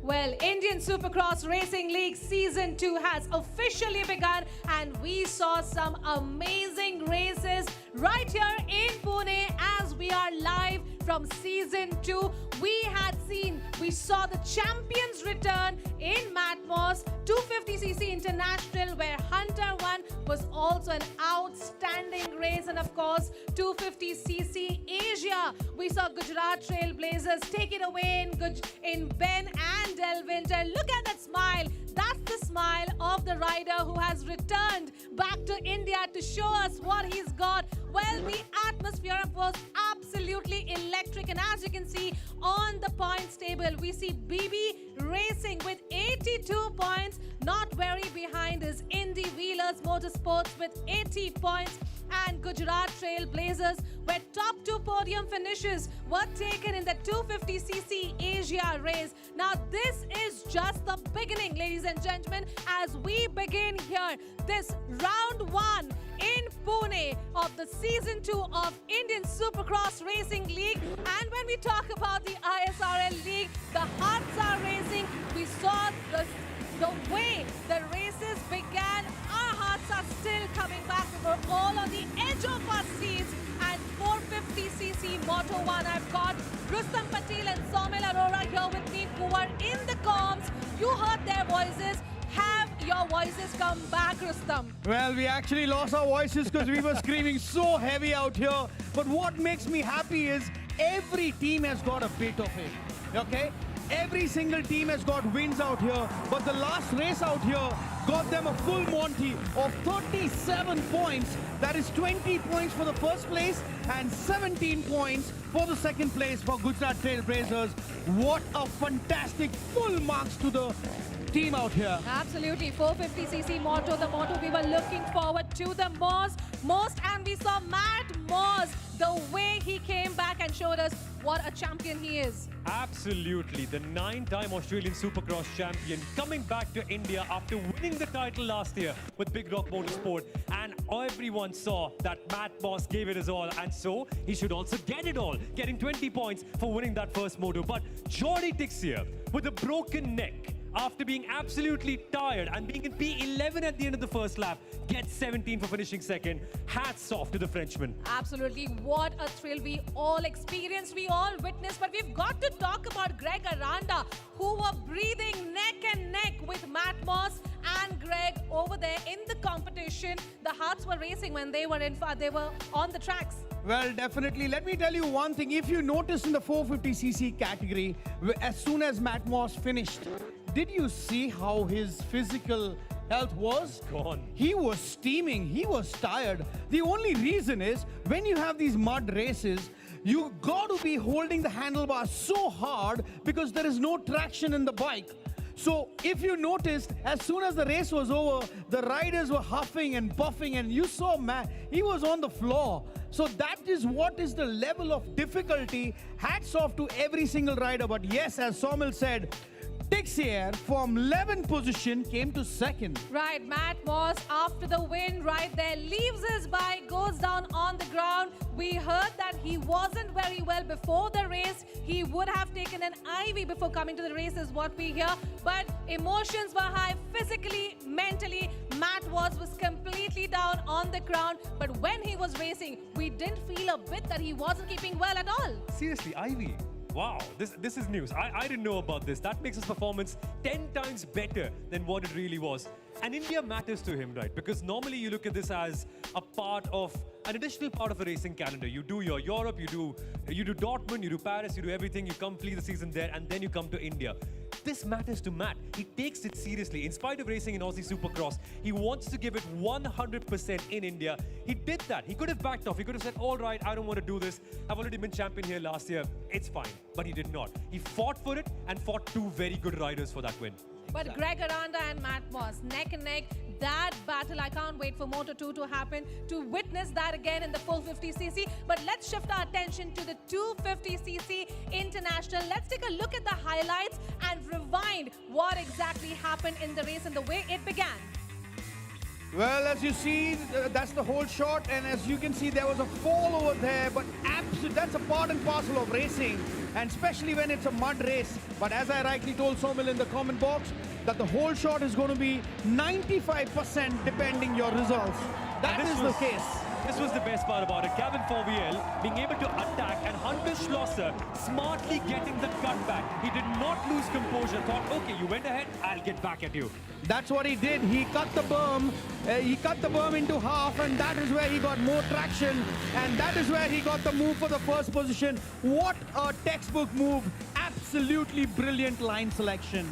Well, Indian Supercross Racing League Season 2 has officially begun, and we saw some amazing races right here in Pune as we are live from Season 2. We saw the champions return in Matmos, 250cc International, where Hunter won, was also an outstanding race, and of course 250cc Asia. We saw Gujarat Trailblazers take it away in Ben and Delvinter. Look at that smile. That's the smile of the rider who has returned back to India to show us what he's got. Well, the atmosphere was absolutely electric, and as you can see on the points table, we see BB Racing with 82 points. Not very behind is Indy Wheelers Motorsports with 80 points. and Gujarat Trailblazers, where top 2 podium finishes were taken in the 250cc Asia race. Now, this is just the beginning, ladies and gentlemen, as we begin here this round 1 in Pune of the season 2 of Indian Supercross Racing League. And when we talk about the ISRL League, the hearts are racing. We saw the way the races began. Our hearts are still coming back. We were all on the edge of our seats. And 450cc Moto 1, I've got Rustam Patel and Somil Arora here with me, who are in the comms. You heard their voices. Have your voices come back, Rustam? Well, we actually lost our voices because we were screaming so heavy out here. But what makes me happy is every team has got a bit of it, okay? Every single team has got wins out here, but the last race out here got them a full Monty of 37 points. That is 20 points for the first place and 17 points for the second place for Gujarat Trailblazers. What a fantastic full marks to the team out here. Absolutely. 450cc Moto, the Moto we were looking forward to the most, and we saw Matt Moss, the way he came back and showed us what a champion he is. Absolutely. The 9-time Australian Supercross champion coming back to India after winning the title last year with Big Rock Motorsport. And everyone saw that Matt Moss gave it his all. And so he should also get it all, getting 20 points for winning that first moto. But Jordy Tixier with a broken neck, after being absolutely tired and being in P11 at the end of the first lap, gets 17 for finishing second. Hats off to the Frenchman. Absolutely. What a thrill we all experienced, we all witnessed. But we've got to talk about Greg Aranda, who were breathing neck and neck with Matt Moss and Greg over there in the competition. The hearts were racing when they were on the tracks. Well, definitely. Let me tell you one thing. If you notice in the 450cc category, as soon as Matt Moss finished, did you see how his physical health was? Gone. He was steaming. He was tired. The only reason is when you have these mud races, you got to be holding the handlebars so hard because there is no traction in the bike. So if you noticed, as soon as the race was over, the riders were huffing and puffing, and you saw Matt, he was on the floor. So that is what is the level of difficulty. Hats off to every single rider. But yes, as Somil said, Tixier from 11th position came to second. Right, Matt Moss after the win right there leaves his bike, goes down on the ground. We heard that he wasn't very well before the race. He would have taken an IV before coming to the race is what we hear. But emotions were high, physically, mentally. Matt was completely down on the ground. But when he was racing, we didn't feel a bit that he wasn't keeping well at all. Seriously, Ivy. Wow, this is news. I didn't know about this. That makes his performance 10 times better than what it really was. And India matters to him, right? Because normally you look at this as a part of, an additional part of a racing calendar. You do your Europe, you do Dortmund, you do Paris, you do everything, you complete the season there, and then you come to India. This matters to Matt. He takes it seriously. In spite of racing in Aussie Supercross, he wants to give it 100% in India. He did that. He could have backed off. He could have said, all right, I don't want to do this. I've already been champion here last year. It's fine. But he did not. He fought for it and fought two very good riders for that win. But Greg Aranda and Matt Moss, neck and neck, that battle, I can't wait for Moto 2 to happen, to witness that again in the full 50cc. But let's shift our attention to the 250cc International. Let's take a look at the highlights and rewind what exactly happened in the race and the way it began. Well, as you see, that's the whole shot, and as you can see, there was a fall over there, but that's a part and parcel of racing, and especially when it's a mud race. But as I rightly told Somil in the comment box, that the whole shot is going to be 95% depending your results. That is the case. This was the best part about it. Kevin Fauviel being able to attack and Hunter Schlosser smartly getting the cutback. He did not lose composure. Thought, okay, you went ahead, I'll get back at you. That's what he did. He cut the berm. He cut the berm into half, and that is where he got more traction. And that is where he got the move for the first position. What a textbook move. Absolutely brilliant line selection.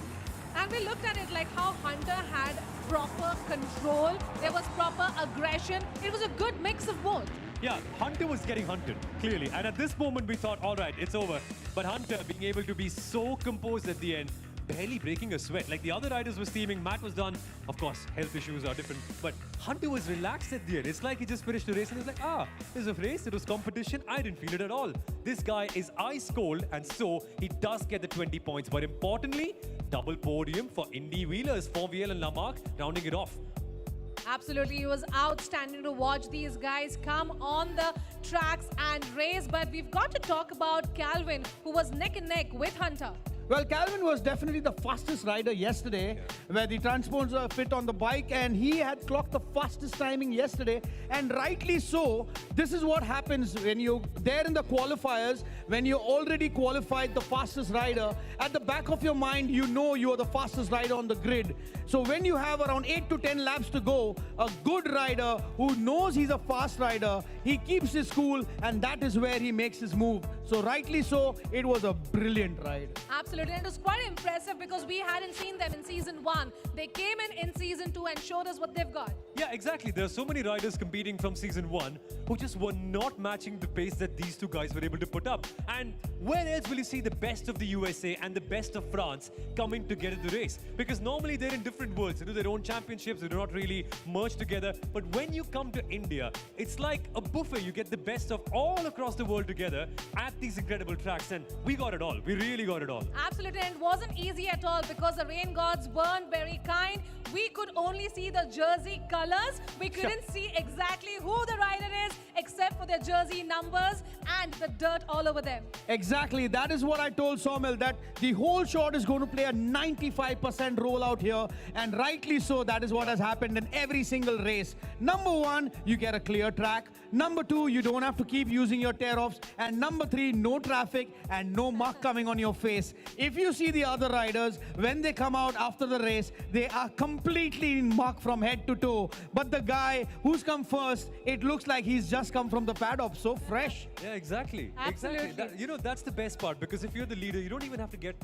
And we looked at it like how Hunter had proper control. There was proper aggression. It was a good mix of both. Yeah, Hunter was getting hunted, clearly. And at this moment, we thought, all right, it's over. But Hunter being able to be so composed at the end, barely breaking a sweat. Like the other riders were steaming, Matt was done. Of course, health issues are different. But Hunter was relaxed at the end. It's like he just finished the race and he's like, it was a race, it was competition. I didn't feel it at all. This guy is ice cold, and so he does get the 20 points. But importantly, double podium for Indy Wheelers, 4VL and Lamarck, rounding it off. Absolutely, it was outstanding to watch these guys come on the tracks and race. But we've got to talk about Calvin, who was neck and neck with Hunter. Well, Calvin was definitely the fastest rider yesterday, where the transponders fit on the bike, and he had clocked the fastest timing yesterday, and rightly so. This is what happens when you're there in the qualifiers, when you already qualified the fastest rider. At the back of your mind, you know you are the fastest rider on the grid. So when you have around 8 to 10 laps to go, a good rider who knows he's a fast rider, he keeps his cool, and that is where he makes his move. So rightly so, it was a brilliant ride. Absolutely, and it was quite impressive because we hadn't seen them in season 1. They came in season 2 and showed us what they've got. Yeah, exactly. There are so many riders competing from season 1 who just were not matching the pace that these two guys were able to put up. And where else will you see the best of the USA and the best of France coming together to race? Because normally they're in different worlds, they do their own championships, they do not really merge together. But when you come to India, it's like a buffet. You get the best of all across the world together at these incredible tracks, and we got it all. We really got it all. Absolutely, and it wasn't easy at all because the rain gods weren't very kind. We could only see the jersey colors. We couldn't see exactly who the rider is except for their jersey numbers and the dirt all over them. Exactly. That is what I told Somil, that the whole shot is going to play a 95% roll out here, and rightly so. That is what has happened in every single race. Number 1, you get a clear track. Number 2, you don't have to keep using your tear-offs. And number 3, no traffic and no muck coming on your face. If you see the other riders, when they come out after the race, they are completely in muck from head to toe. But the guy who's come first, it looks like he's just come from the paddock, so fresh. Yeah, exactly. Absolutely. Exactly. That's the best part, because if you're the leader, you don't even have to get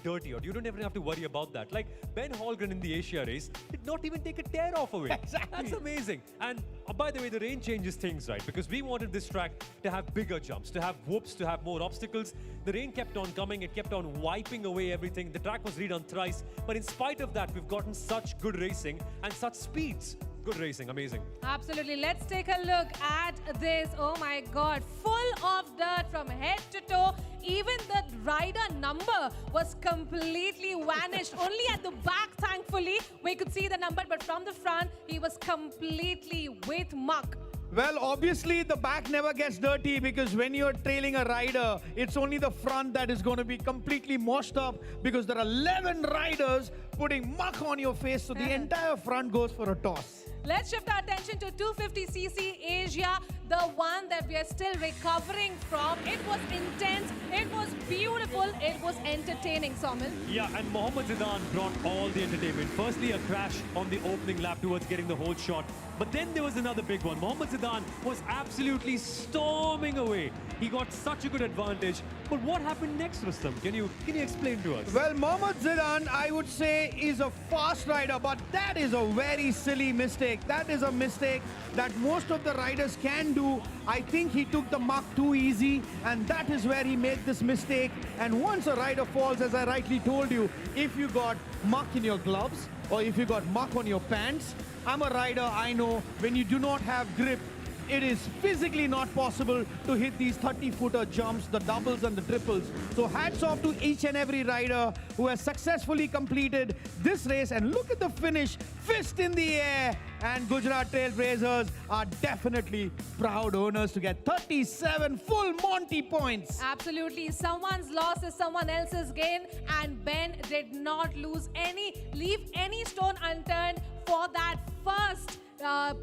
dirty, or you don't even have to worry about that. Like Ben Holgren in the Asia race did not even take a tear off away. Exactly. That's amazing. And by the way, the rain changes things, right? Because we wanted this track to have bigger jumps, to have whoops, to have more obstacles. The rain kept on coming, it kept on wiping away everything. The track was redone thrice, but in spite of that, we've gotten such good racing and such speeds. Good racing, amazing. Absolutely. Let's take a look at this. Oh my God, full of dirt from head to toe. Even the rider number was completely vanished. Only at the back, thankfully, we could see the number, but from the front, he was completely with muck. Well, obviously, the back never gets dirty, because when you're trailing a rider, it's only the front that is going to be completely moshed up, because there are 11 riders putting muck on your face, so the entire front goes for a toss. Let's shift our attention to 250cc Asia, the one that we are still recovering from. It was intense, it was beautiful, it was entertaining, Somil. Yeah, and Mohammad Zidane brought all the entertainment. Firstly, a crash on the opening lap towards getting the whole shot. But then there was another big one. Mohammad Zidane was absolutely storming away. He got such a good advantage. But what happened next, Rustam? Can you explain to us? Well, Mohammad Zidane, I would say, is a fast rider, but that is a very silly mistake. That is a mistake that most of the riders can do. I think he took the muck too easy, and that is where he made this mistake. And once a rider falls, as I rightly told you, if you got muck in your gloves or if you got muck on your pants, I'm a rider, I know when you do not have grip, it is physically not possible to hit these 30-footer jumps, the doubles and the triples. So hats off to each and every rider who has successfully completed this race. And look at the finish, fist in the air. And Gujarat Trailblazers are definitely proud owners to get 37 full Monty points. Absolutely. Someone's loss is someone else's gain, and Ben did not leave any stone unturned for that first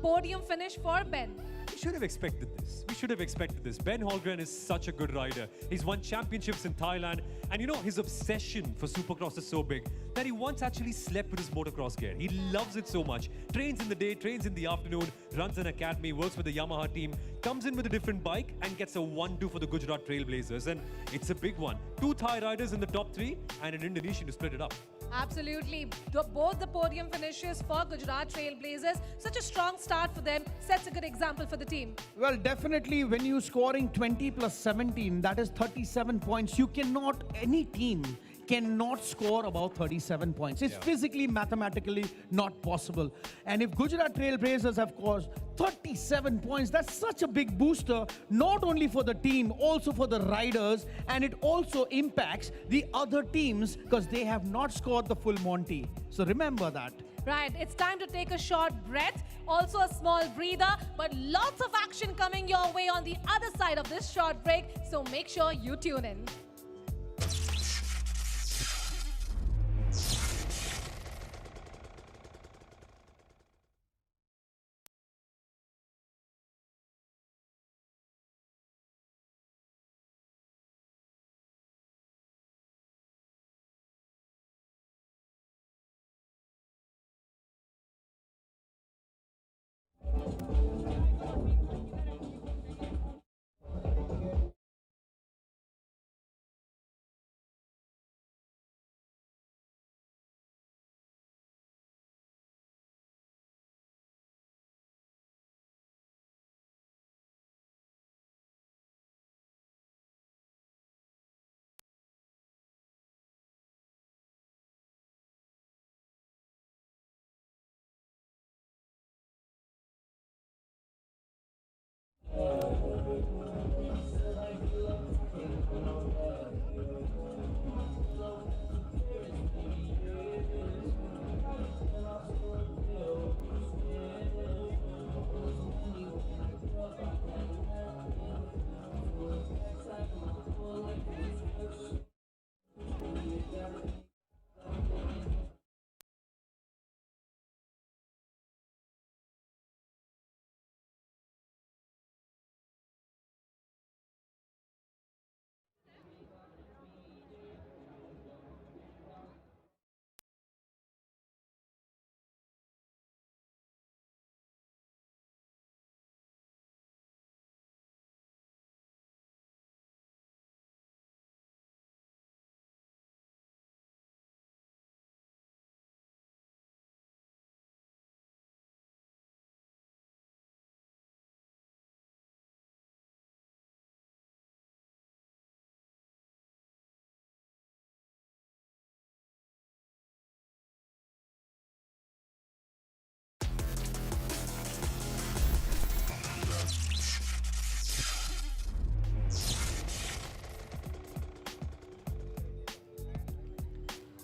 podium finish for Ben. We should have expected this. We should have expected this. Ben Holgren is such a good rider. He's won championships in Thailand. And you know, his obsession for Supercross is so big that he once actually slept with his motocross gear. He loves it so much. Trains in the day, trains in the afternoon, runs an academy, works with the Yamaha team, comes in with a different bike and gets a 1-2 for the Gujarat Trailblazers. And it's a big one. 2 Thai riders in the top 3 and an Indonesian to split it up. Absolutely. Both the podium finishes for Gujarat Trailblazers. Such a strong start for them. Sets a good example for the team. Well, definitely when you're scoring 20 plus 17, that is 37 points. You cannot, any team cannot score about 37 points. It's physically, mathematically not possible. And if Gujarat Trailblazers have scored 37 points, that's such a big booster, not only for the team, also for the riders, and it also impacts the other teams because they have not scored the full Monty. So remember that. Right, it's time to take a short breath, also a small breather, but lots of action coming your way on the other side of this short break, so make sure you tune in.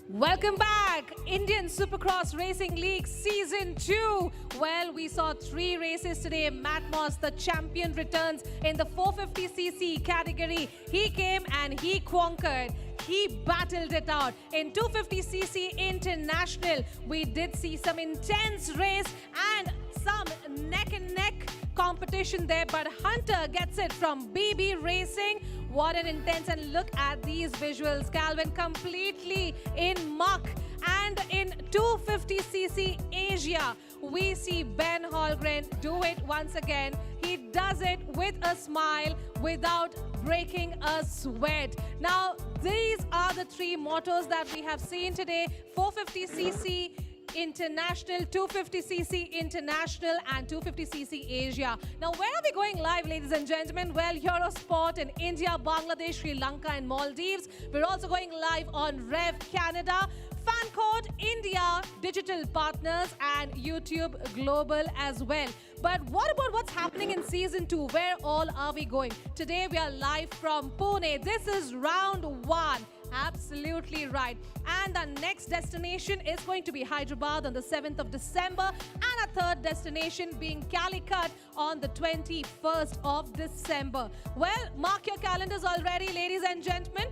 Welcome back, Indian Supercross Racing League Season 2. Well, we saw 3 races today. Matt Moss, the champion, returns in the 450cc category. He came and he conquered. He battled it out. In 250cc International, we did see some intense race and some neck and neck competition there, but Hunter gets it from BB Racing. What an intense, and look at these visuals, Calvin, completely in muck. And in 250cc Asia, we see Ben Holgren do it once again. He does it with a smile without breaking a sweat. Now, these are the 3 mottos that we have seen today: 450cc International, 250cc International, and 250cc Asia. Now, where are we going live, ladies and gentlemen? Well, Eurosport in India, Bangladesh, Sri Lanka, and Maldives. We're also going live on Rev Canada, Fan Code India, Digital Partners, and YouTube Global as well. But what about what's happening in Season 2? Where all are we going? Today, we are live from Pune. This is round 1. Absolutely right. And our next destination is going to be Hyderabad on the 7th of December, and our third destination being Calicut on the 21st of December. Well, mark your calendars already, ladies and gentlemen.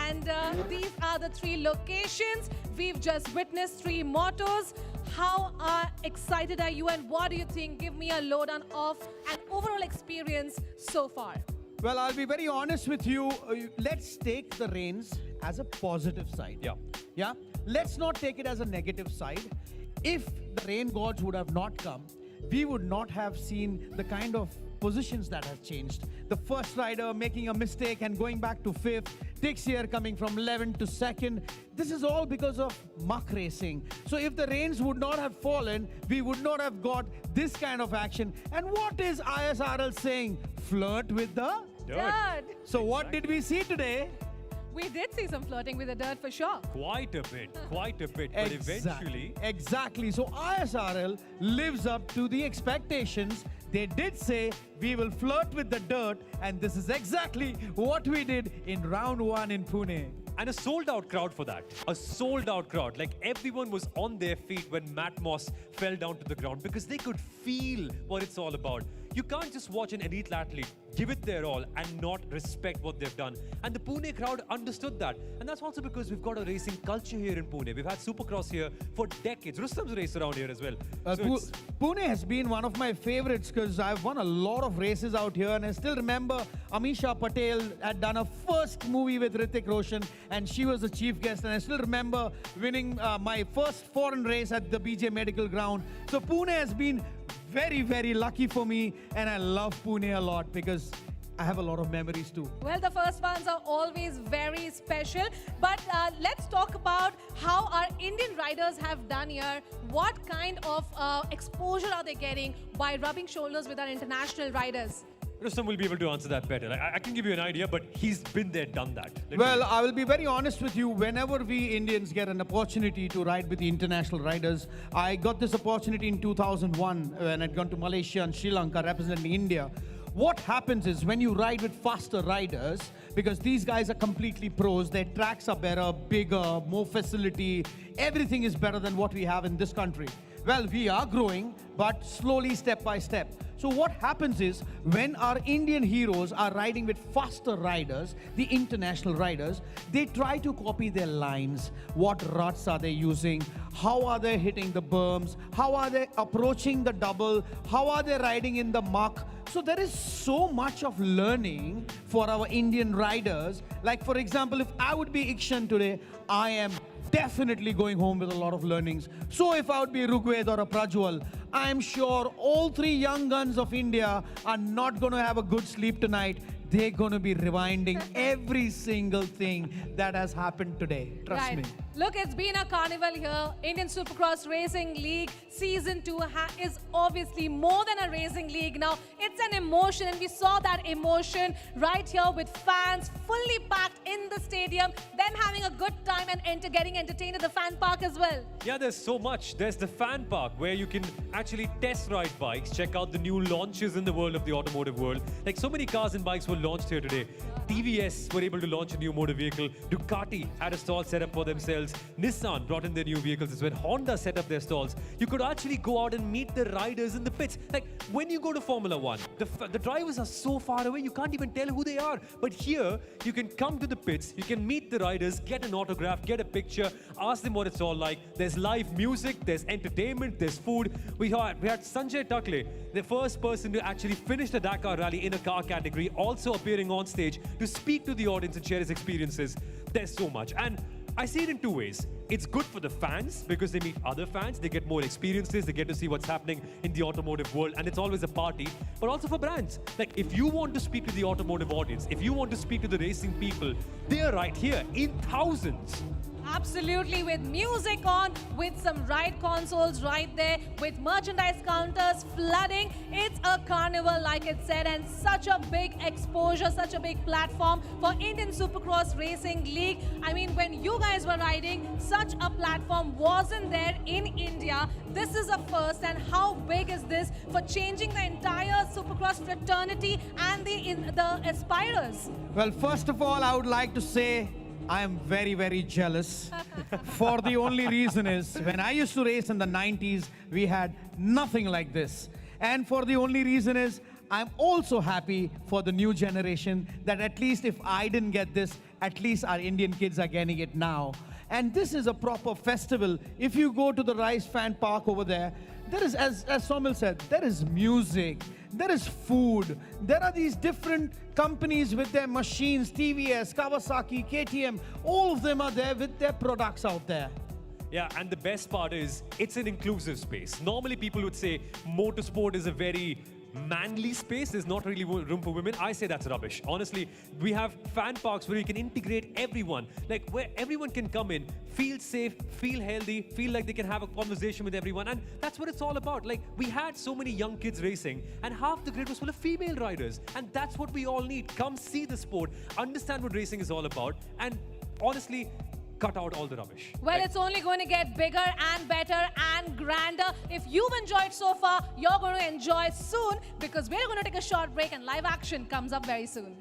And these are the 3 locations. We've just witnessed 3 mottos. How excited are you, and what do you think? Give me a lowdown of an overall experience so far. Well, I'll be very honest with you. Let's take the reins as a positive side. Yeah. Let's not take it as a negative side. If the rain gods would have not come, we would not have seen the kind of positions that have changed. The first rider making a mistake and going back to 5th, Tixier coming from 11th to 2nd. This is all because of muck racing. So if the rains would not have fallen, we would not have got this kind of action. And what is ISRL saying? Flirt with the dirt. So what did we see today? We did see some flirting with the dirt for sure. Quite a bit. But eventually... Exactly. So ISRL lives up to the expectations. They did say we will flirt with the dirt, and this is exactly what we did in round 1 in Pune. And a sold-out crowd for that. A sold-out crowd. Like, everyone was on their feet when Matt Moss fell down to the ground because they could feel what it's all about. You can't just watch an elite athlete give it their all and not respect what they've done. And the Pune crowd understood that. And that's also because we've got a racing culture here in Pune. We've had Supercross here for decades. Rustam's raced around here as well. Pune has been one of my favorites because I've won a lot of races out here, and I still remember Amisha Patel had done a first movie with Hrithik Roshan, and she was the chief guest, and I still remember winning my first foreign race at the BJ Medical Ground. So Pune has been very, very lucky for me, and I love Pune a lot because I have a lot of memories too. Well, the first ones are always very special. But let's talk about how our Indian riders have done here. What kind of exposure are they getting by rubbing shoulders with our international riders? Rustam will be able to answer that better. Like, I can give you an idea, but he's been there, done that. Well, I will be very honest with you. Whenever we Indians get an opportunity to ride with the international riders, I got this opportunity in 2001 when I'd gone to Malaysia and Sri Lanka representing India. What happens is when you ride with faster riders, because these guys are completely pros, their tracks are better, bigger, more facility, everything is better than what we have in this country. Well, we are growing, but slowly, step by step. So what happens is when our Indian heroes are riding with faster riders, the international riders, they try to copy their lines. What ruts are they using? How are they hitting the berms? How are they approaching the double? How are they riding in the muck? So there is so much of learning for our Indian riders. Like, for example, if I would be Ikshan today, I am definitely going home with a lot of learnings. So if I would be Rugved or a Prajwal, I am sure all three young guns of India are not going to have a good sleep tonight. They're going to be rewinding every single thing that has happened today. Trust me. Look, it's been a carnival here. Indian Supercross Racing League Season 2 is obviously more than a racing league now. It's an emotion, and we saw that emotion right here with fans fully packed in the stadium, them having a good time and getting entertained at the fan park as well. Yeah, there's so much. There's the fan park where you can actually test ride bikes, check out the new launches in the world of the automotive world. Like, so many cars and bikes were launched here today. TVS were able to launch a new motor vehicle. Ducati had a stall set up for themselves. Nissan brought in their new vehicles as well. Honda set up their stalls. You could actually go out and meet the riders in the pits. Like, when you go to Formula One, the drivers are so far away, you can't even tell who they are. But here, you can come to the pits, you can meet the riders, get an autograph, get a picture, ask them what it's all like. There's live music, there's entertainment, there's food. We had Sanjay Takle, the first person to actually finish the Dakar Rally in a car category, also appearing on stage to speak to the audience and share his experiences. There's so much. And I see it in two ways. It's good for the fans because they meet other fans, they get more experiences, they get to see what's happening in the automotive world, and it's always a party. But also for brands. Like, if you want to speak to the automotive audience, if you want to speak to the racing people, they're right here in thousands. Absolutely, with music on, with some ride consoles right there, with merchandise counters flooding. It's a carnival, like it said, and such a big exposure, such a big platform for Indian Supercross Racing League. I mean, when you guys were riding, such a platform wasn't there in India. This is a first, and how big is this for changing the entire Supercross fraternity and the aspirers? Well, first of all, I would like to say I am very, very jealous. For the only reason is, when I used to race in the 90s, we had nothing like this. And for the only reason is, I'm also happy for the new generation that at least if I didn't get this, at least our Indian kids are getting it now. And this is a proper festival. If you go to the Rice Fan Park over there, there is, as Somil said, there is music, there is food, there are these different companies with their machines, TVS, Kawasaki, KTM, all of them are there with their products out there. Yeah, and the best part is, it's an inclusive space. Normally people would say motorsport is a very manly space, there's not really room for women. I say that's rubbish. Honestly, we have fan parks where you can integrate everyone, like where everyone can come in, feel safe, feel healthy, feel like they can have a conversation with everyone. And that's what it's all about. Like, we had so many young kids racing and half the grid was full of female riders. And that's what we all need. Come see the sport, understand what racing is all about, and honestly, cut out all the rubbish. Well, it's only going to get bigger and better and grander. If you've enjoyed so far, you're going to enjoy soon, because we're going to take a short break and live action comes up very soon.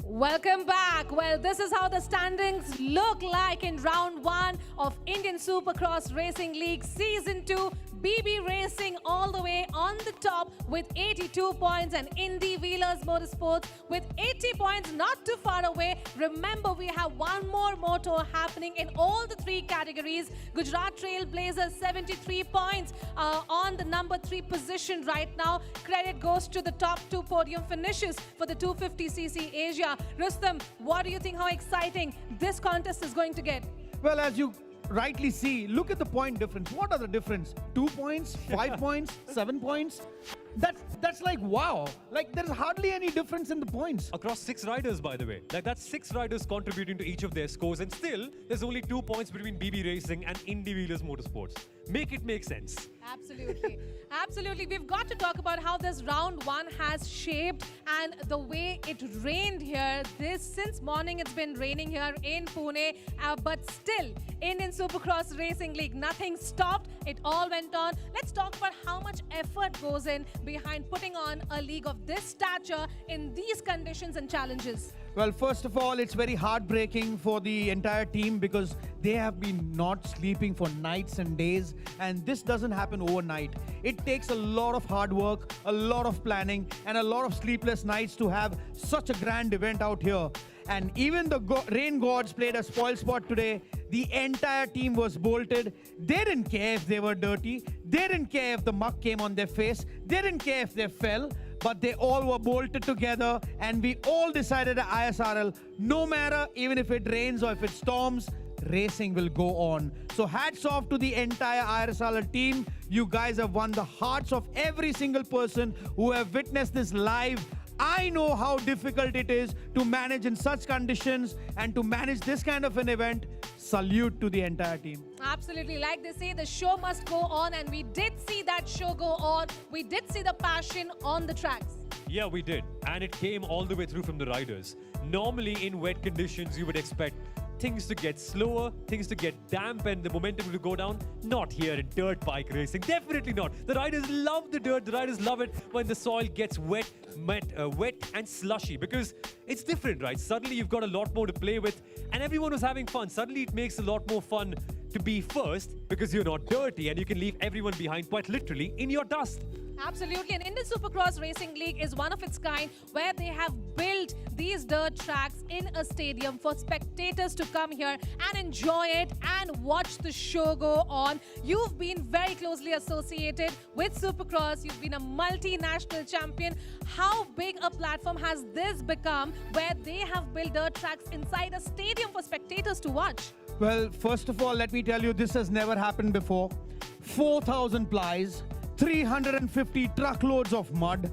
Welcome back. Well, this is how the standings look like in round 1 of Indian Supercross Racing League Season 2. BB Racing all the way on the top with 82 points, and Indy Wheelers Motorsports with 80 points, not too far away. Remember, we have one more motor happening in all the 3 categories. Gujarat Trailblazers 73 points on the number 3 position right now. Credit goes to the top 2 podium finishes for the 250cc Asia. Rustam, what do you think, how exciting this contest is going to get? Well, as you rightly see, look at the point difference. What are the difference? 2 points, 5 points, 7 points? That's like, wow. Like, there's hardly any difference in the points. Across 6 riders, by the way. Like, that's 6 riders contributing to each of their scores, and still, there's only 2 points between BB Racing and Indy Wheelers Motorsports. Make it make sense. Absolutely. Absolutely. We've got to talk about how this round 1 has shaped and the way it rained here. Since morning it's been raining here in Pune, but still, Indian Supercross Racing League, nothing stopped. It all went on. Let's talk about how much effort goes in behind putting on a league of this stature in these conditions and challenges. Well, first of all, it's very heartbreaking for the entire team because they have been not sleeping for nights and days, and this doesn't happen overnight. It takes a lot of hard work, a lot of planning, and a lot of sleepless nights to have such a grand event out here. And even the rain gods played a spoil sport today. The entire team was bolted. They didn't care if they were dirty. They didn't care if the muck came on their face. They didn't care if they fell. But they all were bolted together, and we all decided at ISRL, no matter even if it rains or if it storms, racing will go on. So hats off to the entire ISRL team. You guys have won the hearts of every single person who have witnessed this live. I know how difficult it is to manage in such conditions and to manage this kind of an event. Salute to the entire team. Absolutely. Like they say, the show must go on, and we did see that show go on. We did see the passion on the tracks. Yeah, we did. And it came all the way through from the riders. Normally, in wet conditions, you would expect things to get slower, things to get damp, and the momentum to go down. Not here in dirt bike racing. Definitely not. The riders love the dirt. The riders love it when the soil gets wet and slushy, because it's different, right? Suddenly, you've got a lot more to play with, and everyone was having fun. Suddenly, it makes a lot more fun to be first because you're not dirty and you can leave everyone behind, quite literally, in your dust. Absolutely. And Indian Supercross Racing League is one of its kind, where they have built these dirt tracks in a stadium for spectators to come here and enjoy it and watch the show go on. You've been very closely associated with Supercross. You've been a multinational champion. How big a platform has this become, where they have built dirt tracks inside a stadium for spectators to watch? Well, first of all, let me tell you, this has never happened before. 4,000 plies, 350 truckloads of mud.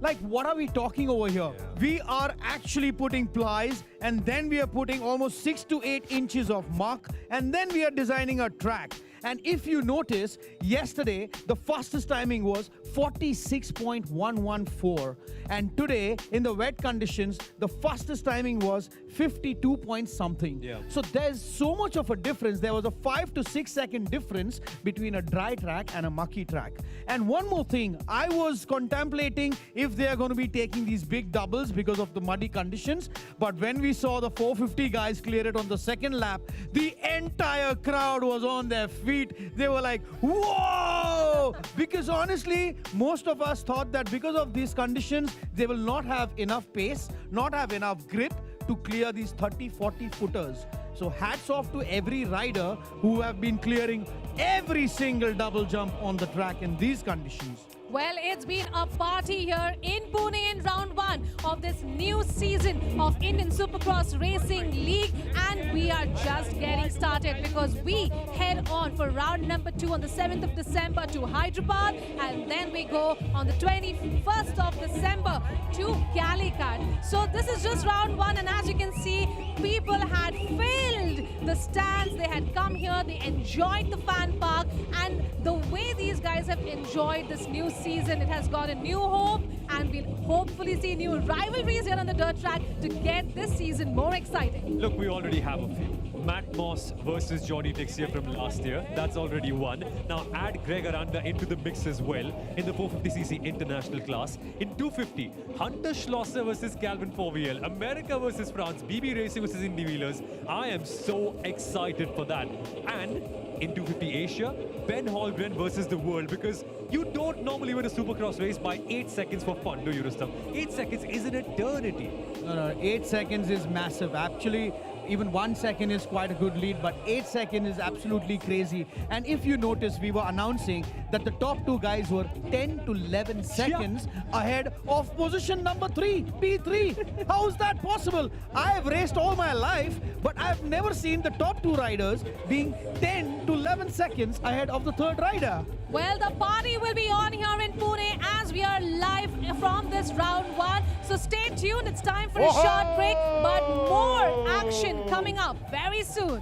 Like, what are we talking over here? Yeah. We are actually putting plies, and then we are putting almost 6 to 8 inches of muck, and then we are designing a track. And if you notice, yesterday, the fastest timing was 46.114. And today, in the wet conditions, the fastest timing was 52 point something. Yeah. So there's so much of a difference. There was a 5 to 6 second difference between a dry track and a mucky track. And one more thing, I was contemplating if they are going to be taking these big doubles because of the muddy conditions. But when we saw the 450 guys clear it on the second lap, the entire crowd was on their feet. They were like, whoa! Because honestly, most of us thought that because of these conditions, they will not have enough pace, not have enough grip to clear these 30, 40 footers. So hats off to every rider who have been clearing every single double jump on the track in these conditions. Well, it's been a party here in Pune in round 1 of this new season of Indian Supercross Racing League, and we are just getting started because we head on for round number 2 on the 7th of December to Hyderabad, and then we go on the 21st of December to Calicut. So this is just round 1, and as you can see, people had filled the stands. They had come here, they enjoyed the fan park, and the way these guys have enjoyed this new season, it has got a new hope, and we'll hopefully see new rivalries here on the dirt track to get this season more exciting. Look, we already have a few. Matt Moss versus Johnny Dixia from last year. That's already one. Now add Greg Aranda into the mix as well in the 450cc international class. In 250, Hunter Schlosser versus Calvin Fauviel, America versus France, BB Racing versus Indy Wheelers. I am so excited for that. And in 250 Asia, Ben Holgren versus the world, because you don't normally win a Supercross race by 8 seconds for fun, do you, Rustam? 8 seconds is an eternity. No, 8 seconds is massive. Actually, even 1 second is quite a good lead, but 8 seconds is absolutely crazy. And if you notice, we were announcing that the top 2 guys were 10 to 11 seconds ahead of position number 3, P3. How is that possible? I have raced all my life, but I've never seen the top 2 riders being 10 to 11 seconds ahead of the 3rd rider. Well, the party will be on here in Pune as we are live from this round 1. So stay tuned. It's time for a short break, but more action coming up very soon.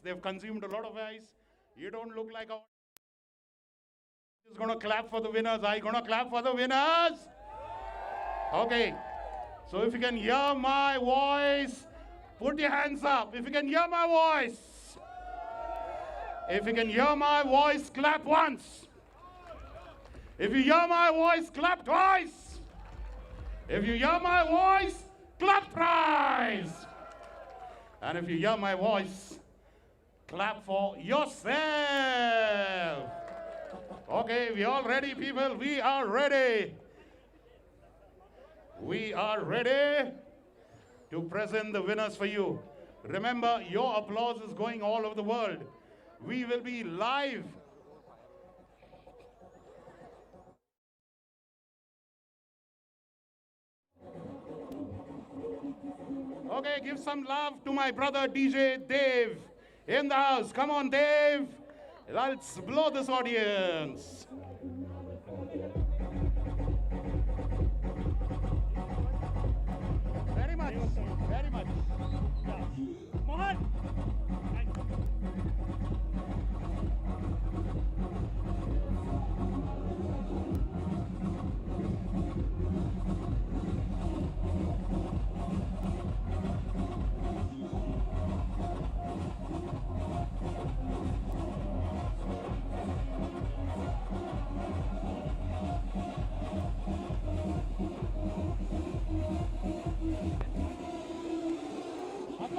They've consumed a lot of ice. You don't look like a... Is going to clap for the winners. Are you going to clap for the winners? Okay. So if you can hear my voice, put your hands up. If you can hear my voice. If you can hear my voice, clap once. If you hear my voice, clap twice. If you hear my voice, clap thrice. And if you hear my voice, clap for yourself. Okay, we all ready, people? We are ready. We are ready to present the winners for you. Remember, your applause is going all over the world. We will be live Okay, give some love to my brother DJ Dave in the house. Come on, Dave. Let's blow this audience. Very much, very much. Yeah. Mohan.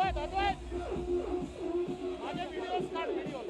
Advait. Aage videos start videos.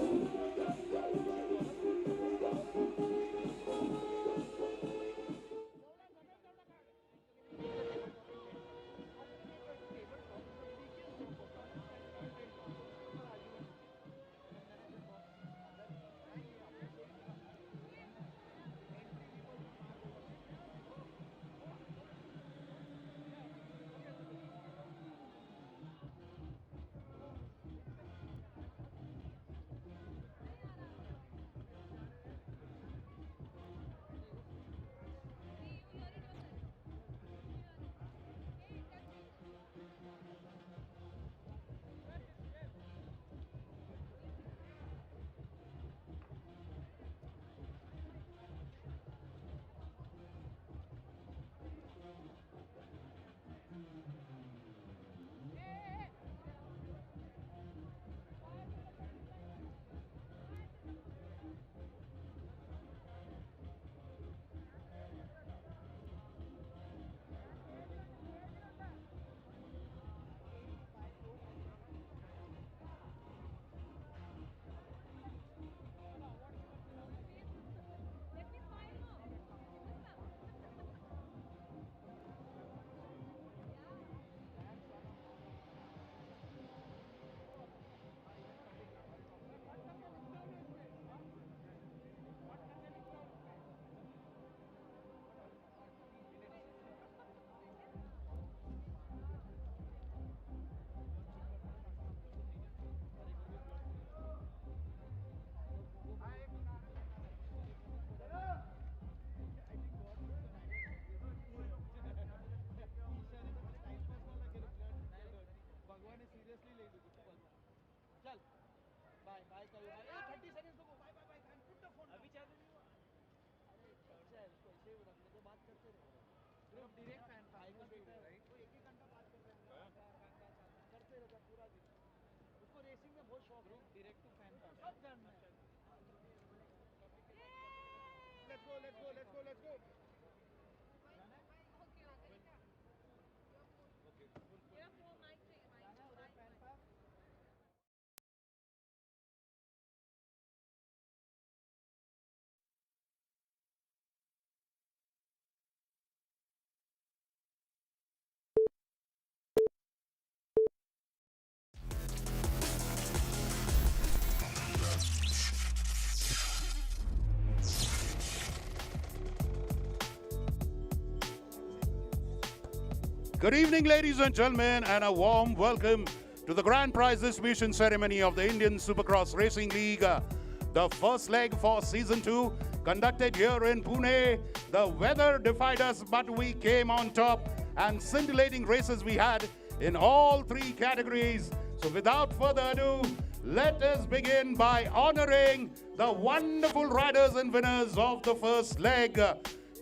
Good evening, ladies and gentlemen, and a warm welcome to the grand prize distribution ceremony of the Indian Supercross Racing League. The first leg for season 2 conducted here in Pune. The weather defied us, but we came on top, and scintillating races we had in all 3 categories. So without further ado, let us begin by honoring the wonderful riders and winners of the first leg.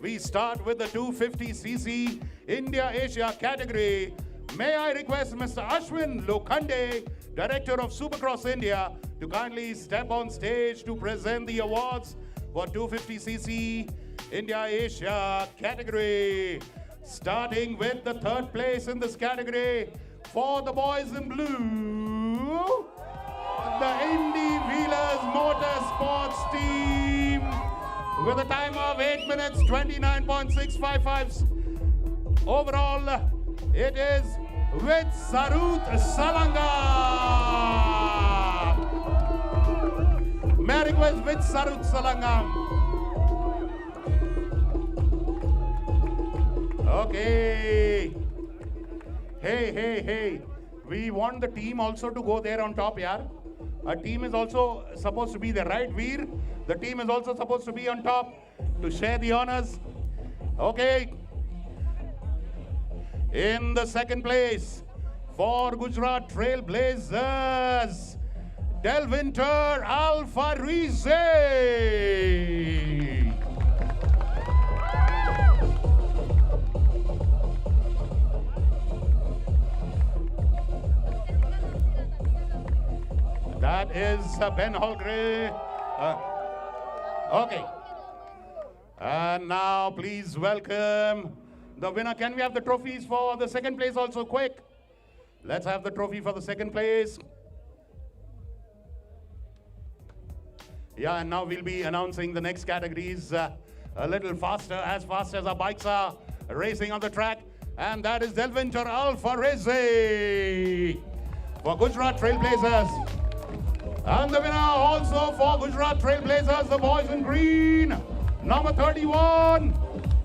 We start with the 250cc India Asia category. May I request Mr. Ashwin Lokhande, Director of Supercross India, to kindly step on stage to present the awards for 250cc India Asia category. Starting with the 3rd place in this category for the boys in blue, the Indy Wheelers Motorsports team, with a time of 8 minutes 29.655. Overall, it is with Sarut Salangam. May I request with Sarut Salangam. Okay. Hey. We want the team also to go there on top, yaar. A team is also supposed to be there, right, Veer? The team is also supposed to be on top to share the honors. Okay. In the second place for Gujarat Trailblazers, Delvinter Alfarize. That is Ben Holgren. Okay. And now please welcome the winner. Can we have the trophies for the second place also, quick? Let's have the trophy for the second place. Yeah, and now we'll be announcing the next categories a little faster, as fast as our bikes are racing on the track. And that is Delvinter Alfarize for Gujarat Trailblazers. And the winner also for Gujarat Trailblazers, the boys in green, number 31,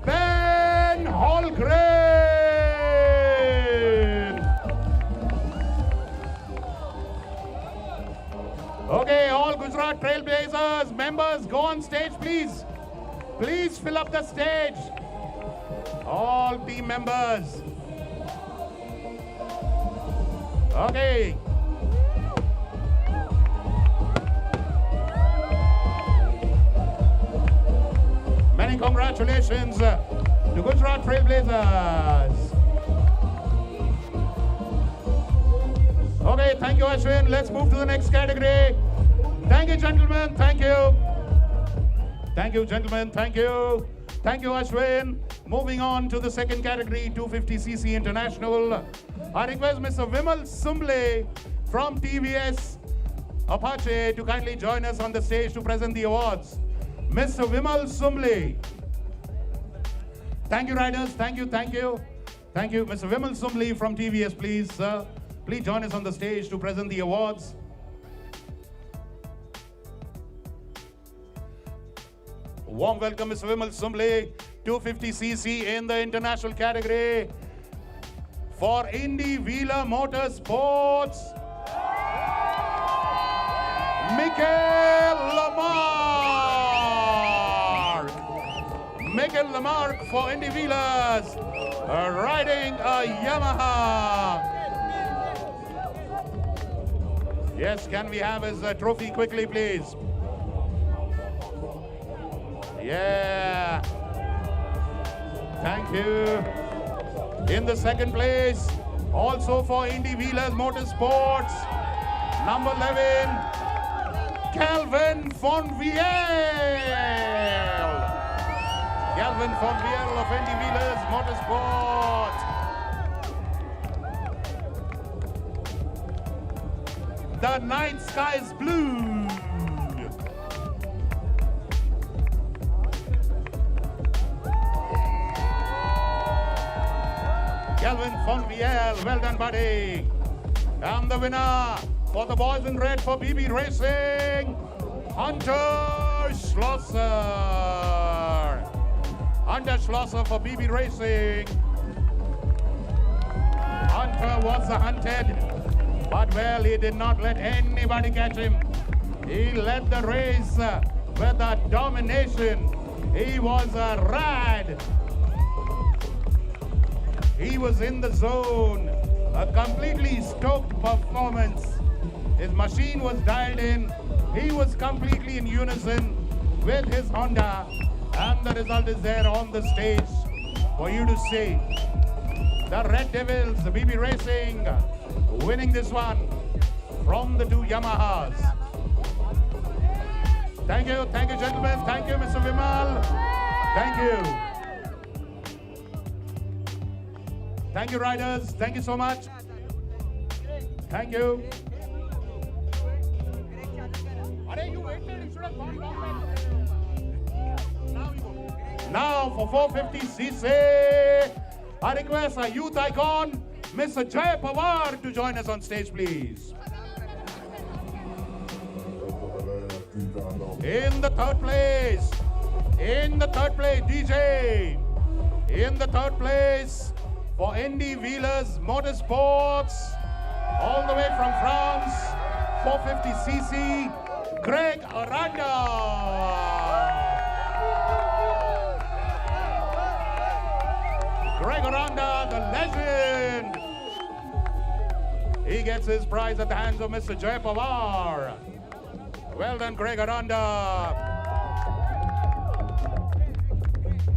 Ben Holgren. Okay, all Gujarat Trailblazers members, go on stage, please. Please fill up the stage. All team members. Okay. Many congratulations to Gujarat Trailblazers. Okay, thank you, Ashwin. Let's move to the next category. Thank you, gentlemen. Thank you. Thank you, gentlemen. Thank you. Thank you, Ashwin. Moving on to the second category, 250cc International. I request Mr. Vimal Sumble from TVS Apache to kindly join us on the stage to present the awards. Mr. Vimal Sumble. Thank you, riders. Thank you, thank you. Thank you. Mr. Vimal Sumble from TVS, please, sir. Please join us on the stage to present the awards. Warm welcome, Mr. Vimal Sumble, 250cc in the international category for Indy Wheeler Motorsports. Michael Lamarck for Indy Wheelers, riding a Yamaha. Yes, can we have his trophy quickly, please? Yeah. Thank you. In the second place, also for Indy Wheelers Motorsports, number 11, Calvin Fonvielle. Calvin Fonvielle of Indy Wheelers Motorsports. The night sky is blue. Calvin Fonvielle, well done, buddy. And the winner for the boys in red for BB Racing, Hunter Schlosser. Hunter Schlosser for BB Racing. Hunter was hunted, but well, he did not let anybody catch him. He led the race with a domination. He was a ride. He was in the zone. A completely stoked performance. His machine was dialed in. He was completely in unison with his Honda. And the result is there on the stage for you to see. The Red Devils, the BB Racing, winning this one from the two Yamahas. Thank you, gentlemen. Thank you, Mr. Vimal. Thank you. Thank you, riders. Thank you so much. Thank you. Now for 450cc, I request our youth icon, Mr. Jay Pawar, to join us on stage, please. In the third place, DJ. In the third place for Indy Wheelers Motorsports, All the way from France, 450cc, Greg Aranda. Greg Aranda, the legend. He gets his prize at the hands of Mr. Jay Pawar. Well done, Greg Aranda.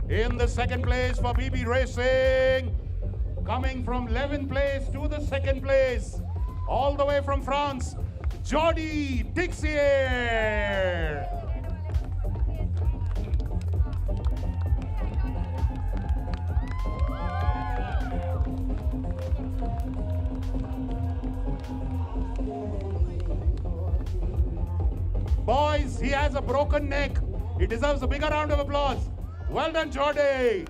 In the second place for BB Racing, coming from 11th place to the second place, all the way from France, Jordi Dixier. Boys, he has a broken neck. He deserves a bigger round of applause. Well done, Jordi.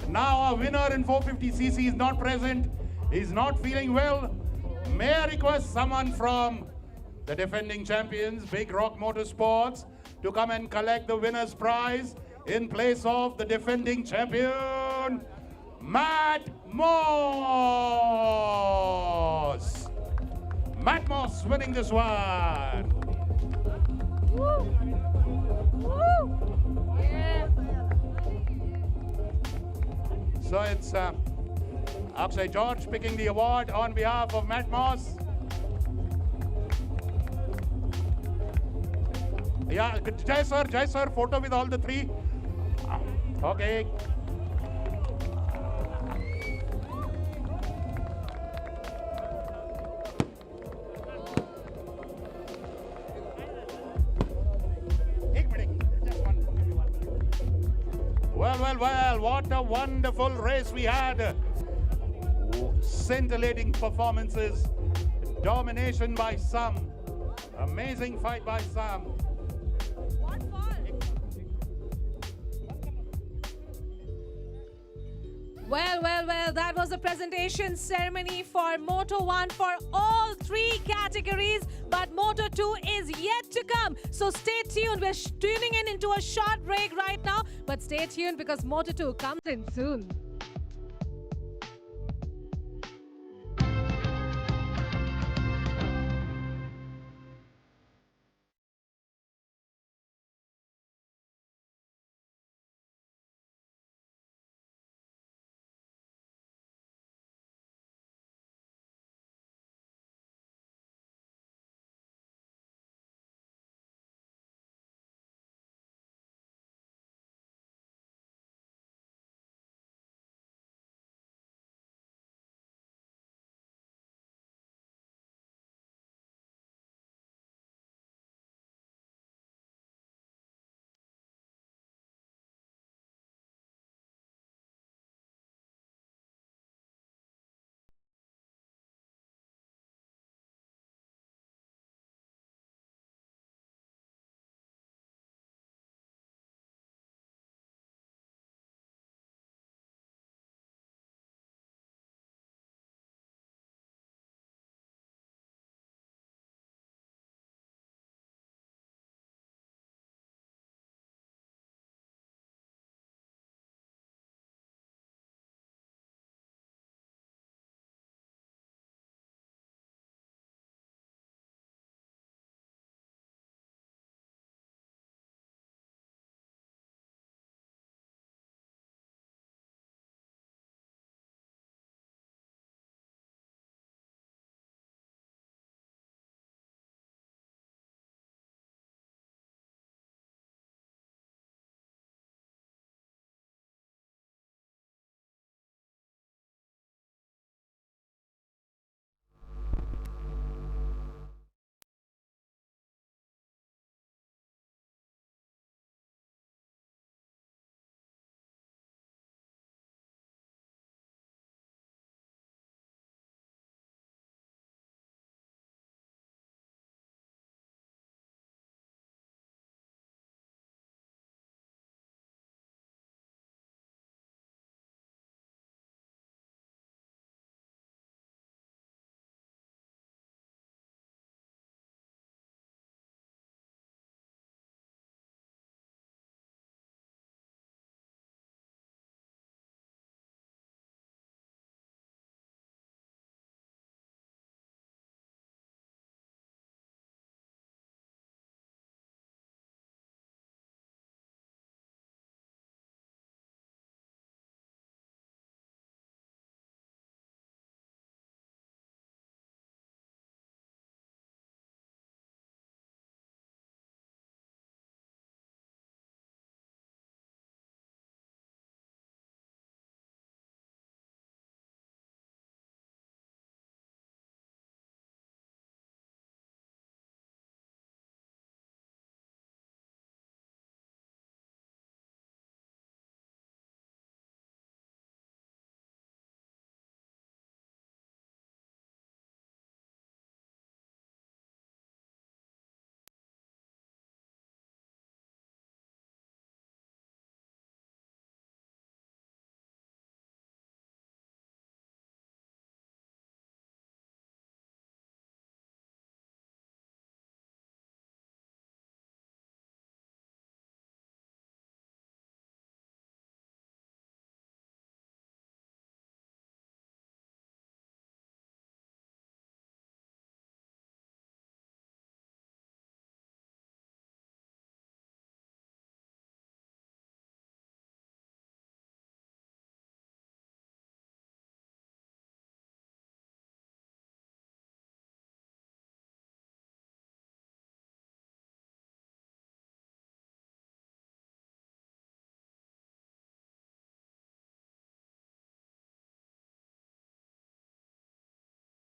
Now our winner in 450cc is not present. He's not feeling well. May I request someone from the defending champions, Big Rock Motorsports, to come and collect the winner's prize in place of the defending champion, Matt Moss. Matt Moss winning this one. Woo. Woo. Yeah. So it's Akshay George picking the award on behalf of Matt Moss. Yeah, Jai sir, photo with all the three. Okay. Well, what a wonderful race we had. Scintillating performances, domination by some, amazing fight by some. What fun. Well, that was the presentation ceremony for Moto 1 for all three categories, but Moto 2 is yet to come. So stay tuned. We're tuning in into a short break right now, but stay tuned because Moto 2 comes in soon.